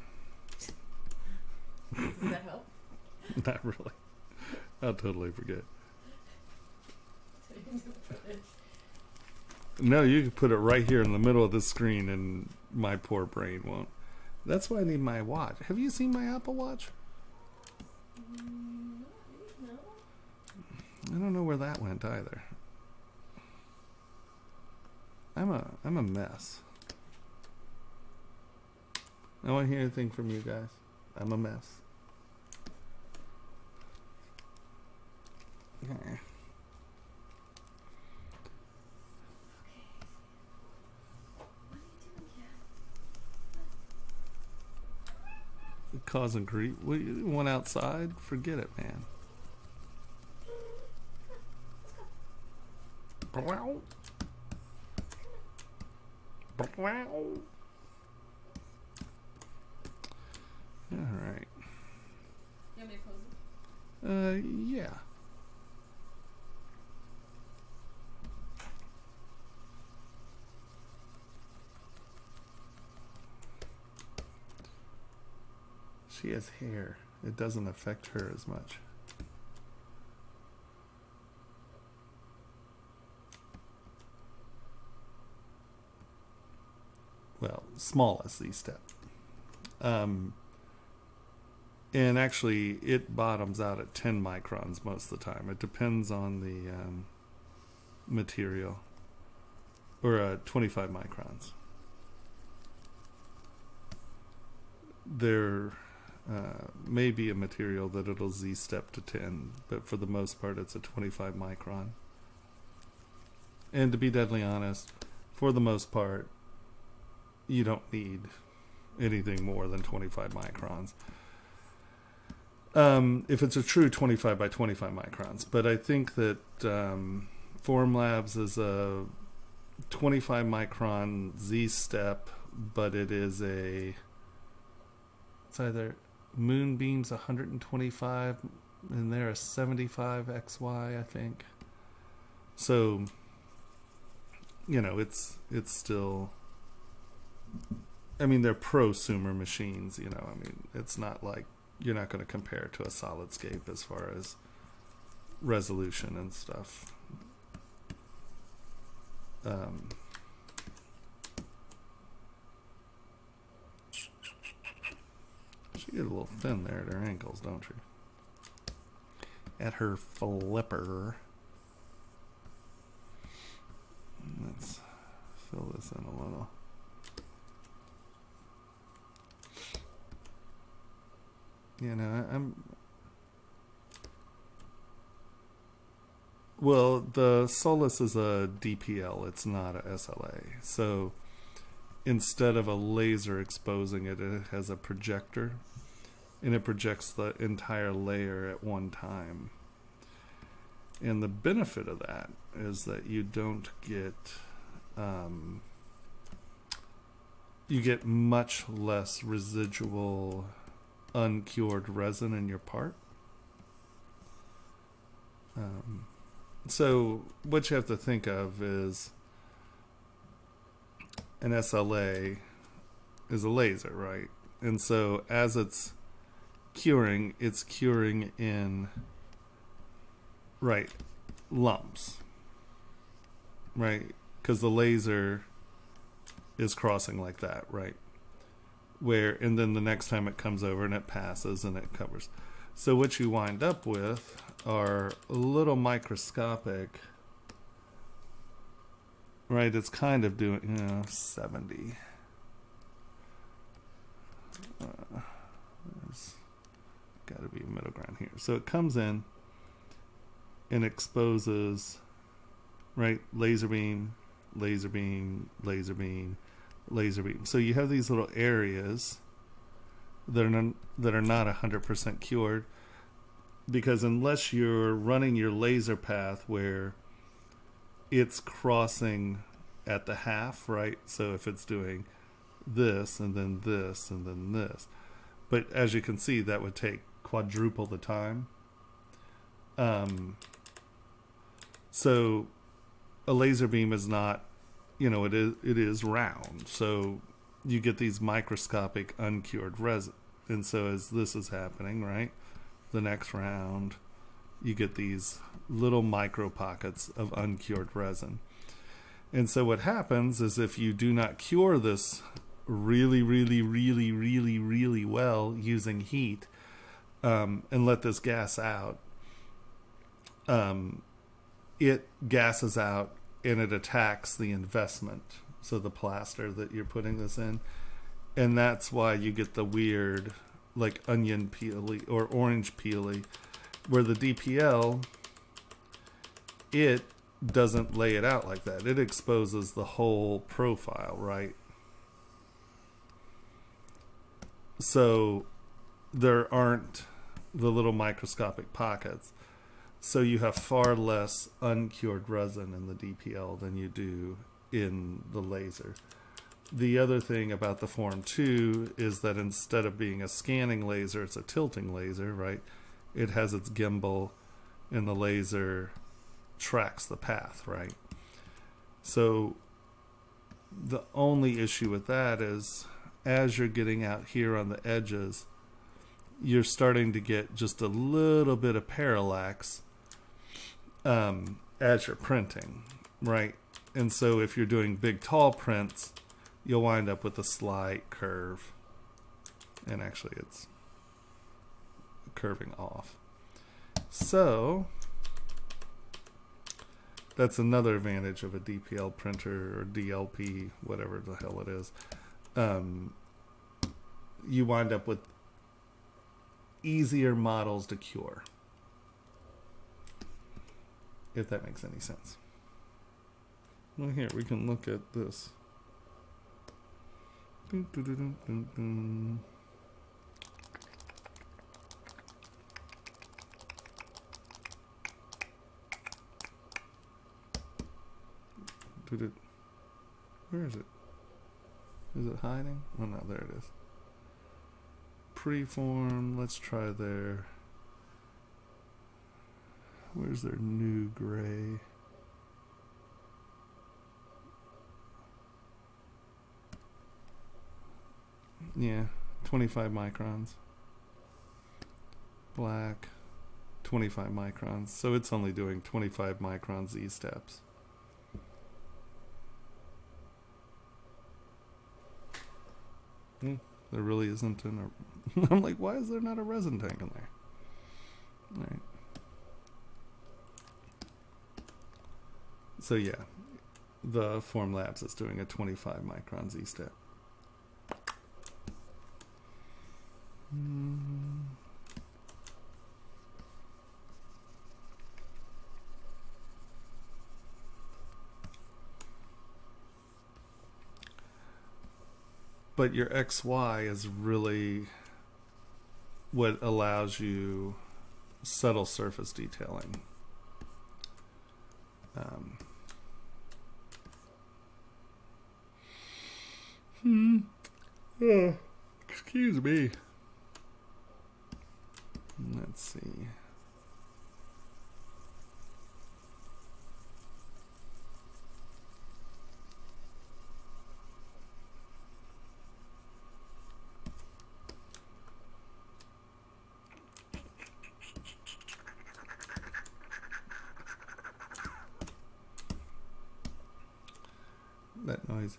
Speaker 2: Does that help?
Speaker 1: Not really. I'll totally forget. No, you can put it right here in the middle of the screen and my poor brain won't. That's why I need my watch. Have you seen my Apple Watch?
Speaker 2: No.
Speaker 1: I don't know where that went either. I'm a mess. I want to hear anything from you guys. I'm a mess. Okay. Causing grief. We went outside. Forget it, man. All right.
Speaker 2: You want me to pose it?
Speaker 1: Yeah. She has hair. It doesn't affect her as much. Well, smallest Z step. And actually, it bottoms out at 10 microns most of the time. It depends on the material. Or 25 microns. There may be a material that it'll Z-step to 10, but for the most part, it's a 25 micron. And to be deadly honest, for the most part, you don't need anything more than 25 microns. If it's a true 25 by 25 microns. But I think that Formlabs is a 25 micron Z-step, but it is it's either Moonbeam's 125 and they're a 75 XY, I think. So, you know, it's still I mean, they're prosumer machines, you know. I mean, it's not like you're not going to compare it to a SolidScape as far as resolution and stuff. She get a little thin there at her ankles, don't she? At her flipper. Let's fill this in a little. You know, well, the Solus is a DPL, it's not a SLA. So instead of a laser exposing it, it has a projector, and it projects the entire layer at one time. And the benefit of that is that you don't get, you get much less residual uncured resin in your part. So what you have to think of is an SLA is a laser, right? And so as it's curing in, right, lumps, right? Because the laser is crossing like that, right? And then the next time it comes over and it passes and it covers. So what you wind up with are little microscopic, right? It's kind of doing, you know, 70. There's got to be a middle ground here. So it comes in and exposes, right? Laser beam, laser beam, laser beam, laser beam. So you have these little areas that are not 100% cured, because unless you're running your laser path where it's crossing at the half, right? So if it's doing this and then this and then this, but as you can see, that would take quadruple the time. So a laser beam is not, you know, it is round, so you get these microscopic uncured resin. And so as this is happening, right, the next round, you get these little micro pockets of uncured resin. And so what happens is, if you do not cure this really well using heat, and let this gas out, it gases out and it attacks the investment, so the plaster that you're putting this in. And that's why you get the weird, like, onion peely or orange peely, where the DPL, it doesn't lay it out like that. It exposes the whole profile, right? So there aren't the little microscopic pockets. So you have far less uncured resin in the DPL than you do in the laser. The other thing about the Form 2 is that instead of being a scanning laser, it's a tilting laser, right? It has its gimbal, and the laser tracks the path, right? So the only issue with that is, as you're getting out here on the edges, you're starting to get just a little bit of parallax as you're printing, right? And so if you're doing big, tall prints, you'll wind up with a slight curve. And actually, it's curving off. So that's another advantage of a DPL printer, or DLP, whatever the hell it is. You wind up with easier models to cure, if that makes any sense. Well, here we can look at this. Dun, dun, dun, dun, dun, dun. Where is it? Is it hiding? Oh no, there it is. Preform, let's try their, where's their new gray? Yeah, 25 microns. Black, 25 microns. So it's only doing 25 micron Z steps. There really isn't an... I'm like, why is there not a resin tank in there? All right. So yeah, the Formlabs is doing a 25 micron Z step. But your XY is really what allows you subtle surface detailing. Excuse me. Let's see. That noise.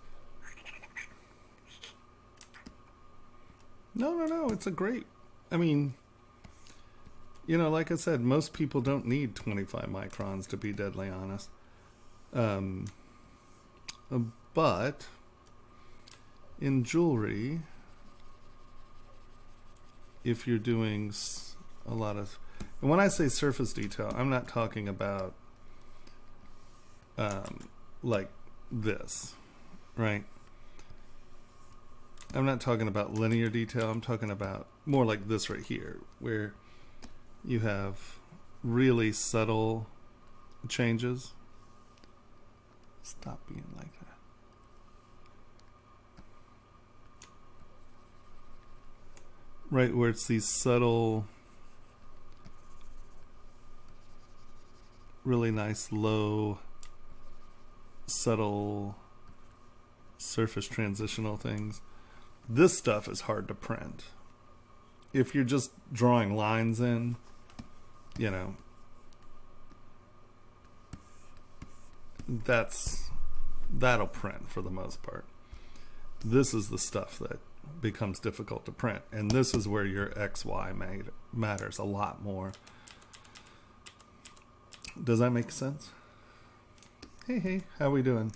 Speaker 1: No, it's a great, I mean, you know, like I said, most people don't need 25 microns, to be deadly honest. But in jewelry, if you're doing a lot of, and when I say surface detail, I'm not talking about like this, right? I'm not talking about linear detail. I'm talking about more like this right here, where you have really subtle changes. Stop being like that. Right, where it's these subtle, really nice, low, subtle surface transitional things. This stuff is hard to print. If you're just drawing lines in, you know, that'll print for the most part. This is the stuff that becomes difficult to print, and this is where your XY matters a lot more. Does that make sense? Hey, how we doing?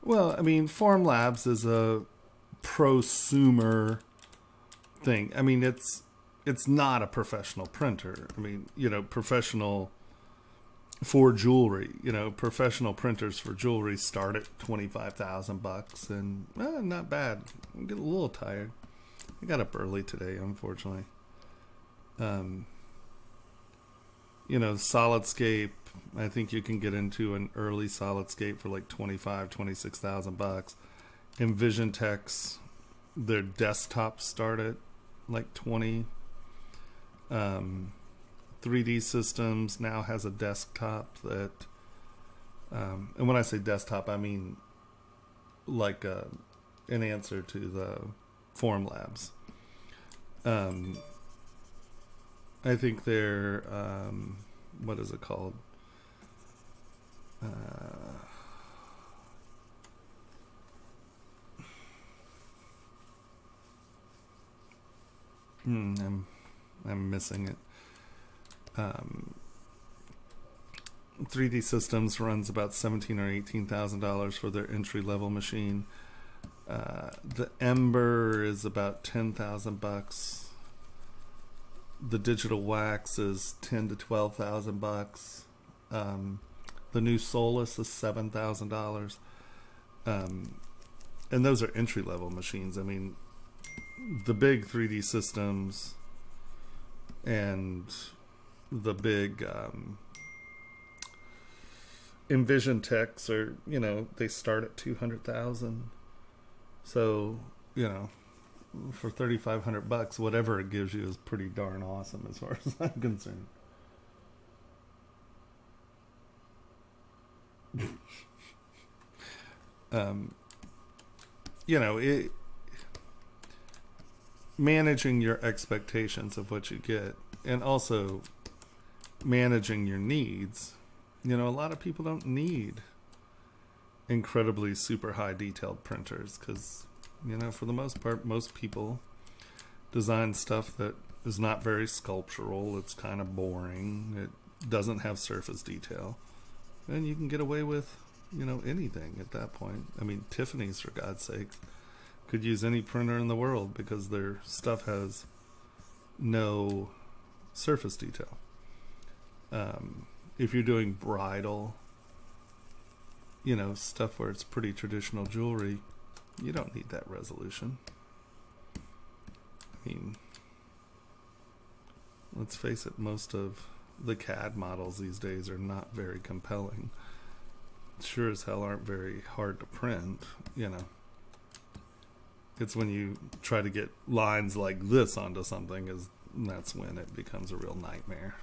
Speaker 1: Well, I mean, Formlabs is a prosumer thing. I mean, it's not a professional printer. I mean, you know, professional for jewelry. You know, professional printers for jewelry start at $25,000, and not bad. I'm getting a little tired. I got up early today, unfortunately. You know, SolidScape, I think you can get into an early SolidScape for like $26,000. EnvisionTex, their desktops start at like 20. 3D Systems now has a desktop that, and when I say desktop, I mean like an answer to the Formlabs. I think they're, what is it called? I'm missing it. 3D Systems runs about $17,000 or $18,000 for their entry-level machine. The Ember is about $10,000. The Digital Wax is $10,000 to $12,000. The new Solus is $7,000. And those are entry-level machines. I mean, the big 3D Systems and the big EnvisionTex are, you know, they start at $200,000. So, you know, for $3,500, whatever it gives you is pretty darn awesome as far as I'm concerned. You know, managing your expectations of what you get, and also managing your needs. You know, a lot of people don't need incredibly super high detailed printers because, you know, for the most part, most people design stuff that is not very sculptural. It's kind of boring. It doesn't have surface detail. And you can get away with, you know, anything at that point. I mean, Tiffany's, for God's sake, could use any printer in the world because their stuff has no surface detail. If you're doing bridal, you know, stuff where it's pretty traditional jewelry, you don't need that resolution. I mean, let's face it, most of the CAD models these days are not very compelling. Sure as hell aren't very hard to print, you know. It's when you try to get lines like this onto something, that's when it becomes a real nightmare.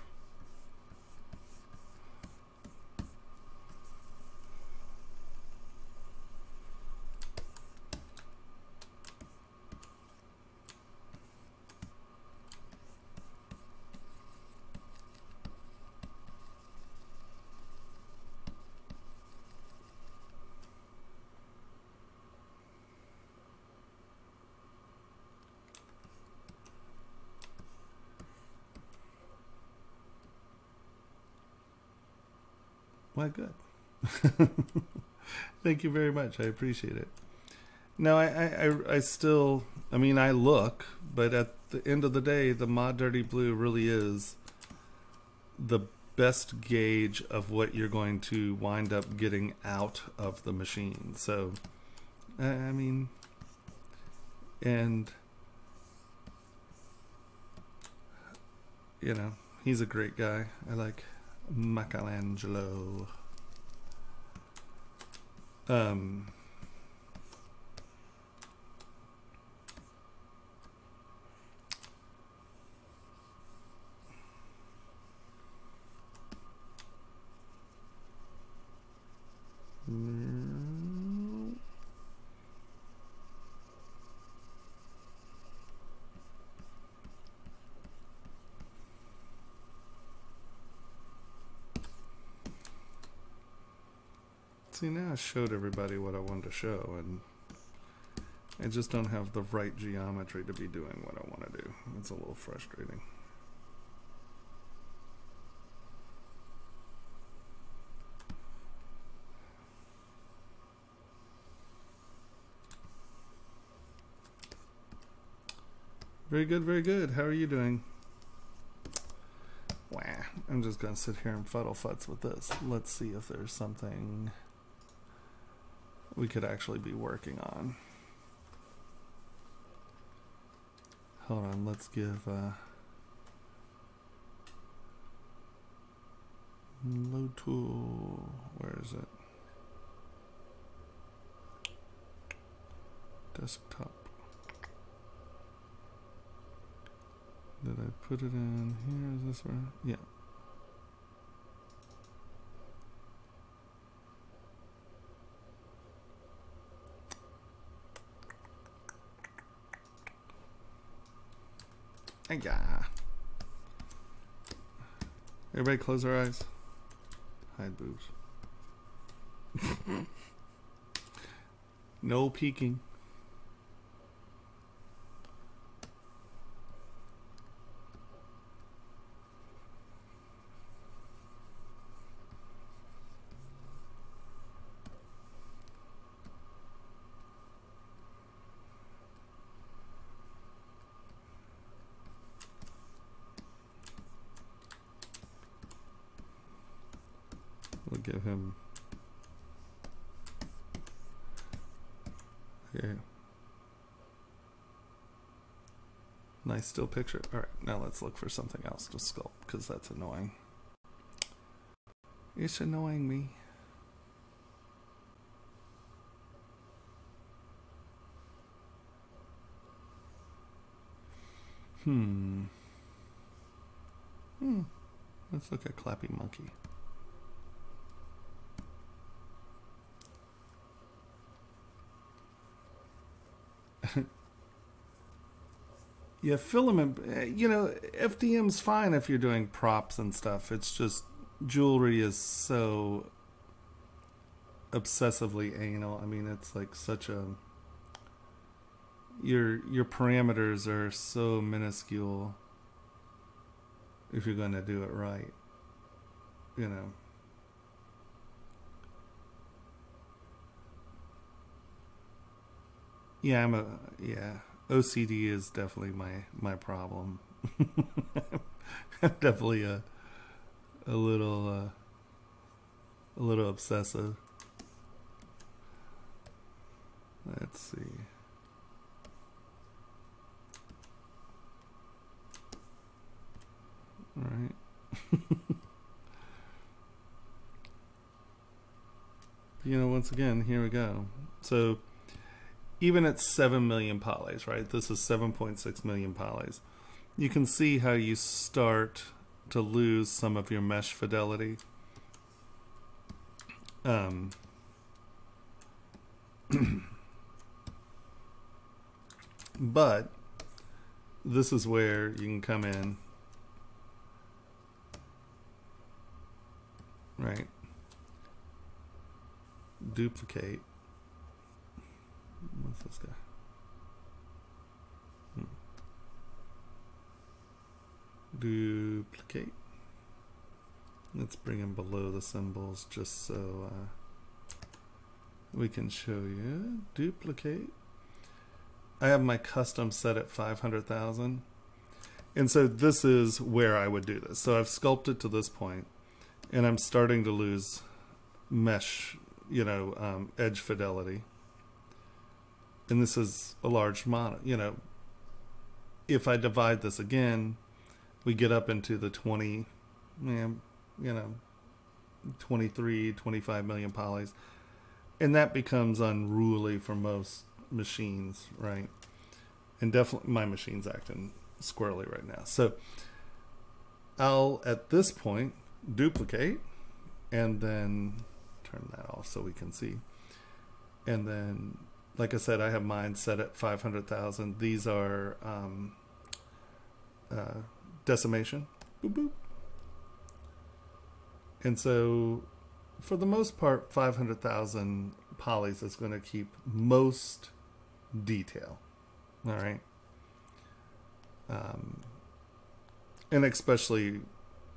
Speaker 1: Why, good. Thank you very much. I appreciate it. Now, I still, I mean, I look, but at the end of the day, the Mod Dirty Blue really is the best gauge of what you're going to wind up getting out of the machine. So, I mean, and, you know, he's a great guy. I like Michelangelo. See, now I showed everybody what I wanted to show, and I just don't have the right geometry to be doing what I want to do. It's a little frustrating. Very good, very good. How are you doing? Wah. I'm just going to sit here and fuddle futz with this. Let's see if there's something we could actually be working on. Hold on, let's give load tool, where is it? Desktop. Did I put it in here? Is this where? Yeah. Yeah. Everybody close their eyes. Hide boobs. No peeking. We'll give him, okay, nice still picture. All right, now let's look for something else to sculpt because that's annoying. It's annoying me. Let's look at Clappy Monkey. Yeah, filament, you know, FDM's fine if you're doing props and stuff. It's just jewelry is so obsessively anal. I mean, it's like such a, your parameters are so minuscule if you're going to do it right, you know. Yeah, OCD is definitely my problem. I'm definitely a little obsessive. Let's see. All right. You know, once again, here we go. So even at 7 million polys, right? This is 7.6 million polys. You can see how you start to lose some of your mesh fidelity. But this is where you can come in, right? Duplicate. What's this guy? Duplicate. Let's bring him below the symbols just so we can show you. Duplicate. I have my custom set at 500,000. And so this is where I would do this. So I've sculpted to this point and I'm starting to lose mesh, you know, edge fidelity. And this is a large model, you know. If I divide this again, we get up into the 20, you know, 23, 25 million polys. And that becomes unruly for most machines, right? And definitely my machine's acting squirrely right now. So I'll, at this point, duplicate and then turn that off so we can see. And then, like I said, I have mine set at 500,000. These are decimation. Boop, boop. And so for the most part, 500,000 polys is going to keep most detail. All right. And especially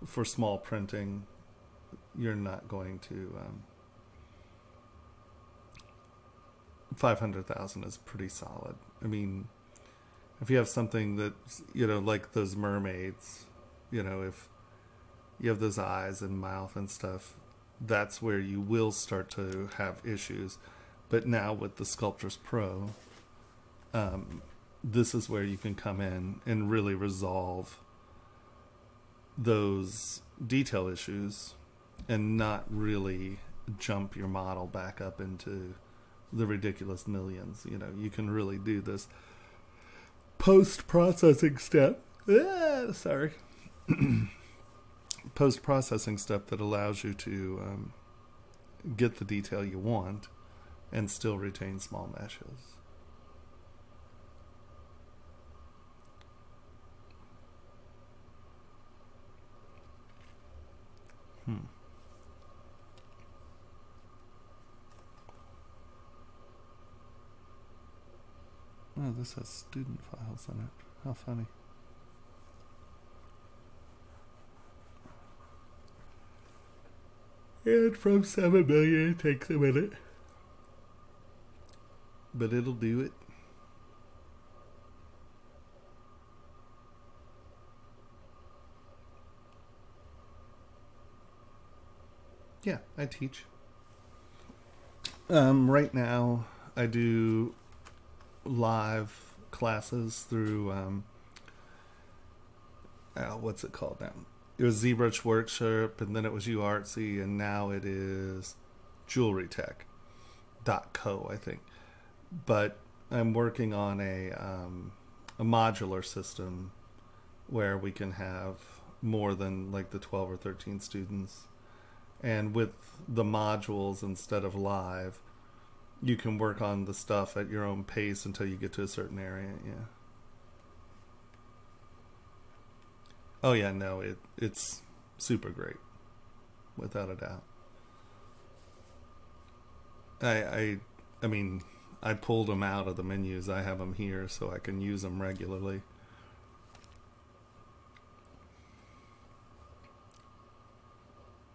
Speaker 1: for small printing, you're not going to 500,000 is pretty solid. I mean, if you have something that, you know, like those mermaids, you know, if you have those eyes and mouth and stuff, that's where you will start to have issues. But now with the Sculptris Pro, this is where you can come in and really resolve those detail issues and not really jump your model back up into the ridiculous millions. You know, you can really do this post-processing step. Sorry. Post-processing step that allows you to get the detail you want and still retain small meshes. Oh, this has student files in it. How funny. And from 7 million, it takes a minute. But it'll do it. Yeah, I teach. Right now, I do live classes through, what's it called now? It was ZBrush Workshop, and then it was UArtsy, and now it is JewelryTech.co, I think. But I'm working on a modular system where we can have more than like the 12 or 13 students. And with the modules instead of live, you can work on the stuff at your own pace until you get to a certain area. Yeah. Oh yeah, no, it's super great, without a doubt. I mean, I pulled them out of the menus. I have them here so I can use them regularly.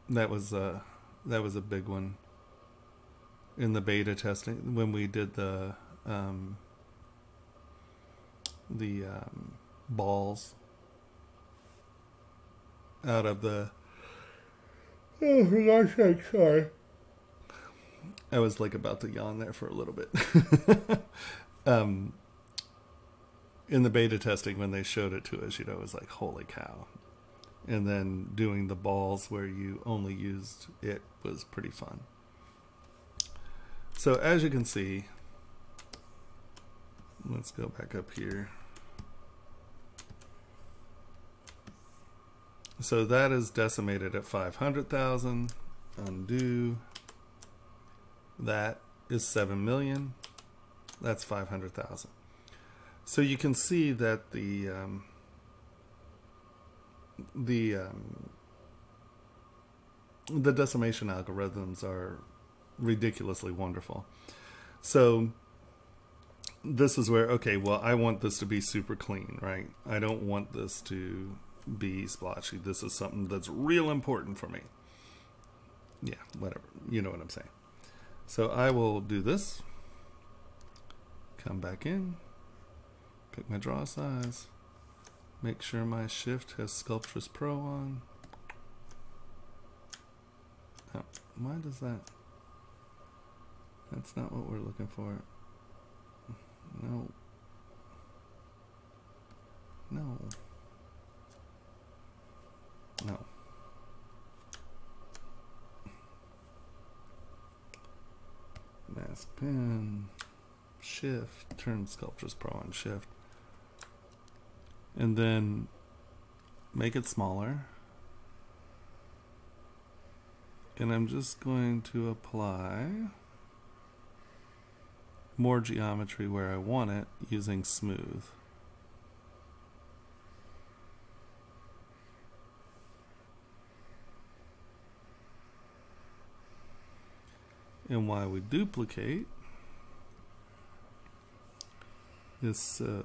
Speaker 1: That was a big one in the beta testing when we did the balls out of the. Oh, for God's sake, sorry. I was like about to yawn there for a little bit. In the beta testing, when they showed it to us, you know, it was like, holy cow. And then doing the balls where you only used it was pretty fun. So as you can see, let's go back up here. So that is decimated at 500,000. Undo. That is 7 million. That's 500,000. So you can see that the decimation algorithms are ridiculously wonderful. So this is where, okay, well, I want this to be super clean, right? I don't want this to be splotchy. This is something that's real important for me. Yeah, whatever. You know what I'm saying. So I will do this. Come back in. Pick my draw size. Make sure my shift has Sculptress Pro on. Oh, why does that? That's not what we're looking for. No. No. No. Mask pen. Shift. Turn Sculptress Pro on shift. And then make it smaller. And I'm just going to apply more geometry where I want it using smooth. And why we duplicate is so,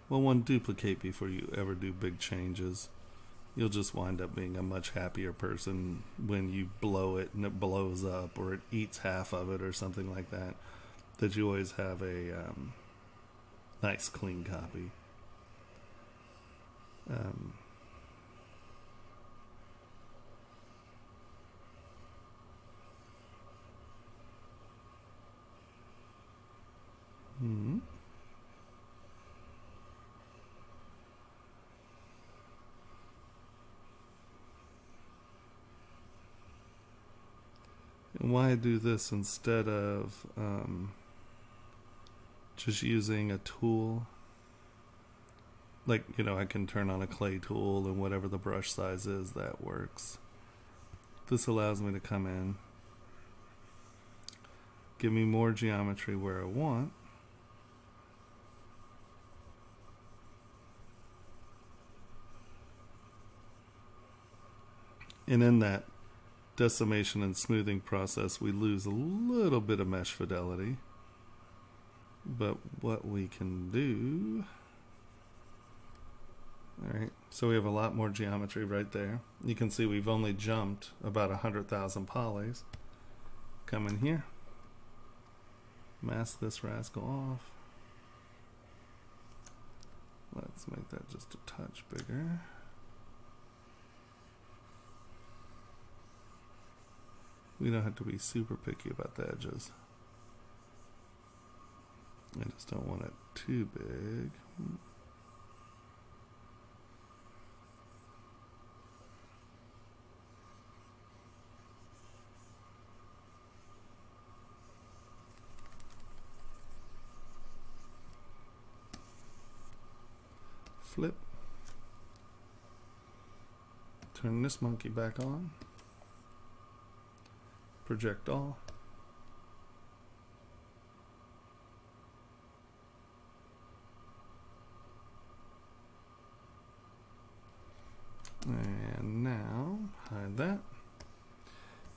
Speaker 1: well, one, duplicate before you ever do big changes. You'll just wind up being a much happier person when you blow it and it blows up or it eats half of it or something like that. That you always have a nice clean copy. And why do this instead of just using a tool? Like, you know, I can turn on a clay tool and whatever the brush size is, that works. This allows me to come in, give me more geometry where I want. And in that decimation and smoothing process, we lose a little bit of mesh fidelity. But what we can do... Alright, so we have a lot more geometry right there. You can see we've only jumped about 100,000 polys. Come in here. Mask this rascal off. Let's make that just a touch bigger. We don't have to be super picky about the edges. I just don't want it too big. Flip. Turn this monkey back on. Project all.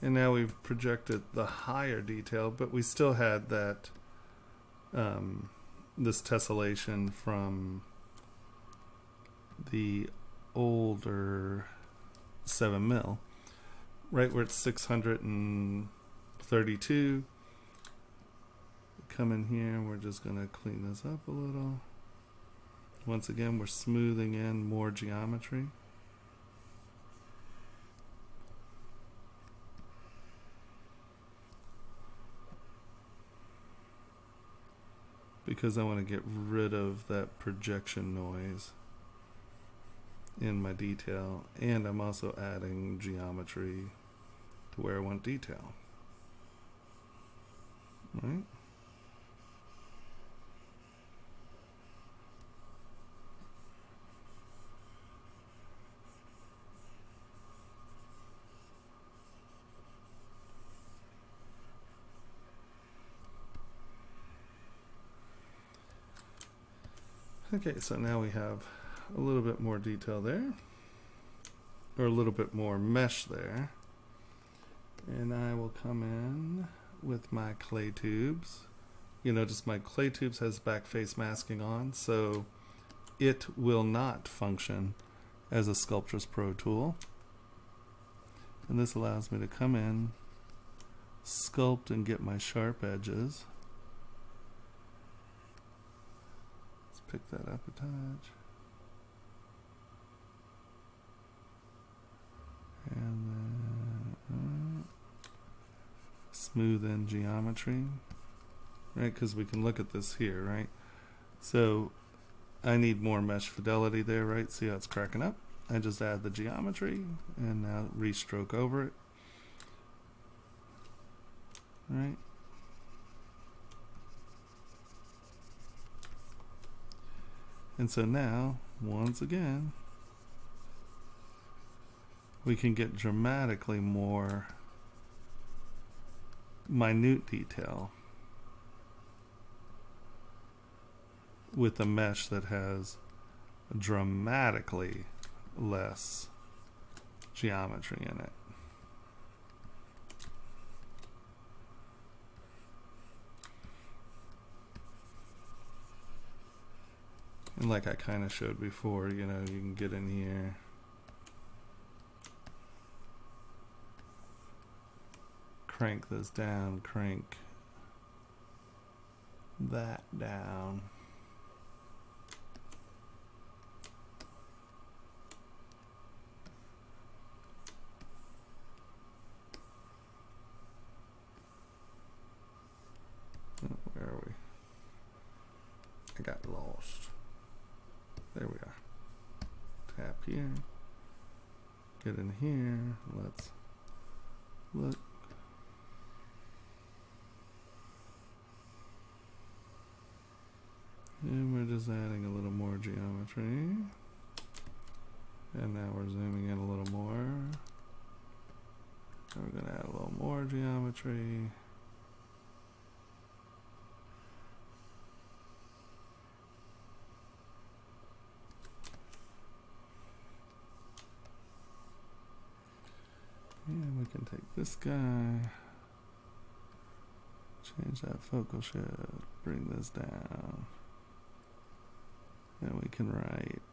Speaker 1: And now we've projected the higher detail, but we still had that this tessellation from the older 7mm, right where it's 632. Come in here, we're just going to clean this up a little. Once again, we're smoothing in more geometry. Because I want to get rid of that projection noise in my detail, and I'm also adding geometry to where I want detail. Right? Okay, so now we have a little bit more detail there, or a little bit more mesh there. And I will come in with my clay tubes. You notice my clay tubes has back face masking on, so it will not function as a Sculptris Pro tool. And this allows me to come in, sculpt, and get my sharp edges. Pick that up a touch. And then smooth in geometry. Right, because we can look at this here, right? So I need more mesh fidelity there, right? See how it's cracking up? I just add the geometry and now restroke over it. Right? And so now, once again, we can get dramatically more minute detail with a mesh that has dramatically less geometry in it. And like I kind of showed before, you know, you can get in here, crank this down, crank that down. Oh, where are we? I got lost. There we are. Tap here. Get in here. Let's look. And we're just adding a little more geometry. And now we're zooming in a little more. And we're going to add a little more geometry. And we can take this guy, change that focal shift, bring this down, and we can write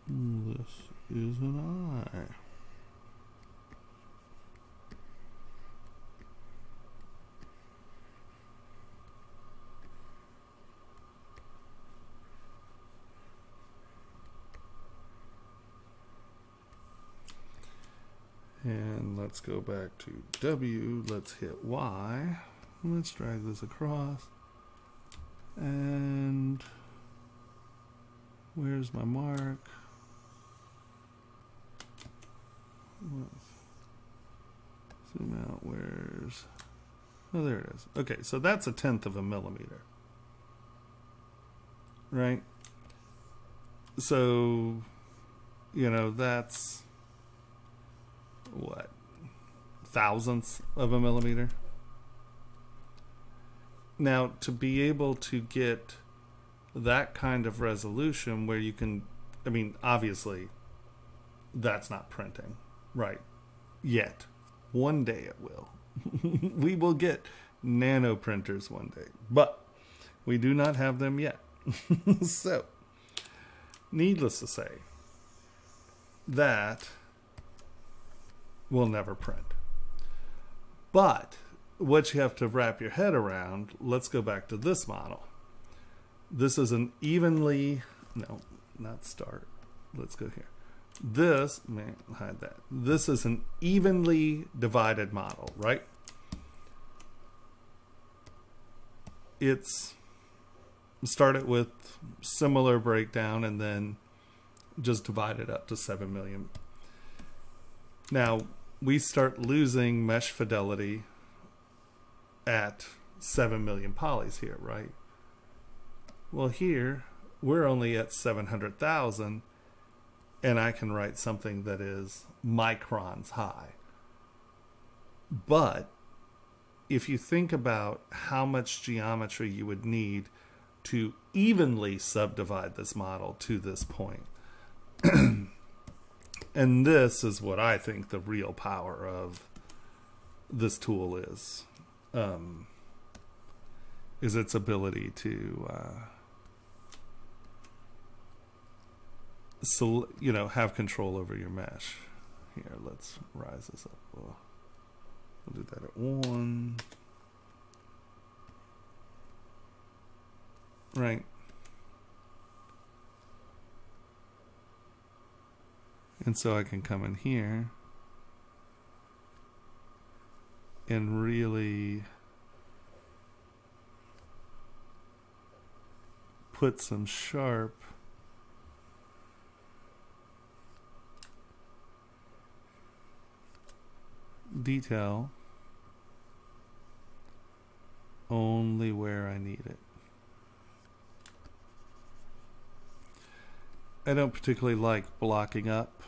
Speaker 1: this is an eye. And let's go back to W, let's hit Y, let's drag this across, and where's my mark? Zoom out, where's, oh, there it is. Okay, so that's 1/10 of a millimeter. Right? So, you know, that's what? Thousandths of a millimeter. Now, to be able to get that kind of resolution where you can, I mean, obviously, that's not printing, right? Yet. One day it will. We will get nano printers one day, but we do not have them yet. So, needless to say, that will never print. But what you have to wrap your head around, let's go back to this model. This is an evenly, no, not start. Let's go here. This, man, hide that. This is an evenly divided model, right? It's started with similar breakdown and then just divide it up to 7 million. Now, we start losing mesh fidelity at 7 million polys here, right? Well, here, we're only at 700,000, and I can write something that is microns high. But if you think about how much geometry you would need to evenly subdivide this model to this point, and this is what I think the real power of this tool is its ability to so, you know, have control over your mesh. Here, let's rise this up. We'll do that at 1. Right. And so I can come in here and really put some sharp detail only where I need it. I don't particularly like blocking up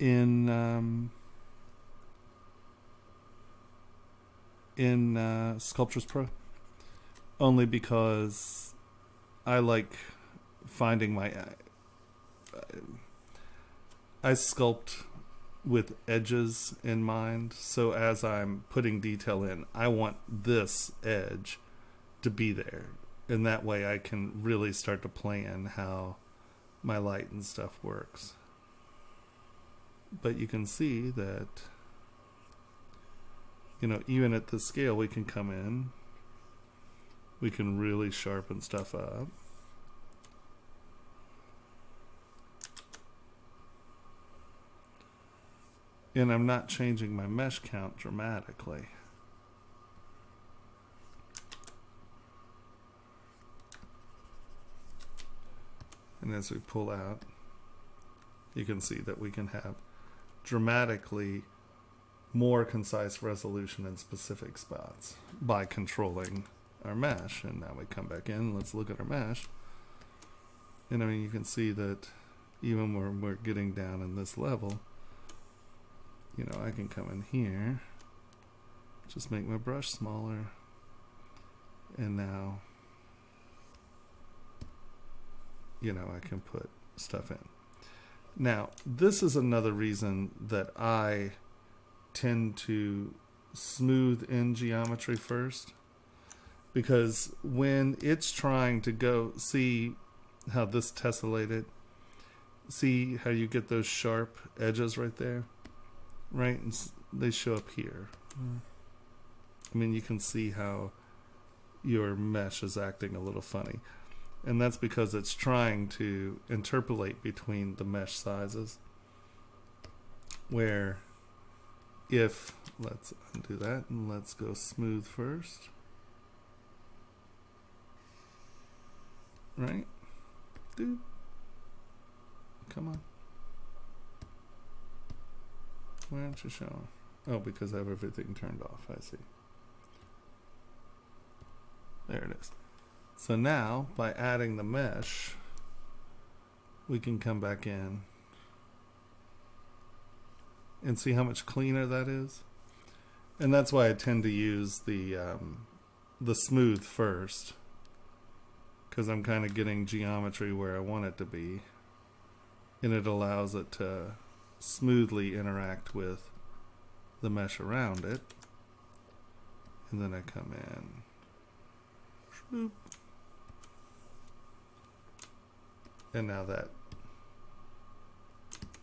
Speaker 1: in Sculptris Pro, only because I like finding my I sculpt with edges in mind, so as I'm putting detail in, I want this edge to be there, and that way I can really start to plan how my light and stuff works. But you can see that, you know, even at this scale we can come in, we can really sharpen stuff up. And I'm not changing my mesh count dramatically. And as we pull out, you can see that we can have dramatically more concise resolution in specific spots by controlling our mesh. And now we come back in, let's look at our mesh. And I mean, you can see that even when we're getting down in this level, you know, I can come in here, just make my brush smaller, and now, you know, I can put stuff in. Now, this is another reason that I tend to smooth in geometry first, because when it's trying to go, see how this tessellated, see how you get those sharp edges right there? Right, and they show up here. I mean, you can see how your mesh is acting a little funny, and that's because it's trying to interpolate between the mesh sizes, where if, let's undo that and let's go smooth first, right? Dude, come on. Why aren't you showing? Oh, because I have everything turned off. I see. There it is. So now, by adding the mesh, we can come back in and see how much cleaner that is. And that's why I tend to use the smooth first, because I'm kind of getting geometry where I want it to be, and it allows it to smoothly interact with the mesh around it. And then I come in, swoop, and now that.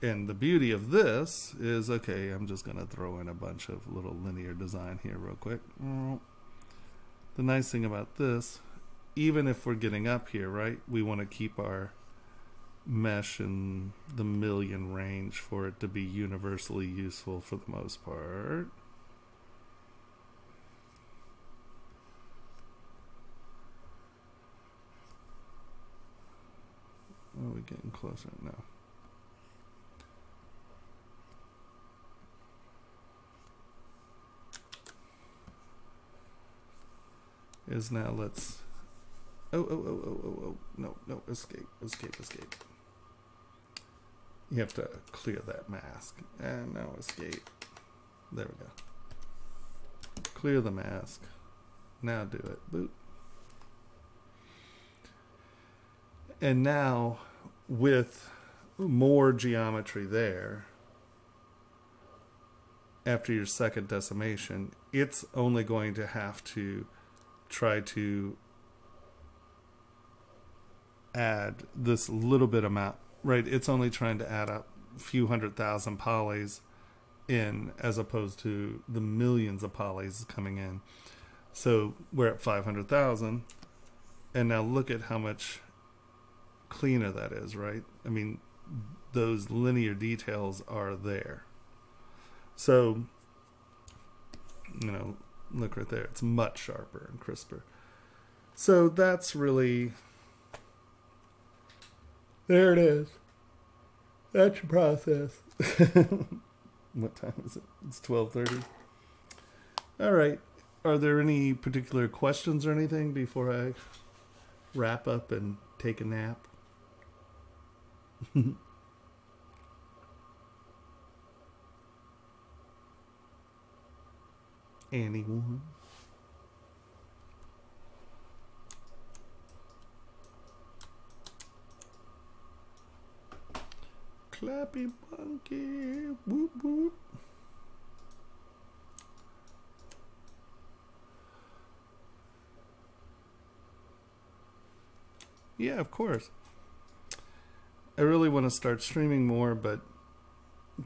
Speaker 1: And the beauty of this is, okay, I'm just going to throw in a bunch of little linear design here real quick. The nice thing about this, even if we're getting up here, right, we want to keep our mesh in the million range for it to be universally useful for the most part. Oh, we're getting closer now. Is now let's oh, no, escape. You have to clear that mask, and now escape. There we go. Clear the mask. Now do it. Boop. And now with more geometry there, after your second decimation, it's only going to have to try to add this little bit amount, right? It's only trying to add up a few 100,000 polys in, as opposed to the millions of polys coming in. So we're at 500,000, and now look at how much cleaner that is, right? I mean, those linear details are there. So, you know, look right there. It's much sharper and crisper. So that's really, there it is. That's your process. What time is it? It's 12:30. All right. Are there any particular questions or anything before I wrap up and take a nap? Anyone? Clappy monkey, whoop whoop. Yeah, of course. I really want to start streaming more, but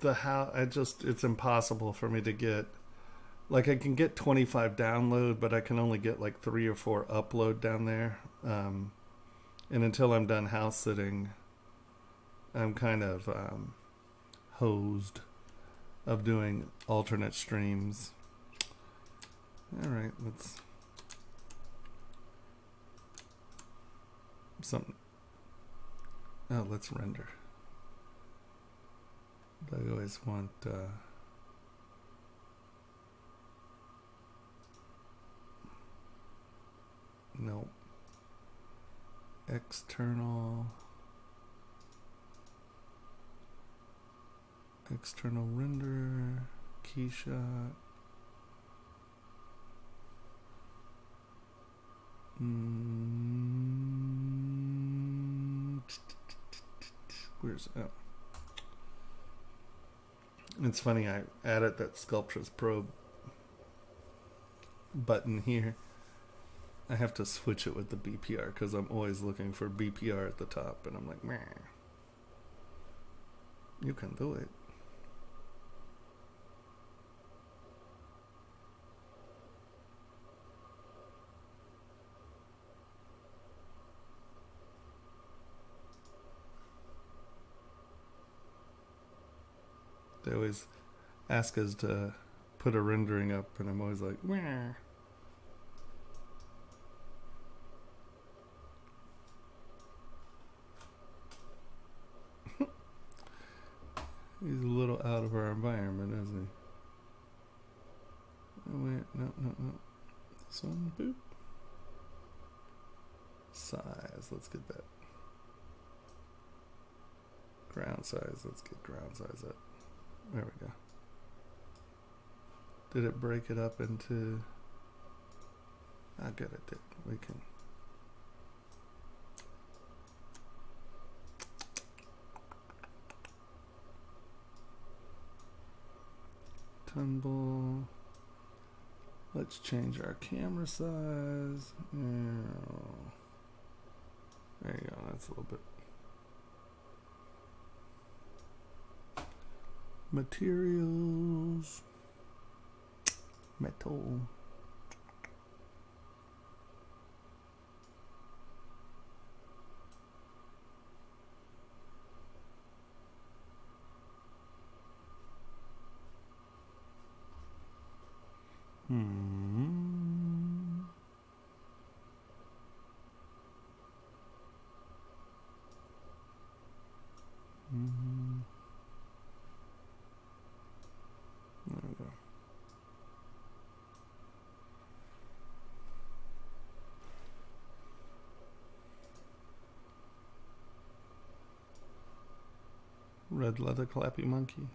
Speaker 1: it's impossible for me to get. Like, I can get 25 download, but I can only get like 3 or 4 upload down there. And until I'm done house sitting, I'm kind of hosed of doing alternate streams. All right, let's let's render. I always want no external render, key shot. Where's oh? It's funny, I added that Sculptress probe button here. I have to switch it with the BPR because I'm always looking for BPR at the top, and I'm like, meh. You can do it. They always ask us to put a rendering up, and I'm always like, meh. He's a little out of our environment, isn't he? Oh, wait, no. This one, boop. Size, let's get that. Ground size, let's get ground size up. There we go. Did it break it up into... Ah, good, it did. We can... Tumble. Let's change our camera size. There you go, that's a little bit. Materials. Metal. There we go. Red leather clappy monkey.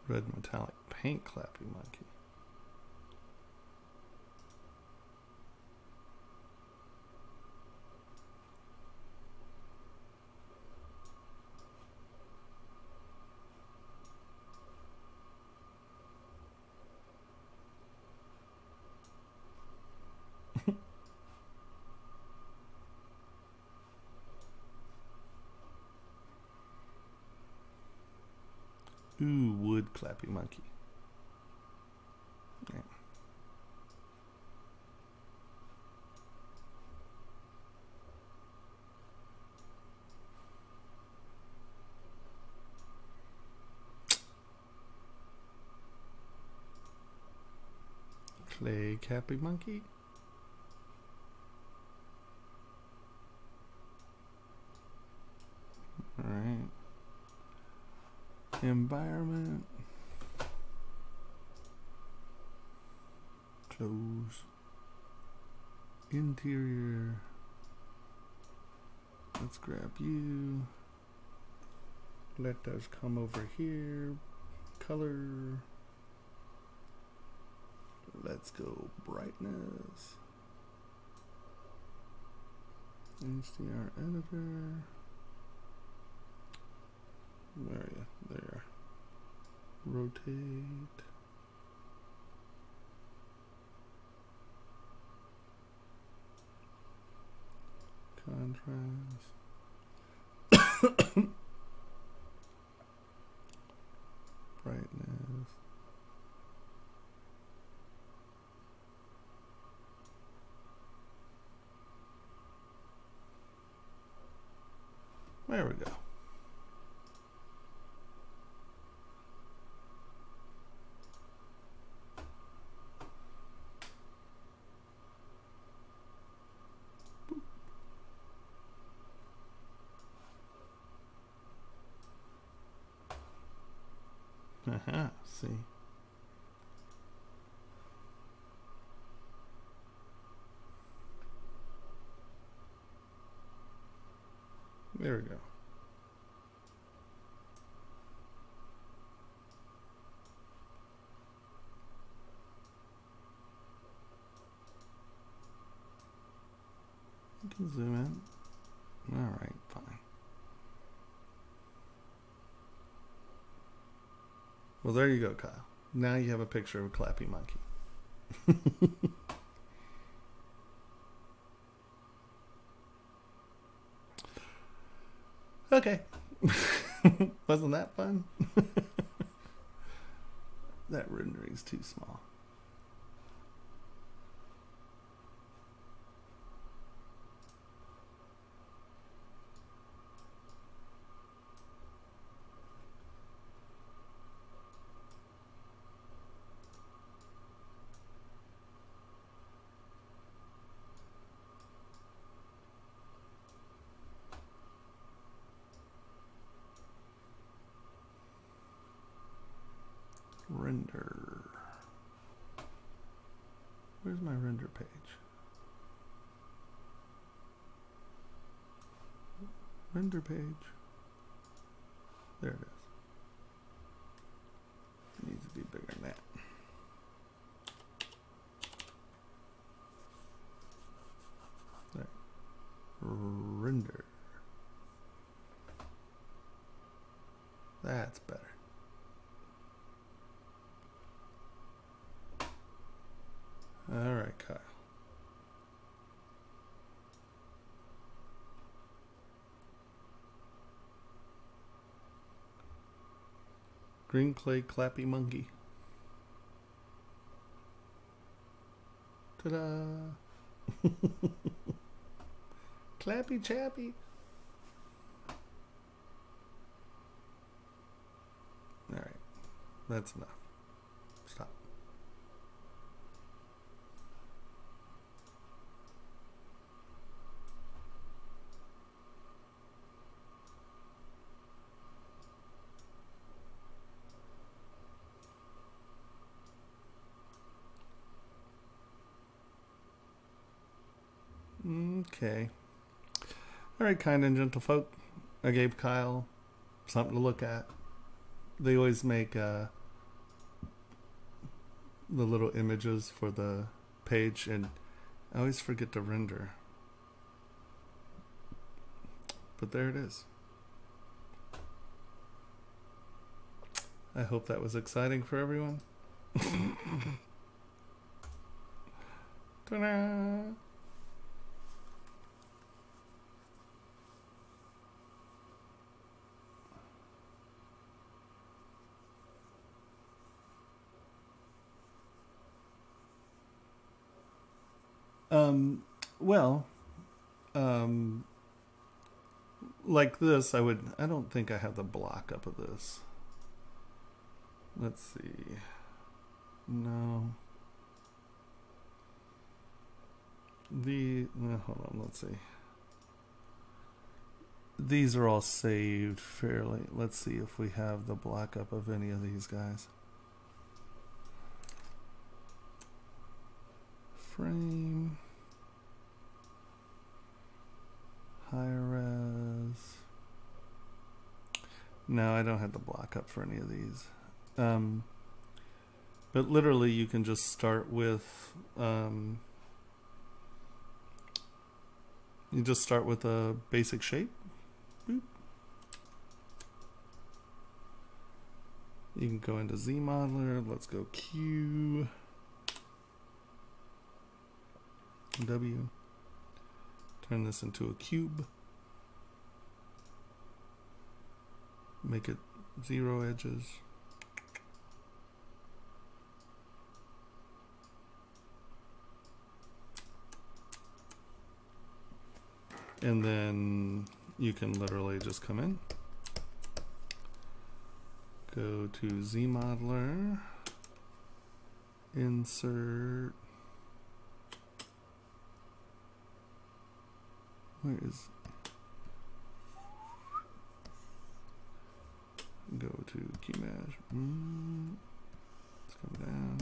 Speaker 1: Red metallic paint clappy monkey. Ooh, wood clappy monkey. Yeah. Clay clappy monkey. All right. Environment. Close. Interior. Let's grab you. Let those come over here. Color. Let's go brightness. HDR editor. Where are you? There. Rotate. Contrast. Brightness. There we go. See. There we go. You can zoom in. All right, fine. Well, there you go, Kyle. Now you have a picture of a clappy monkey. Okay. Wasn't that fun? That rendering's too small. render. Where's my render page? Render page. There it is. It needs to be bigger than that. There. Render. That's better. All right, Kyle. Green clay clappy monkey. Ta-da! Clappy chappy. All right, that's enough. Stop. Okay. All right, kind and gentle folk. I gave Kyle something to look at. They always make the little images for the page, and I always forget to render. But there it is. I hope that was exciting for everyone. Ta-da! Well, like this, I don't think I have the block up of this. Let's see. No. Hold on, let's see. These are all saved fairly. Let's see if we have the block up of any of these guys. Frame. High res. No, I don't have the block up for any of these. But literally you can just start with you just start with a basic shape. Boop. You can go into ZModeler. Let's go Q. W. Turn this into a cube. Make it 0 edges. And then you can literally just come in, go to ZModeler, insert. Where is? Go to Keymesh. Let's come down.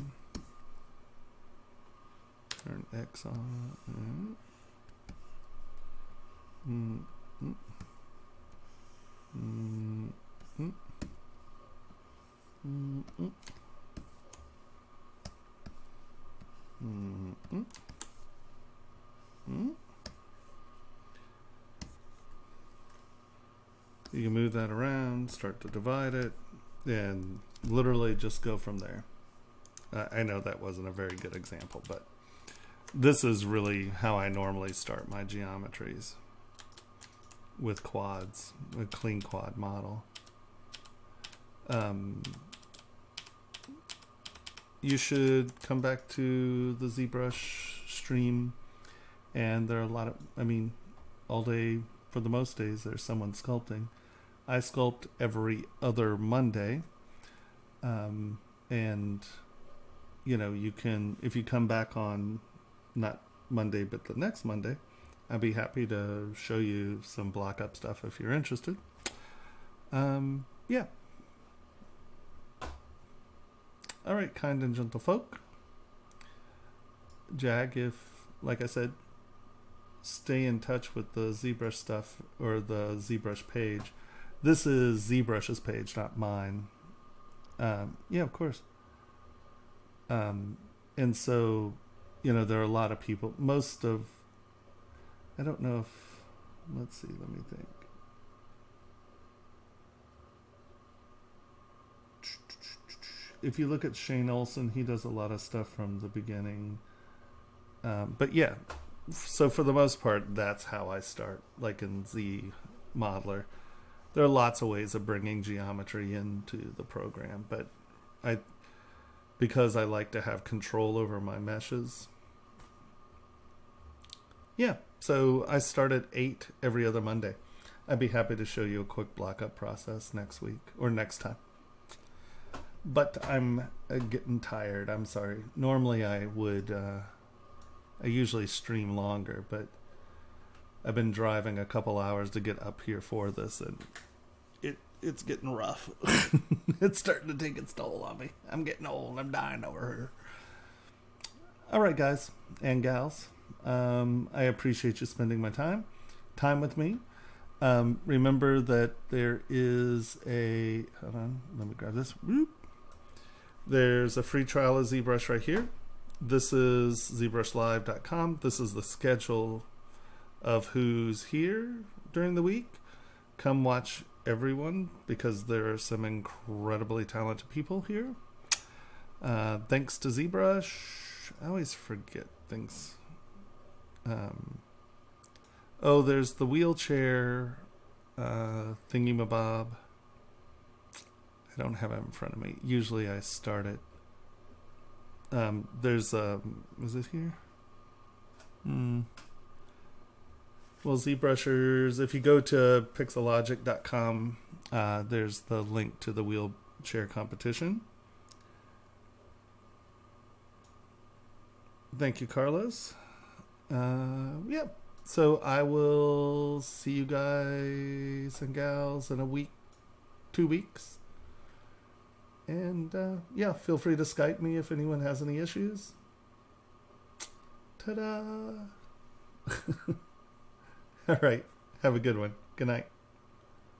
Speaker 1: Turn X on. You can move that around, start to divide it, and literally just go from there. I know that wasn't a very good example, but this is really how I normally start my geometries with quads, a clean quad model. You should come back to the ZBrush stream, and there are a lot of, I mean, all day, for the most days, there's someone sculpting. I sculpt every other Monday, and you know, you can, if you come back on not Monday but the next Monday, I'd be happy to show you some block up stuff if you're interested. Yeah. All right, kind and gentle folk. Jag, if, like I said, stay in touch with the ZBrush stuff or the ZBrush page. This is ZBrush's page, not mine. Yeah, of course. And so, you know, there are a lot of people. Most of, I don't know if, let's see, let me think. If you look at Shane Olson, he does a lot of stuff from the beginning. But yeah, so for the most part, that's how I start, like in Z Modeler. There are lots of ways of bringing geometry into the program, but because I like to have control over my meshes. Yeah, so I start at 8 every other Monday. I'd be happy to show you a quick block-up process next week or next time. But I'm getting tired. I'm sorry. Normally I would, I usually stream longer, but I've been driving a couple hours to get up here for this, and it's getting rough. It's starting to take its toll on me. I'm getting old. I'm dying over here. All right, guys and gals. I appreciate you spending my time with me. Remember that there is a, hold on, let me grab this. Whoop. There's a free trial of ZBrush right here. This is ZBrushLIVE.com. This is the schedule of who's here during the week. Come watch everyone because there are some incredibly talented people here. Thanks to ZBrush. I always forget things. Oh, there's the wheelchair thingy-mabob. I don't have it in front of me. Usually I start it. There's is it here? Well, ZBrushers, if you go to pixelogic.com, there's the link to the wheelchair competition. Thank you, Carlos. Yeah, so I will see you guys and gals in a week, 2 weeks. And yeah, feel free to Skype me if anyone has any issues. Ta-da! All right, have a good one. Good night.